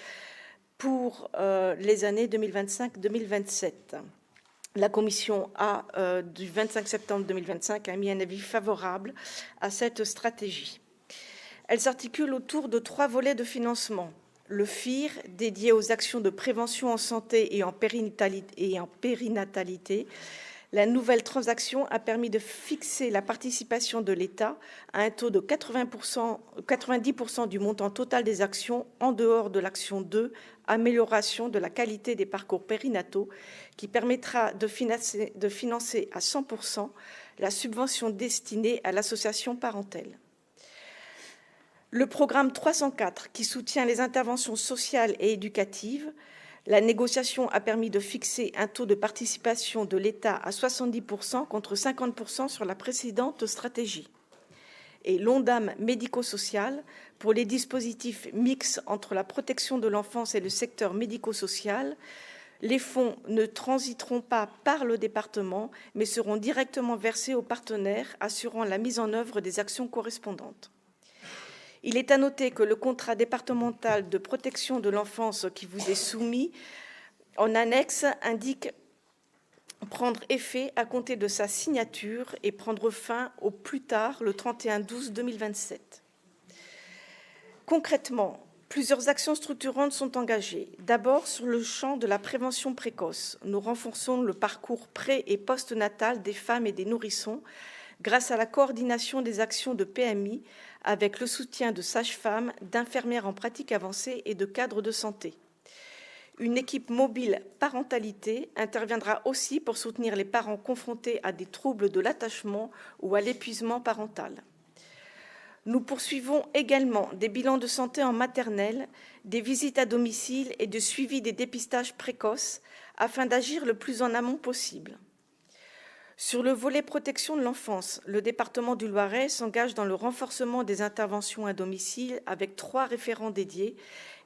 pour les années 2025-2027. La Commission du 25 septembre 2025 a mis un avis favorable à cette stratégie. Elle s'articule autour de 3 volets de financement. Le FIR, dédié aux actions de prévention en santé et en périnatalité. La nouvelle transaction a permis de fixer la participation de l'État à un taux de 90% du montant total des actions en dehors de l'action 2, amélioration de la qualité des parcours périnataux, qui permettra de financer à 100% la subvention destinée à l'association parentale. Le programme 304, qui soutient les interventions sociales et éducatives. La négociation a permis de fixer un taux de participation de l'État à 70% contre 50% sur la précédente stratégie. Et l'ONDAM médico-social pour les dispositifs mixtes entre la protection de l'enfance et le secteur médico-social. Les fonds ne transiteront pas par le département, mais seront directement versés aux partenaires, assurant la mise en œuvre des actions correspondantes. Il est à noter que le contrat départemental de protection de l'enfance qui vous est soumis en annexe indique prendre effet à compter de sa signature et prendre fin au plus tard le 31/12/2027. Concrètement, plusieurs actions structurantes sont engagées. D'abord, sur le champ de la prévention précoce, nous renforçons le parcours pré- et post-natal des femmes et des nourrissons grâce à la coordination des actions de PMI avec le soutien de sages-femmes, d'infirmières en pratique avancée et de cadres de santé. Une équipe mobile parentalité interviendra aussi pour soutenir les parents confrontés à des troubles de l'attachement ou à l'épuisement parental. Nous poursuivons également des bilans de santé en maternelle, des visites à domicile et de suivi des dépistages précoces afin d'agir le plus en amont possible. Sur le volet protection de l'enfance, le département du Loiret s'engage dans le renforcement des interventions à domicile avec 3 référents dédiés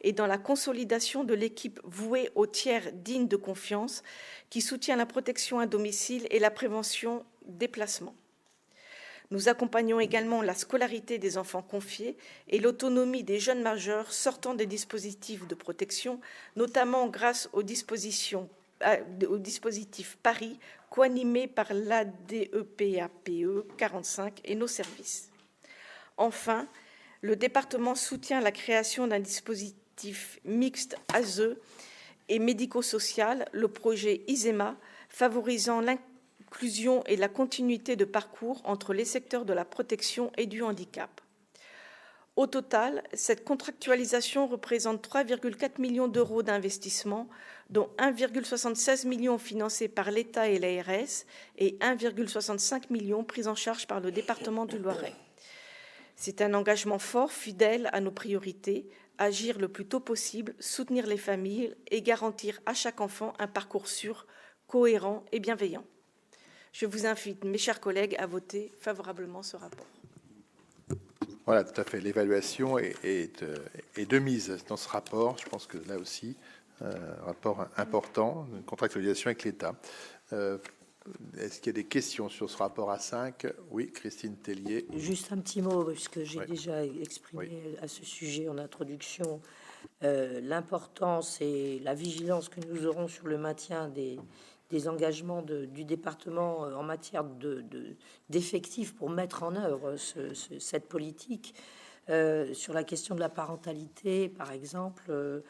et dans la consolidation de l'équipe vouée aux tiers dignes de confiance qui soutient la protection à domicile et la prévention des placements. Nous accompagnons également la scolarité des enfants confiés et l'autonomie des jeunes majeurs sortant des dispositifs de protection, notamment grâce au dispositif Paris, co-animé par l'ADEPAPE 45 et nos services. Enfin, le département soutient la création d'un dispositif mixte ASE et médico-social, le projet ISEMA, favorisant l'inclusion et la continuité de parcours entre les secteurs de la protection et du handicap. Au total, cette contractualisation représente 3,4 millions d'euros d'investissement, dont 1,76 million financés par l'État et l'ARS et 1,65 million pris en charge par le département du Loiret. C'est un engagement fort, fidèle à nos priorités, agir le plus tôt possible, soutenir les familles et garantir à chaque enfant un parcours sûr, cohérent et bienveillant. Je vous invite, mes chers collègues, à voter favorablement ce rapport. Voilà, tout à fait. L'évaluation est de mise dans ce rapport. Je pense que là aussi, rapport important, une contractualisation avec l'État. Est-ce qu'il y a des questions sur ce rapport A5? Oui, Christine Tellier. Juste un petit mot, puisque j'ai déjà exprimé à ce sujet en introduction l'importance et la vigilance que nous aurons sur le maintien des engagements du département en matière d'effectifs pour mettre en œuvre cette politique. Sur la question de la parentalité, par exemple,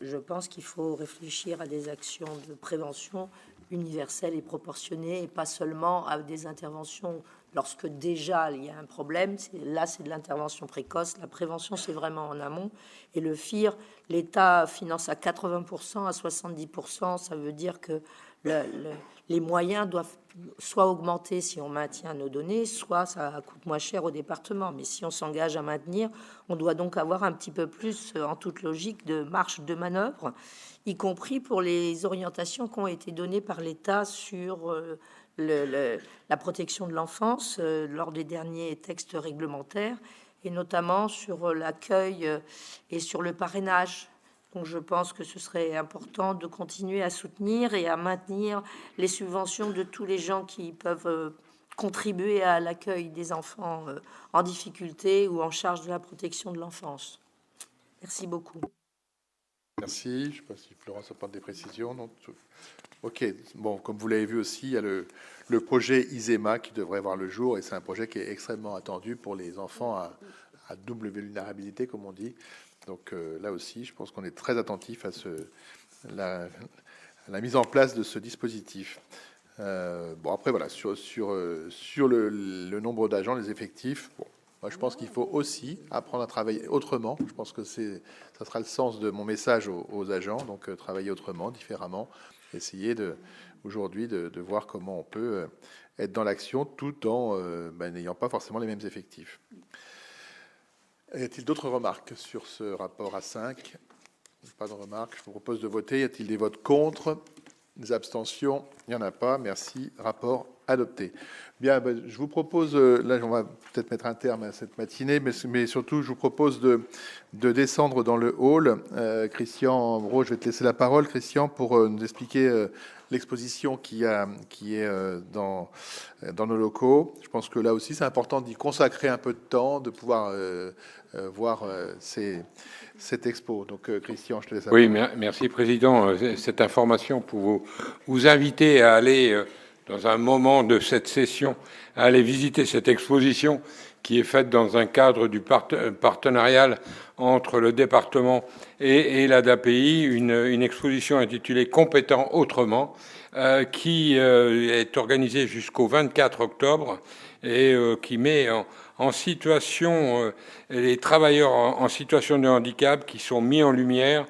je pense qu'il faut réfléchir à des actions de prévention universelles et proportionnées, et pas seulement à des interventions lorsque déjà il y a un problème. Là, c'est de l'intervention précoce. La prévention, c'est vraiment en amont. Et le FIR, l'État finance à 80%, à 70%. Ça veut dire que les moyens doivent soit augmenter si on maintient nos données, soit ça coûte moins cher au département. Mais si on s'engage à maintenir, on doit donc avoir un petit peu plus, en toute logique, de marge de manœuvre, y compris pour les orientations qui ont été données par l'État sur la protection de l'enfance lors des derniers textes réglementaires, et notamment sur l'accueil et sur le parrainage. Donc je pense que ce serait important de continuer à soutenir et à maintenir les subventions de tous les gens qui peuvent contribuer à l'accueil des enfants en difficulté ou en charge de la protection de l'enfance. Merci beaucoup. Merci. Je ne sais pas si Florence apporte des précisions. Non. Ok. Bon, comme vous l'avez vu aussi, il y a le projet ISEMA qui devrait voir le jour, et c'est un projet qui est extrêmement attendu pour les enfants à double vulnérabilité, comme on dit. Donc là aussi, je pense qu'on est très attentif à la mise en place de ce dispositif. Bon, après, voilà, sur le nombre d'agents, les effectifs, bon, moi, je pense qu'il faut aussi apprendre à travailler autrement. Je pense que ça sera le sens de mon message aux agents, donc travailler autrement, différemment, essayer aujourd'hui de voir comment on peut être dans l'action tout en n'ayant pas forcément les mêmes effectifs. Y a-t-il d'autres remarques sur ce rapport A5? Pas de remarques. Je vous propose de voter. Y a-t-il des votes contre? Des abstentions? Il n'y en a pas. Merci. Rapport adopté. Bien, je vous propose, là on va peut-être mettre un terme à cette matinée, mais surtout je vous propose de descendre dans le hall. Christian Braud, je vais te laisser la parole, Christian, pour nous expliquer l'exposition qui est dans nos locaux. Je pense que là aussi c'est important d'y consacrer un peu de temps, de pouvoir voir cette expo. Donc Christian, je te laisse la parole. Oui, merci Président. Cette information pour vous inviter à aller dans un moment de cette session, à aller visiter cette exposition qui est faite dans un cadre du partenarial entre le département et l'ADAPI, une exposition intitulée « Compétents autrement », qui est organisée jusqu'au 24 octobre et qui met en situation les travailleurs en situation de handicap qui sont mis en lumière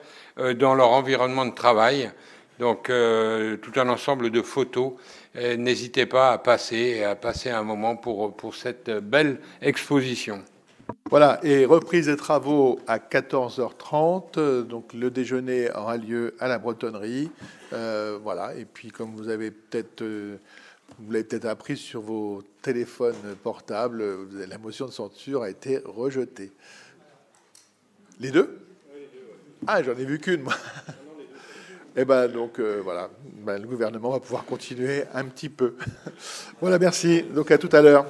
dans leur environnement de travail. Donc tout un ensemble de photos. N'hésitez pas à passer un moment pour cette belle exposition. Voilà, et reprise des travaux à 14h30. Donc le déjeuner aura lieu à la Bretonnerie. Voilà, et puis comme vous l'avez peut-être appris sur vos téléphones portables, la motion de censure a été rejetée. Les deux? Ah, j'en ai vu qu'une, moi. Et ben donc voilà, le gouvernement va pouvoir continuer un petit peu. Voilà, merci. Donc à tout à l'heure.